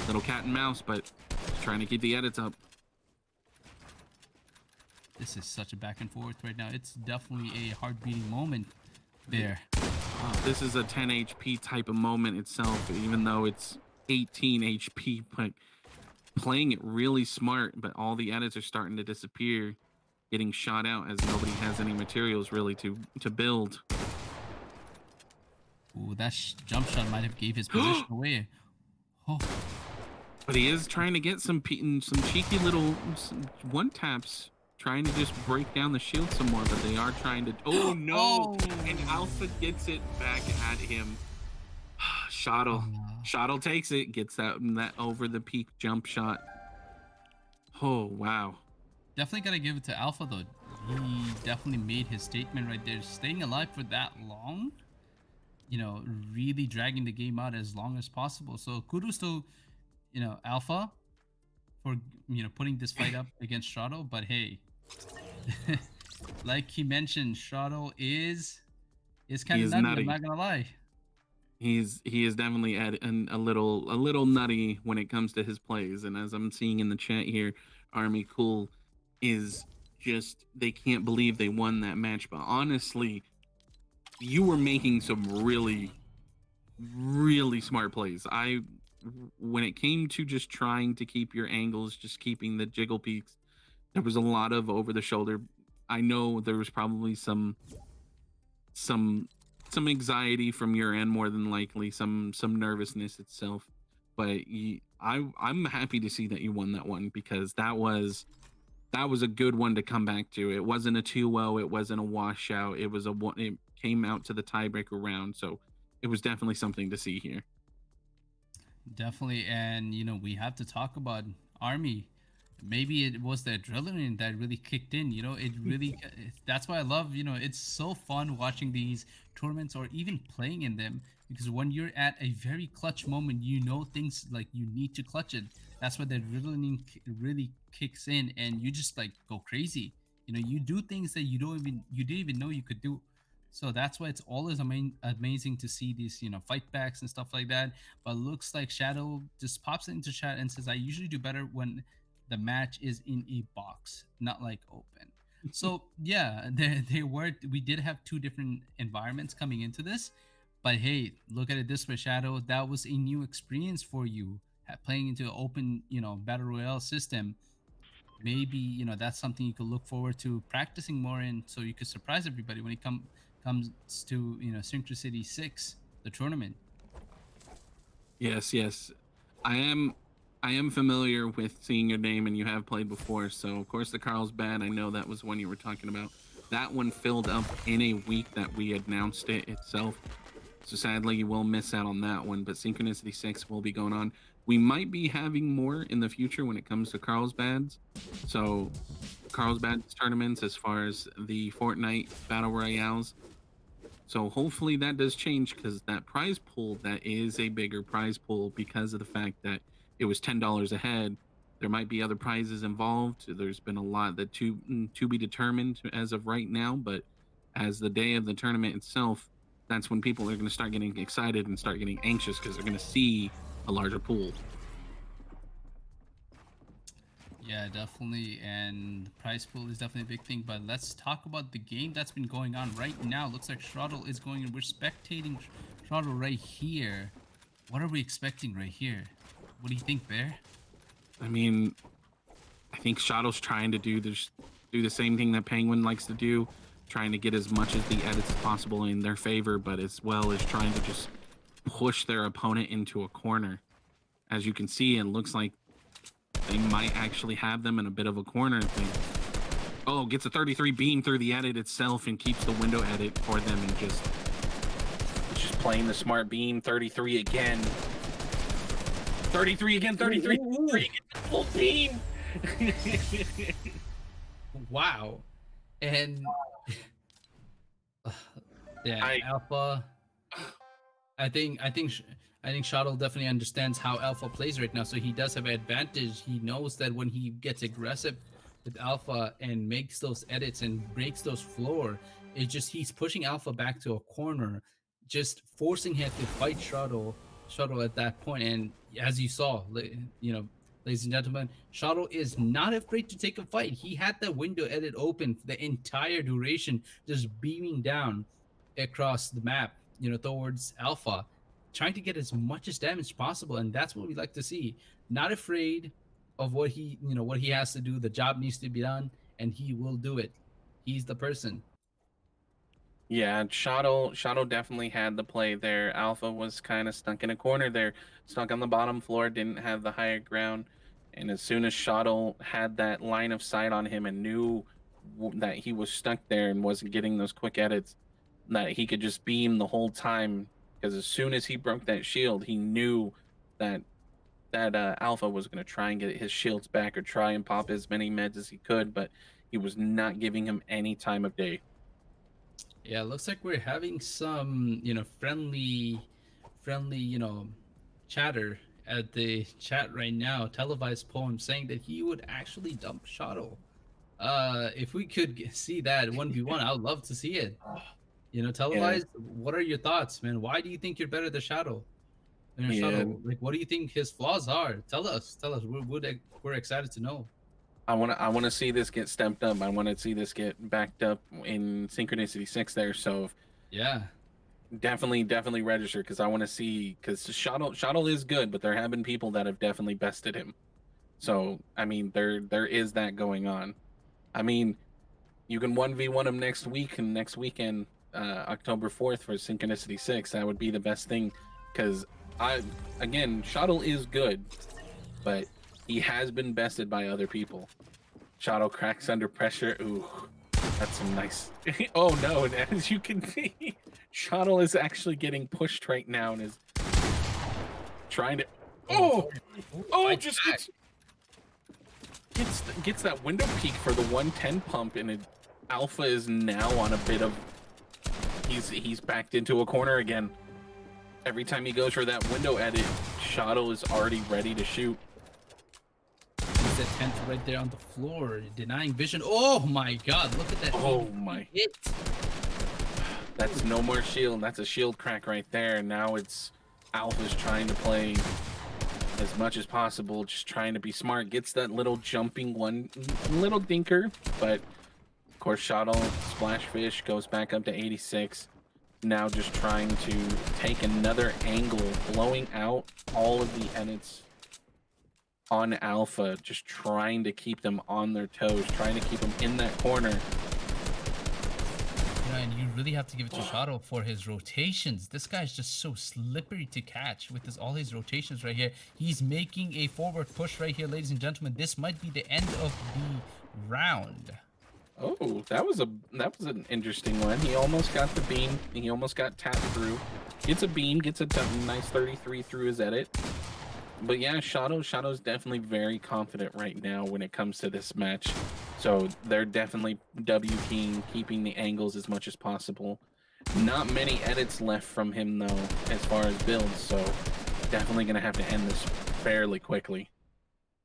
Little cat and mouse, but he's trying to keep the edits up. this is such a back and forth right now. It's definitely a heart beating moment there. This is a 10 HP type of moment itself, even though it's 18 HP, but playing it really smart, but all the edits are starting to disappear, getting shot out as nobody has any materials really to build. Ooh, that jump shot might have gave his position away. Oh. But he is trying to get some cheeky little one taps, trying to just break down the shield some more, but they are trying to, oh no! Oh. And Alpha gets it back at him. Shottle. Shottle takes it, gets that over the peak jump shot. Oh, wow. Definitely got to give it to Alpha, though. He definitely made his statement right there. Staying alive for that long, you know, really dragging the game out as long as possible. So kudos to, you know, Alpha for, you know, putting this fight up against Shottle. But hey, like he mentioned, Shottle is kind of nutty. I'm not gonna lie. He is definitely a little nutty when it comes to his plays, and as I'm seeing in the chat here, Army Cool is just, they can't believe they won that match. But honestly, you were making some really smart plays. When it came to just trying to keep your angles, just keeping the jiggle peaks, there was a lot of over the shoulder. I know there was probably some anxiety from your end, more than likely some nervousness itself, but I'm happy to see that you won that one, because that was a good one to come back to. It wasn't a 2-0, it wasn't a washout, it came out to the tiebreaker round, so it was definitely something to see here. Definitely. And you know, we have to talk about Army. Maybe it was the adrenaline that really kicked in, you know. It really, that's why I love, you know, it's so fun watching these tournaments or even playing in them, because when you're at a very clutch moment, you know, things like you need to clutch it. That's why the adrenaline really kicks in, and you just like go crazy. You know, you do things that you didn't even know you could do. So that's why it's always amazing to see these, you know, fight backs and stuff like that. But looks like Shadow just pops into chat and says, I usually do better when the match is in a box, not like open. So yeah, we did have two different environments coming into this, but hey, look at it this way, Shadow, that was a new experience for you, playing into an open, you know, battle royale system. Maybe, you know, that's something you could look forward to practicing more in, so you could surprise everybody when it comes to, you know, Synchronicity 6, the tournament. Yes, I am familiar with seeing your name, and you have played before. So of course the Carlsbad, I know that was one you were talking about. That one filled up in a week that we announced it itself. So sadly you will miss out on that one, but Synchronicity 6 will be going on. We might be having more in the future when it comes to Carlsbad's. So Carlsbad's tournaments, as far as the Fortnite Battle Royales. So hopefully that does change, because that prize pool, that is a bigger prize pool because of the fact that it was $10 a head. There might be other prizes involved. There's been a lot that to be determined as of right now, but as the day of the tournament itself, that's when people are going to start getting excited and start getting anxious, because they're going to see a larger pool. Yeah, definitely. And the prize pool is definitely a big thing. But let's talk about the game that's been going on right now. Looks like Shottle is going, and we're spectating Shottle right here. What are we expecting right here? What do you think, Bear? I mean, I think Shottle's trying to do the same thing that Penguin likes to do, trying to get as much of the edits as possible in their favor, but as well as trying to just push their opponent into a corner. As you can see, it looks like they might actually have them in a bit of a corner thing. Oh, gets a 33 beam through the edit itself and keeps the window edit for them, and just playing the smart beam. 33 again. 33 again. 33. Full beam. Wow. And yeah, Alpha. I think Shadow definitely understands how Alpha plays right now, so he does have an advantage. He knows that when he gets aggressive with Alpha and makes those edits and breaks those floor, it's just he's pushing Alpha back to a corner, just forcing him to fight Shadow at that point. And as you saw, ladies and gentlemen, Shadow is not afraid to take a fight. He had the window edit open for the entire duration, just beaming down across the map, towards Alpha, trying to get as much as damage possible. And that's what we like to see. Not afraid of what he has to do. The job needs to be done, and he will do it. He's the person. Yeah, Shadow definitely had the play there. Alpha was kind of stuck in a corner there, stuck on the bottom floor, didn't have the higher ground. And as soon as Shadow had that line of sight on him and knew that he was stuck there and wasn't getting those quick edits, that he could just beam the whole time, because as soon as he broke that shield, he knew that Alpha was going to try and get his shields back or try and pop as many meds as he could, but he was not giving him any time of day. Yeah, looks like we're having some, friendly, chatter at the chat right now. Televised poem saying that he would actually dump Shadow. If we could see that 1v1, I would love to see it. Televised, what are your thoughts, man? Why do you think you're better than Shadow? Shadow, like, what do you think his flaws are? Tell us. We're excited to know. I want to see this get stepped up. I want to see this get backed up in Synchronicity 6 there. So yeah, definitely register, because I want to see, because Shadow is good, but there have been people that have definitely bested him. So I mean, there is that going on. I mean, you can 1v1 him next week and next weekend, October 4th for Synchronicity 6. That would be the best thing, because Shadow is good, but he has been bested by other people. Shadow cracks under pressure. Ooh, that's some nice. Oh no! And as you can see, Shadow is actually getting pushed right now and is trying to. Just gets that window peek for the 110 pump, and Alpha is now on a bit of. He's backed into a corner again. Every time he goes for that window edit, Shadow is already ready to shoot. He's at 10th right there on the floor, denying vision. Oh my god, look at that. Oh my. Hit. That's no more shield. That's a shield crack right there. Now it's Alpha's trying to play as much as possible, just trying to be smart. Gets that little jumping one, little dinker, but of course Shadow splash fish goes back up to 86. Now just trying to take another angle, blowing out all of the edits on Alpha, just trying to keep them on their toes, trying to keep them in that corner. And you really have to give it to Shadow for his rotations. This guy's just so slippery to catch with all his rotations right here. He's making a forward push right here, ladies and gentlemen. This might be the end of the round. Oh, that was an interesting one. He almost got the beam. He almost got tapped through. Gets a beam, gets a nice 33 through his edit. But yeah, Shadow's definitely very confident right now when it comes to this match. So they're definitely W keying, keeping the angles as much as possible. Not many edits left from him though, as far as builds. So definitely gonna have to end this fairly quickly.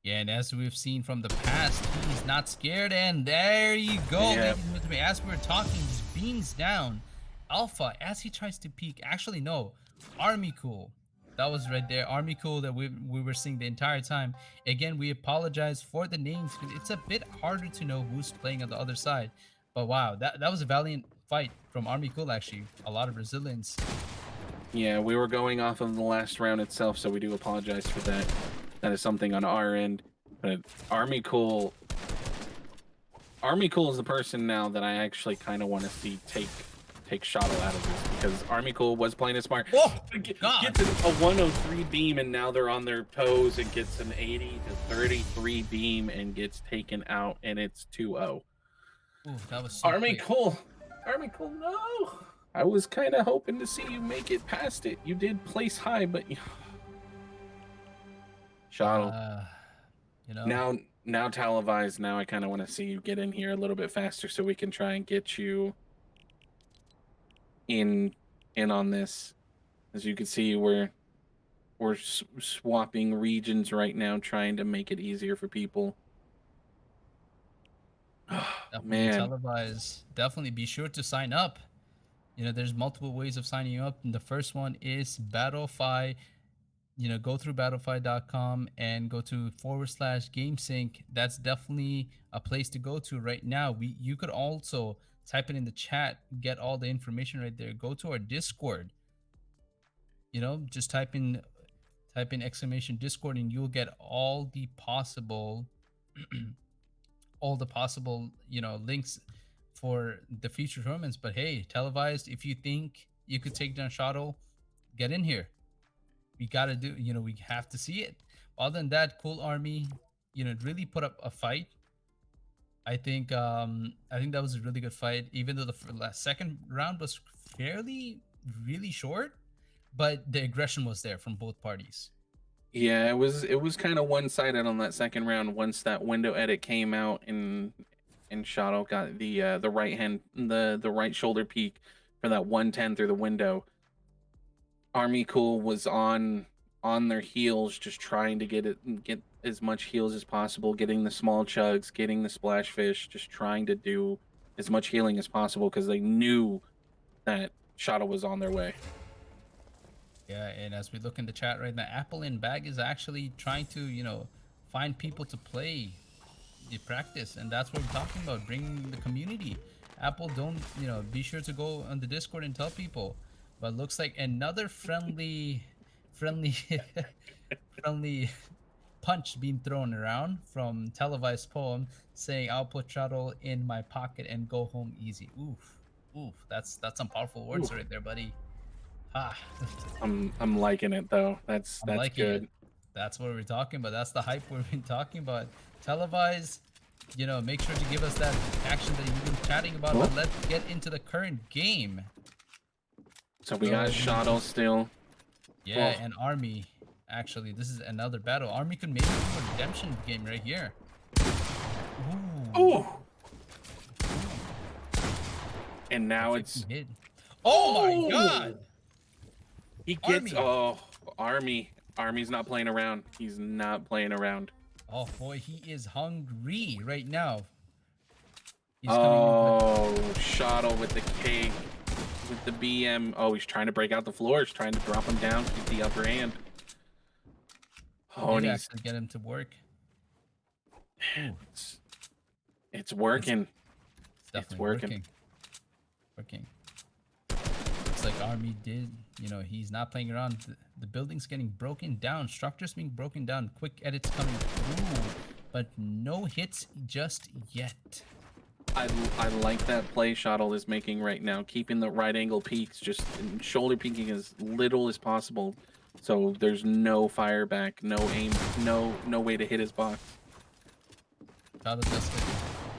Yeah, and as we've seen from the past, he's not scared. And there you go. Yep. As we were talking, just beams down. Alpha, as he tries to peek. Actually, no. Army Cool. That was right there. Army Cool that we were seeing the entire time. Again, we apologize for the names. It's a bit harder to know who's playing on the other side. But wow, that was a valiant fight from Army Cool, actually. A lot of resilience. Yeah, we were going off of the last round itself, so we do apologize for that. That is something on our end. But Army Cool is the person now that I actually kind of want to see take Shadow out of this, because Army Cool was playing it smart. Oh, gets a 103 beam, and now they're on their toes. It gets an 80 to 33 beam and gets taken out, and it's 2-0. Ooh, that was so Army quick. Cool. Army Cool, no. I was kind of hoping to see you make it past it. You did place high, but Shottle. You know, Now televised. Now I kind of want to see you get in here a little bit faster so we can try and get you in on this. As you can see, we're swapping regions right now, trying to make it easier for people. definitely Man, televise. Definitely be sure to sign up. You know, there's multiple ways of signing up. And the first one is Battlefy. You know, go through battlefy.com and go to /GameSync. That's definitely a place to go to right now. You could also type it in the chat, get all the information right there. Go to our Discord. You know, just type in exclamation Discord and you'll get all the possible you know, links for the future tournaments. But hey, televised, if you think you could take down Shadow, get in here. We gotta do, you know, we have to see it. Other than that, Cool Army, you know, really put up a fight. I think that was a really good fight, even though the second round was fairly really short, but the aggression was there from both parties. yeah, it was kind of one-sided on that second round. Once that window edit came out and Shadow got the right hand, the right shoulder peek for that 110 through the window. Army Cool was on their heels, just trying to get as much heals as possible, getting the small chugs, getting the splash fish, just trying to do as much healing as possible because they knew that Shadow was on their way. Yeah, and as we look in the chat right now, Apple in Bag is actually trying to, you know, find people to play the practice, and that's what we're talking about, bringing the community. Apple, don't, you know, be sure to go on the Discord and tell people. But looks like another friendly friendly punch being thrown around from televised poem saying, "I'll put Shadow in my pocket and go home easy." Oof, that's some powerful words right there, buddy. Ah, I'm liking it though. That's I'm liking good. it. That's what we're talking about. That's the hype we've been talking about. Televise, you know, make sure to give us that action that you've been chatting about. But let's get into the current game. So we got Shadow still. Yeah, and Army. Actually, this is another battle. Army could maybe do a redemption game right here. Ooh. And now it's hit. Oh my god! He gets Army's not playing around. He's not playing around. Oh boy, he is hungry right now. He's Shadow with the K, with the BM. Oh, he's trying to break out the floors, trying to drop him down, keep the upper hand. Oh, and actually get him to work. It's working. It's definitely working. Looks like Army did, you know, he's not playing around. The building's getting broken down, structures being broken down, quick edits coming through, but no hits just yet. I like that play Shottle is making right now, keeping the right angle peaks, just shoulder peeking as little as possible, so there's no fire back, no aim, no way to hit his box. Shottle just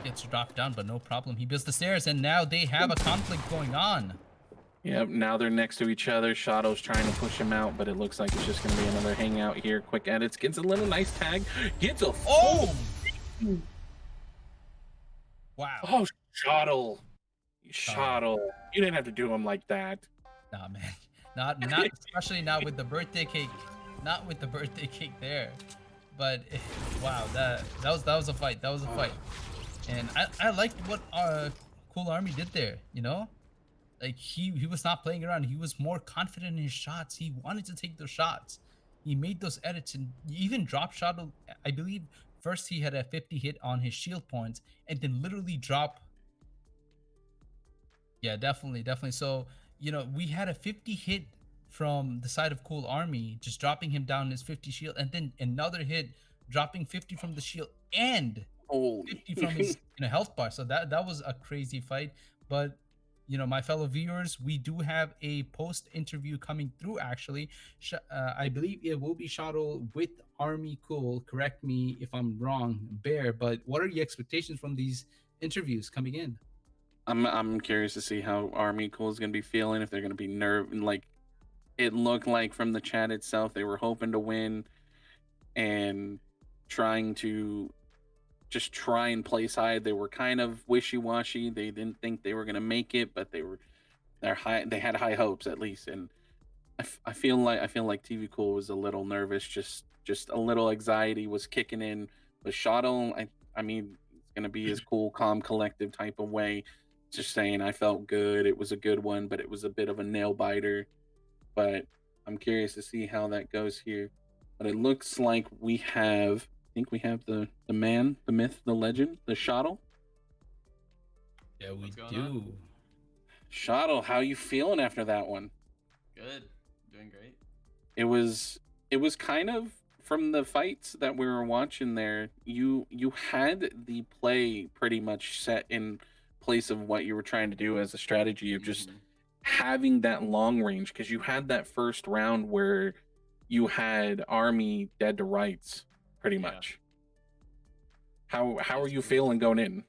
gets dropped down, but no problem. He builds the stairs, and now they have a conflict going on. Yep, now they're next to each other. Shadow's trying to push him out, but it looks like it's just going to be another hangout here. Quick edits, gets a little nice tag, gets a Wow. Oh, Shadow. You didn't have to do him like that. Nah, man. Not especially not with the birthday cake. Not with the birthday cake there. But wow, that was a fight. That was a fight. And I liked what Cool Army did there, you know? Like he was not playing around. He was more confident in his shots. He wanted to take those shots. He made those edits and even dropped Shadow. I believe first he had a 50 hit on his shield points and then literally drop. Yeah, definitely. So, you know, we had a 50 hit from the side of Cool Army, just dropping him down his 50 shield, and then another hit dropping 50 from the shield and 50 from his health bar. So that was a crazy fight. But you know, my fellow viewers, we do have a post interview coming through. Actually, I believe it will be Shadow with Army Cool. Correct me if I'm wrong, Bear. But what are the expectations from these interviews coming in? I'm curious to see how Army Cool is gonna be feeling, if they're gonna be like it looked like from the chat itself they were hoping to win and trying to just try and place high. They were kind of wishy-washy. They didn't think they were gonna make it, but they had high hopes at least. And I feel like TV Cool was a little nervous, just a little anxiety was kicking in. But Shottle, I mean, it's gonna be his cool, calm, collective type of way. Just saying, I felt good. It was a good one, but it was a bit of a nail biter. But I'm curious to see how that goes here. But it looks like I think we have the man, the myth, the legend, the Shottle. Yeah, we What's going do. on? Shottle, how you feeling after that one? Good. Doing great. It was kind of from the fights that we were watching there, you had the play pretty much set in place of what you were trying to do as a strategy of just Mhm. having that long range, because you had that first round where you had Army dead to rights pretty Yeah. much. How are It's you been- feeling going in?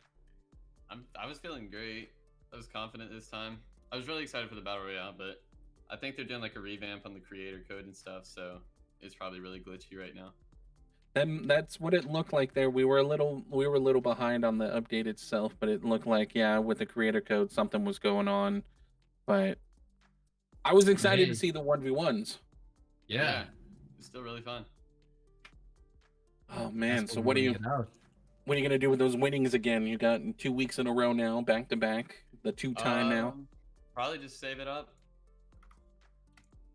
I was feeling great. I was confident this time. I was really excited for the battle royale, but I think they're doing like a revamp on the creator code and stuff, so it's probably really glitchy right now. Then that's what it looked like there. We were a little behind on the update itself, but it looked like, yeah, with the creator code something was going on. But I was excited to Hey. see the 1v1s. Yeah. It's still really fun. Oh man, That's so what we're bringing out. what are you gonna do with those winnings again? You got 2 weeks in a row now, back to back, the time now. Probably just save it up.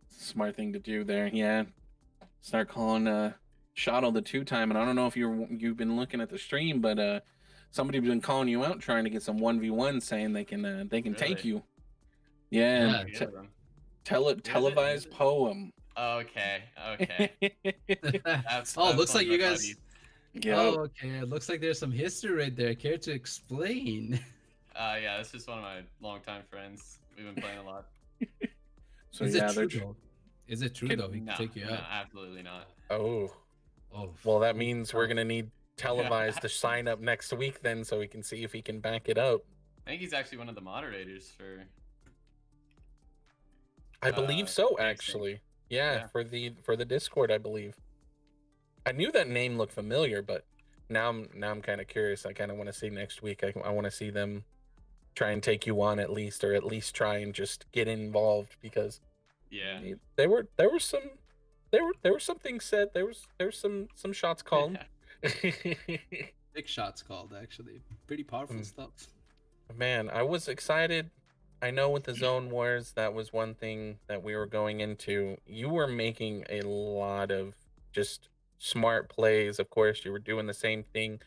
Smart thing to do there. Yeah, start calling Shottle the 2 time. And I don't know if you've been looking at the stream, but somebody's been calling you out trying to get some 1v1, saying they can take Really? you. Yeah, Yeah. Get them. televised poem. Okay. Okay. That's Oh, that's looks one like of you my guys. buddies. Yep. Oh, okay. It looks like there's some history right there. Care to explain? Yeah, it's just one of my longtime friends. We've been playing a lot. So Is yeah, it true though? Is it true Can- though? He can No, take you no, out. absolutely not. Oh, Oh, well, that oh, means we're oh. gonna need televised to sign up next week then, so we can see if he can back it up. I think he's actually one of the moderators for. I believe so, GameSync. actually. Yeah, Yeah. for the Discord, I believe. I knew that name looked familiar, but now I'm kind of curious. I kind of want to see next week. I want to see them try and take you on at least, or at least try and just get involved, because Yeah. there were some things said. There was some shots called. Big shots called, actually. Pretty powerful stuff. Man, I was excited. I know with the Zone Wars, that was one thing that we were going into. You were making a lot of just smart plays. Of course, you were doing the same thing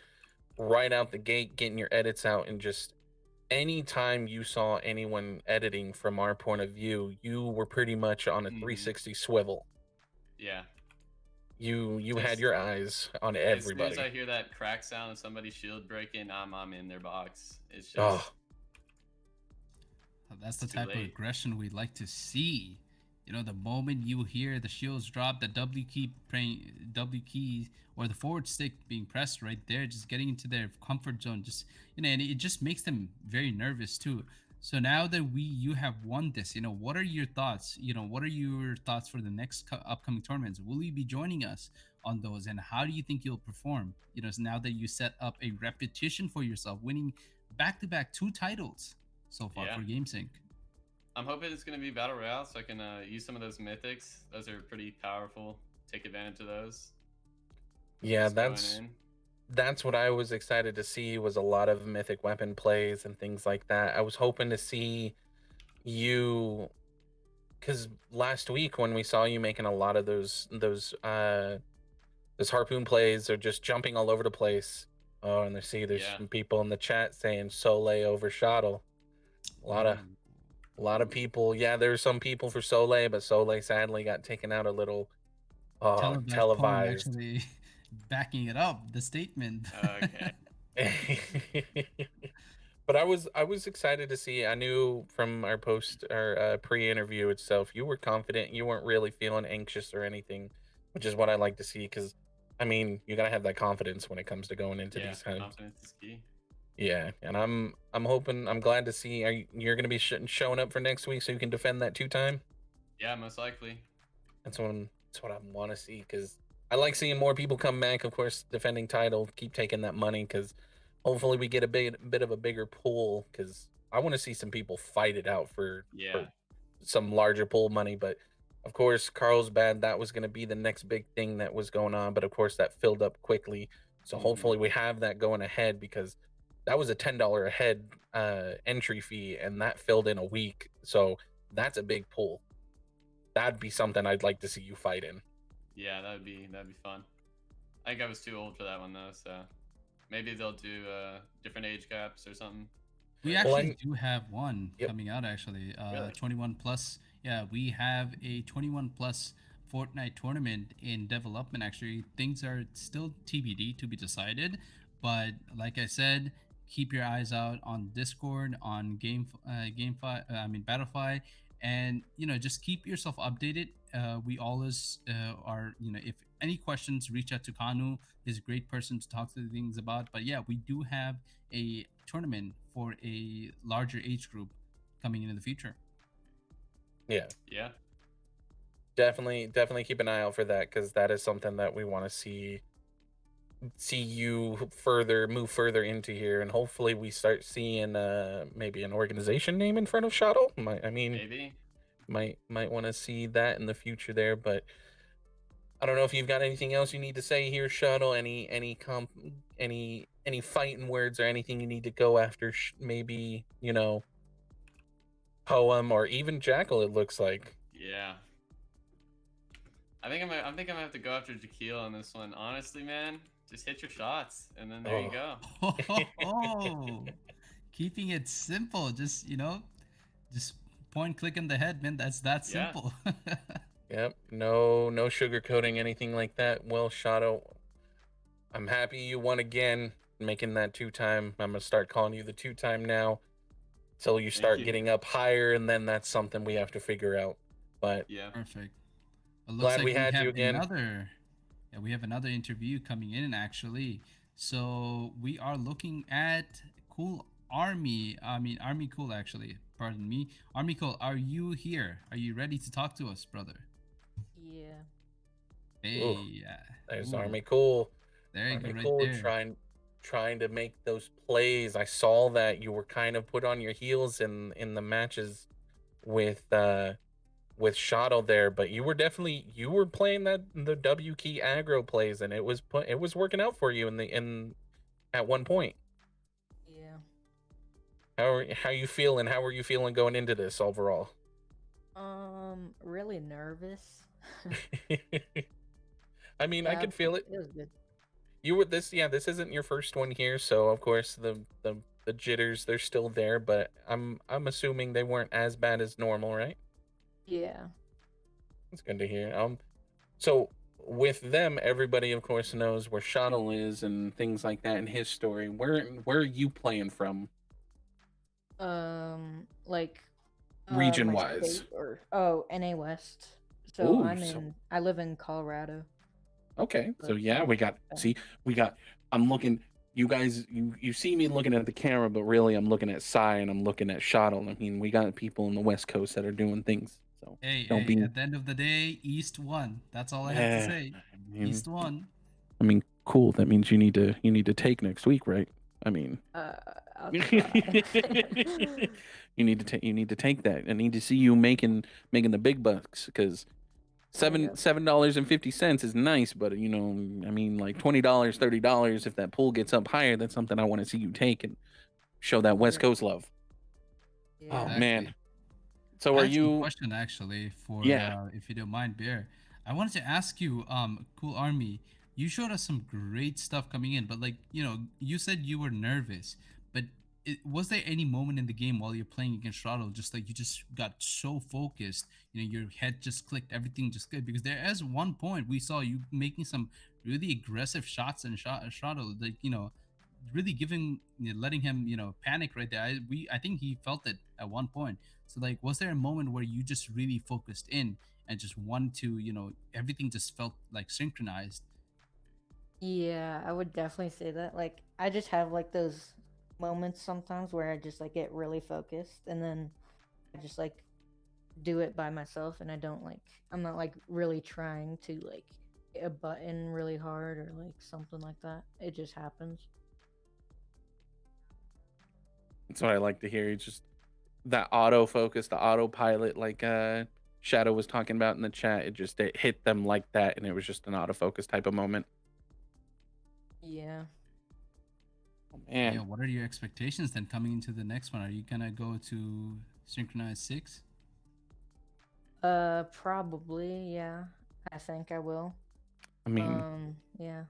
right out the gate, getting your edits out, and just anytime you saw anyone editing from our point of view, you were pretty much on a 360 swivel. Yeah. You had Just- your eyes on As everybody. soon as I hear that crack sound of somebody's shield breaking, I'm in their box. It's just Oh, That's the Too type of late. aggression we'd like to see. You know, the moment you hear the shields drop, the W key or the forward stick being pressed right there, just getting into their comfort zone, just and it just makes them very nervous too. So now that you have won this, what are your thoughts? What are your thoughts for the next upcoming tournaments? Will you be joining us on those, and how do you think you'll perform? So now that you set up a repetition for yourself, winning back-to-back 2 titles so far Yeah. for GameSync. I'm hoping it's gonna be battle royale, so I can use some of those mythics. Those are pretty powerful. Take advantage of those. yeah, Just going in. that's what I was excited to see, was a lot of mythic weapon plays and things like that. I was hoping to see you, because last week when we saw you making a lot of those harpoon plays, or just jumping all over the place. Oh, and there's Yeah. some people in the chat saying Soleil over Shottle. A lot of people. Yeah, there's some people for Soleil, but Soleil sadly got taken out a little Televised. televised. Actually backing it up, the statement. Okay. But I was excited to see. I knew from our pre-interview itself, you were confident. You weren't really feeling anxious or anything, which is what I like to see. Because I mean, you gotta have that confidence when it comes to going into Yeah, these times. confidence is key. Yeah, and I'm hoping, I'm glad to see you're going to be showing up for next week so you can defend that 2 time. Yeah, most likely. That's what I want to see, because I like seeing more people come back. Of course, defending title, keep taking that money, because hopefully we get a bit of a bigger pool. Because I want to see some people fight it out Yeah. for some larger pool money. But of course, Carlsbad, that was going to be the next big thing that was going on. But of course, that filled up quickly. So hopefully we have that going ahead, because that was a $10 a head entry fee, and that filled in a week. So that's a big pool. That'd be something I'd like to see you fight in. Yeah, that'd be fun. I think I was too old for that one though, so maybe they'll do different age gaps or something. We Well, actually do have one Yep. coming out actually. Really? 21 plus. Yeah, we have a 21 plus Fortnite tournament in development actually. Things are still TBD to be decided, but like I said, keep your eyes out on Discord, on GameFi, I mean Battlefy, and just keep yourself updated. We always are, if any questions, reach out to Kanu. He's a great person to talk to things about. But yeah, we do have a tournament for a larger age group coming in the future. Yeah, Yeah. definitely keep an eye out for that, because that is something that we want to see you move further into here, and hopefully we start seeing maybe an organization name in front of Shuttle. Maybe. Might want to see that in the future there. But I don't know if you've got anything else you need to say here, Shuttle. Any fighting words or anything you need to go after? Maybe Poem or even Jackal. It looks like. Yeah. I think I'm gonna have to go after Jaquil on this one. Honestly, man, just hit your shots, and then there you go. Oh, keeping it simple. Just point click in the head, man. That's that Yeah. simple. Yep. No sugarcoating, anything like that. Well, Shadow, I'm happy you won again, making that 2 time. I'm gonna start calling you the 2 time now, till you Thank start you. getting up higher, and then that's something we have to figure out. But Yeah. Perfect. It looks glad like we we had have you again. another interview coming in actually. So we are looking at Cool Army. I mean Army Cool actually. Pardon me. Army Cool, are you here? Are you ready to talk to us, brother? Yeah. Ooh, Hey, there's ooh, Army Cool. there you go, Army right Cool there. trying to make those plays. I saw that you were kind of put on your heels in the matches with Shadow there, but you were playing the W key aggro plays, and it was working out for you in at one point. Yeah. How you feeling? How are you feeling going into this overall? Really nervous. I mean, I Yeah, could but feel it. it was good. You were this isn't your first one here, so of course the jitters, they're still there, but I'm assuming they weren't as bad as normal, right? Yeah. It's good to hear. So with them, everybody of course knows where Shuttle is and things like that in his story. Where are you playing from, Like region my wise? state or NA West. So Ooh, so I live in Colorado. okay. So But yeah, we got. I'm looking. You guys, you see me looking at the camera, but really I'm looking at Psy and I'm looking at Shuttle. I mean, we got people in the West Coast that are doing things. So don't Hey, be. at the end of the day, East won. That's all I have to Yeah. say. I mean, East won. cool. That means you need to take next week, right? I mean, I'll you try. need to take that. I need to see you making the big bucks, because I guess. $7.50 is nice, but I mean, like $20, $30. If that pool gets up higher, that's something I want to see you take and show that West Yeah. Coast love. Oh Yeah. man. Exactly. So I are had some you? question actually for Yeah. if you don't mind, Bear. I wanted to ask you, Cool Army, you showed us some great stuff coming in, but like, you said you were nervous, but was there any moment in the game while you're playing against Throttle, just like you just got so focused, your head just clicked, everything just good? Because there is one point we saw you making some really aggressive shots and Throttle, like, really letting him, panic right there. I think he felt it at one point. So like, was there a moment where you just really focused in and just wanted to, everything just felt like synchronized? Yeah, I would definitely say that. Like I just have like those moments sometimes where I just like get really focused, and then I just like do it by myself, and I'm not like really trying to like hit a button really hard or like something like that. It just happens. That's what I like to hear. It's just that autofocus, the autopilot, like Shadow was talking about in the chat. It hit them like that, and it was just an autofocus type of moment. Yeah. Oh, man. Yeah, what are your expectations then coming into the next one? Are you gonna go to Synchronized 6? Probably, yeah. I think I will. Yeah.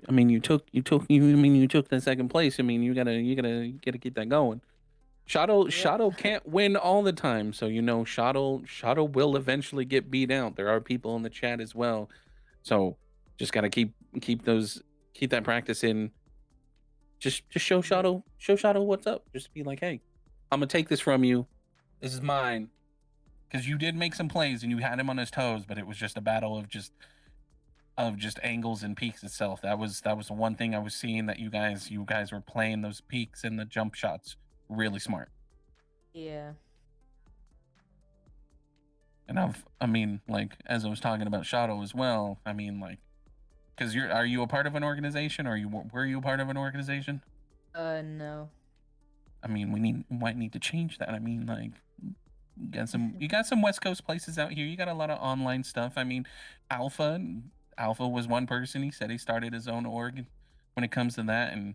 I mean, you took the second place. I mean, you gotta keep that going. Yep. Shadow can't win all the time, so Shadow will eventually get beat out. There are people in the chat as well, so just gotta keep that practice in. Just show Shadow what's up. Just be like, hey, I'm gonna take this from you. This is mine. Because you did make some plays and you had him on his toes, but it was just a battle of just angles and peaks itself. That was the one thing I was seeing, that you guys were playing those peaks and the jump shots really smart. Yeah. And I mean, like, as I was talking about Shadow as well, I mean, like, because are you a part of an organization, or were you a part of an organization? No. I mean, might need to change that. I mean, like, you got some West Coast places out here. You got a lot of online stuff. I mean, Alpha was one person. He said he started his own org when it comes to that, and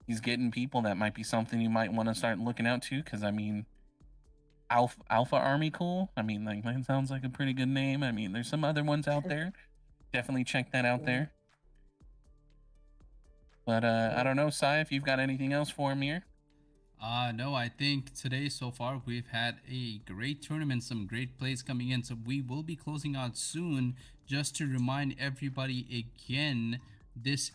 he's getting people. That might be something you might want to start looking out to, because I mean, Alpha Army Cool. I mean, like, that sounds like a pretty good name. I mean, there's some other ones out there. Definitely check that out there. But I don't know, Sai, if you've got anything else for me here. No, I think today so far we've had a great tournament, some great plays coming in. So we will be closing out soon. Just to remind everybody again, this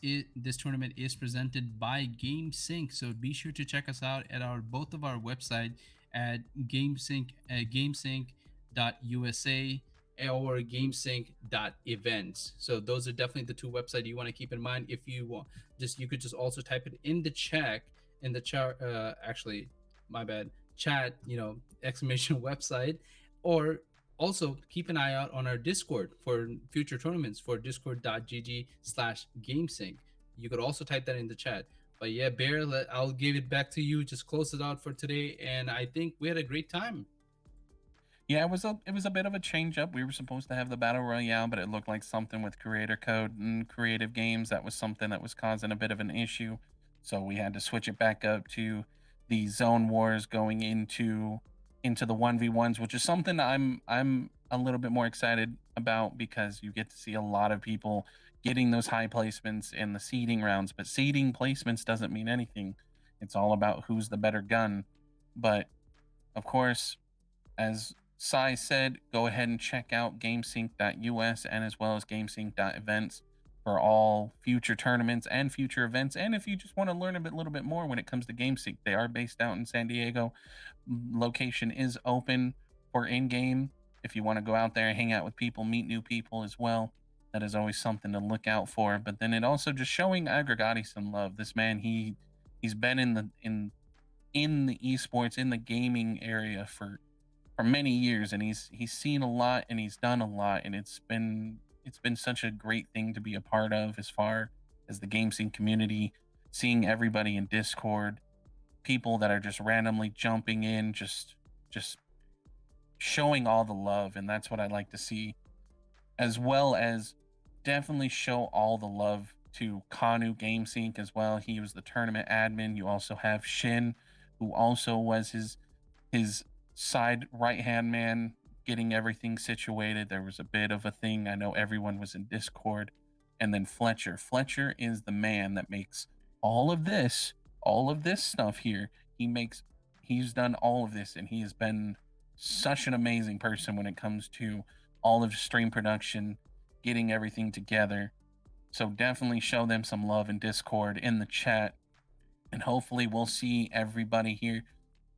tournament is presented by GameSync. So be sure to check us out at both of our website at GameSync.usa or GameSync.events. So those are definitely the two websites you want to keep in mind. If you want, you could just also type it in the chat, actually, my bad, chat, exclamation website, or also keep an eye out on our Discord for future tournaments for discord.gg/gamesync. You could also type that in the chat. But yeah, Bear, I'll give it back to you. Just close it out for today, and I think we had a great time. Yeah, it was a bit of a change up. We were supposed to have the battle royale, but it looked like something with creator code and creative games, that was something that was causing a bit of an issue. So we had to switch it back up to the zone wars, going into the 1v1s, which is something I'm a little bit more excited about, because you get to see a lot of people getting those high placements in the seeding rounds. But seeding placements doesn't mean anything. It's all about who's the better gun. But of course, as Sai said, go ahead and check out GameSync.us and as well as GameSync.events for all future tournaments and future events. And if you just want to learn a little bit more when it comes to GameSync, they are based out in San Diego. Location is open for in-game. If you want to go out there and hang out with people, meet new people as well, that is always something to look out for. But then it also just showing Aggregati some love. This man, he's been in the esports, in the gaming area for many years, and he's seen a lot and he's done a lot, and it's been such a great thing to be a part of, as far as the game scene community, seeing everybody in Discord, people that are just randomly jumping in, just showing all the love. And that's what I like to see, as well as definitely show all the love to Kanu GameSync as well. He was the tournament admin. You also have Shin, who also was his side right hand man, getting everything situated. There was a bit of a thing. I know everyone was in Discord. And then Fletcher. Fletcher is the man that makes all of this stuff here. He's done all of this, and he has been such an amazing person when it comes to all of stream production, getting everything together. So definitely show them some love in Discord, in the chat, and hopefully we'll see everybody here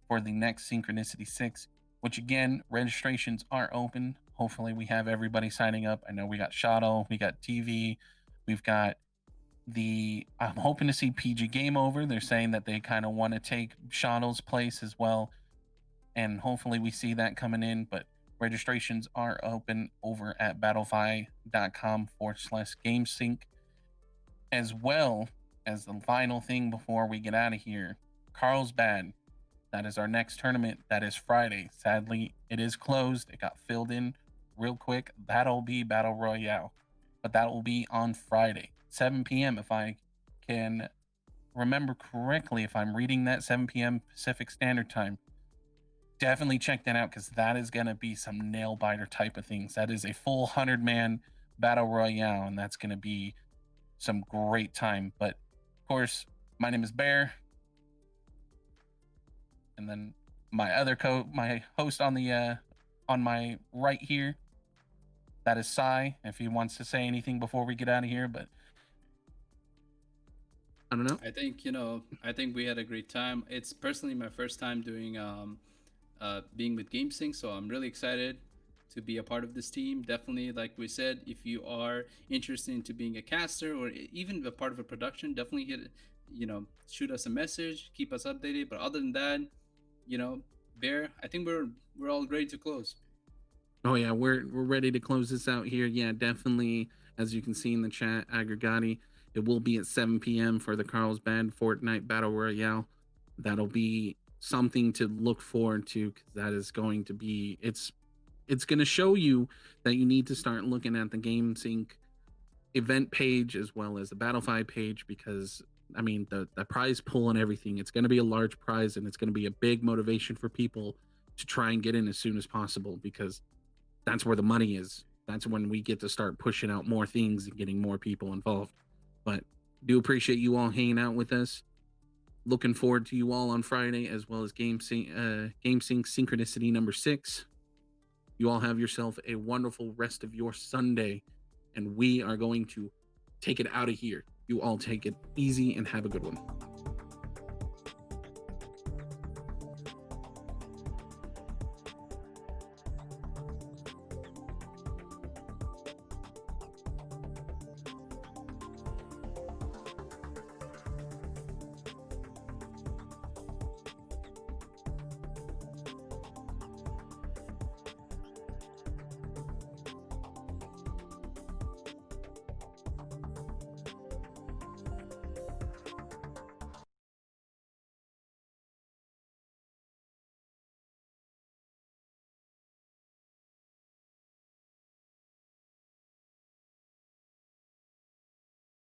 for the next Synchronicity 6, which again, registrations are open. Hopefully we have everybody signing up. I know we got Shadow, we got TV, we've got I'm hoping to see PG Game Over. They're saying that they kind of want to take Shadow's place as well, and hopefully we see that coming in. But registrations are open over at battlefy.com/GameSync, as well as the final thing before we get out of here. Carlsbad, that is our next tournament. That is Friday. Sadly, it is closed. It got filled in real quick. That'll be Battle Royale, but that will be on Friday, 7 p.m. If I can remember correctly, if I'm reading that, 7 p.m. Pacific Standard Time. Definitely check that out because that is going to be some nail biter type of things. That is a full 100-man Battle Royale, and that's going to be some great time. But of course, my name is Bear, and then my host on my right here, that is Sai. If he wants to say anything before we get out of here, but I don't know. I think we had a great time. It's personally my first time doing being with GameSync, so I'm really excited to be a part of this team. Definitely, like we said, if you are interested into being a caster or even a part of a production, definitely shoot us a message, keep us updated. But other than that, Bear, I think we're all ready to close. Oh yeah, we're ready to close this out here. Yeah, definitely. As you can see in the chat, Aggregati, it will be at 7 p.m. for the Carlsbad Fortnite Battle Royale. That'll be something to look forward to because that is going to be it's going to show you that you need to start looking at the GameSync event page as well as the Battlefy page because I mean the prize pool and everything. It's going to be a large prize and it's going to be a big motivation for people to try and get in as soon as possible because that's where the money is. That's when we get to start pushing out more things and getting more people involved. But do appreciate you all hanging out with us. Looking forward to you all on Friday as well as GameSync Synchronicity number 6. You all have yourself a wonderful rest of your Sunday, and we are going to take it out of here. You all take it easy and have a good one.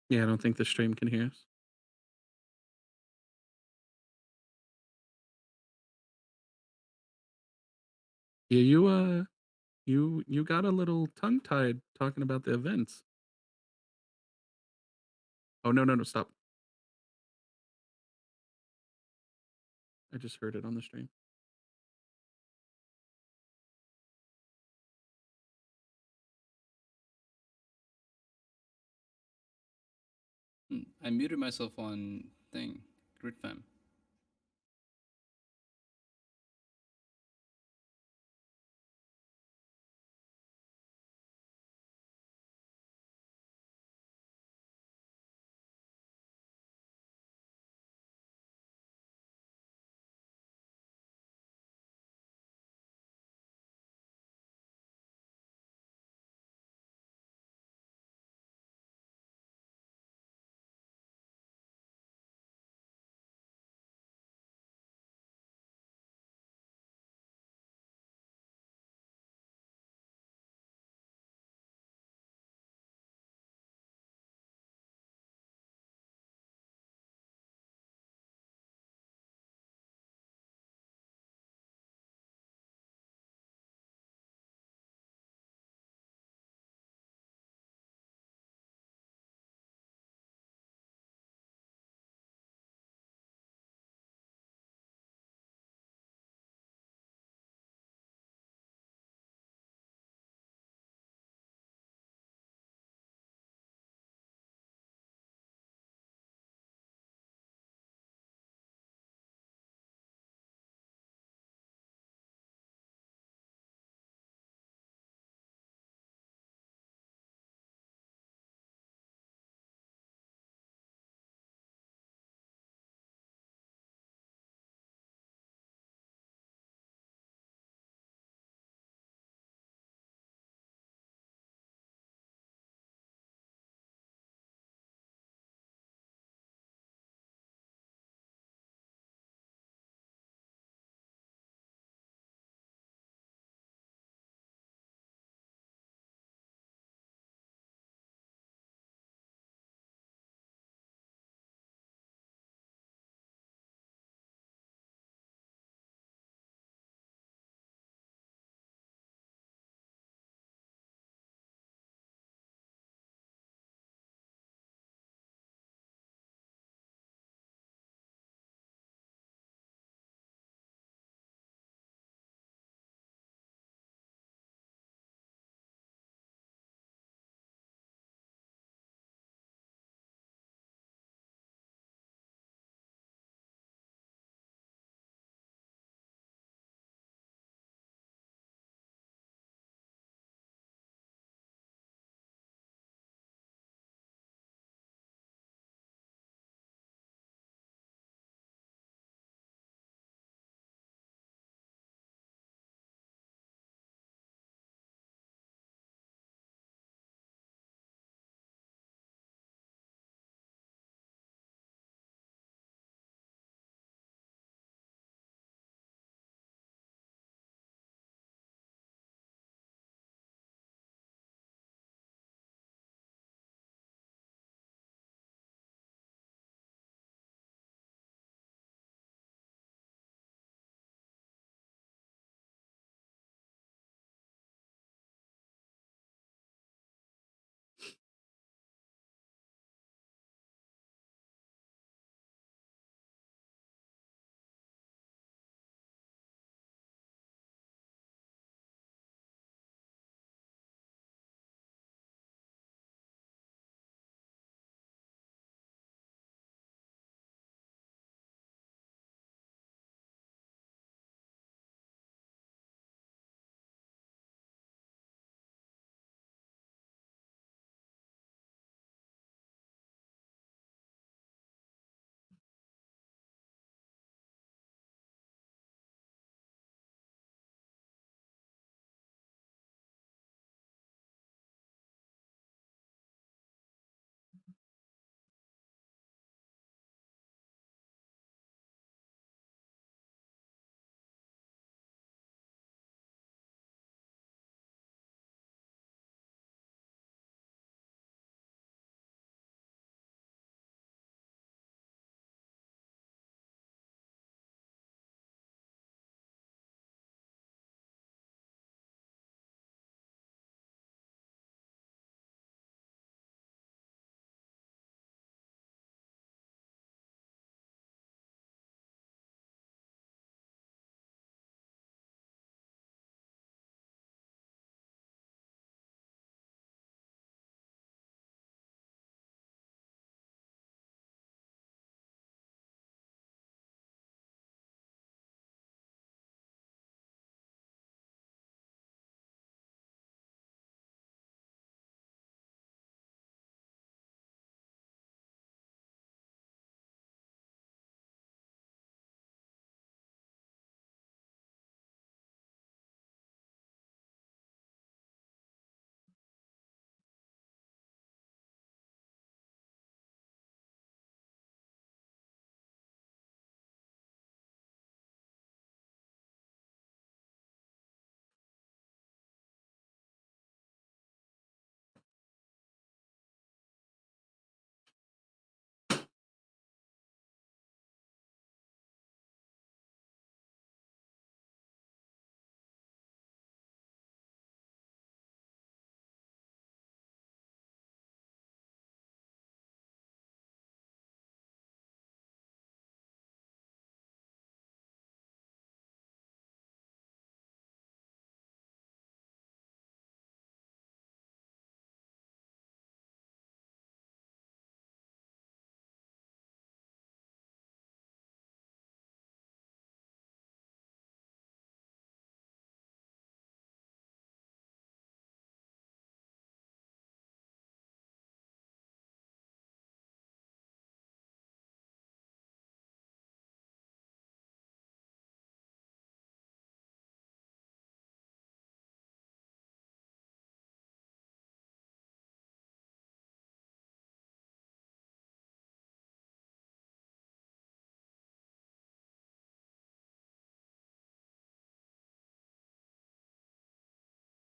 Yeah, I don't think the stream can hear us. Yeah, you got a little tongue tied talking about the events. Oh no, stop. I just heard it on the stream. I muted myself on thing, GridFam.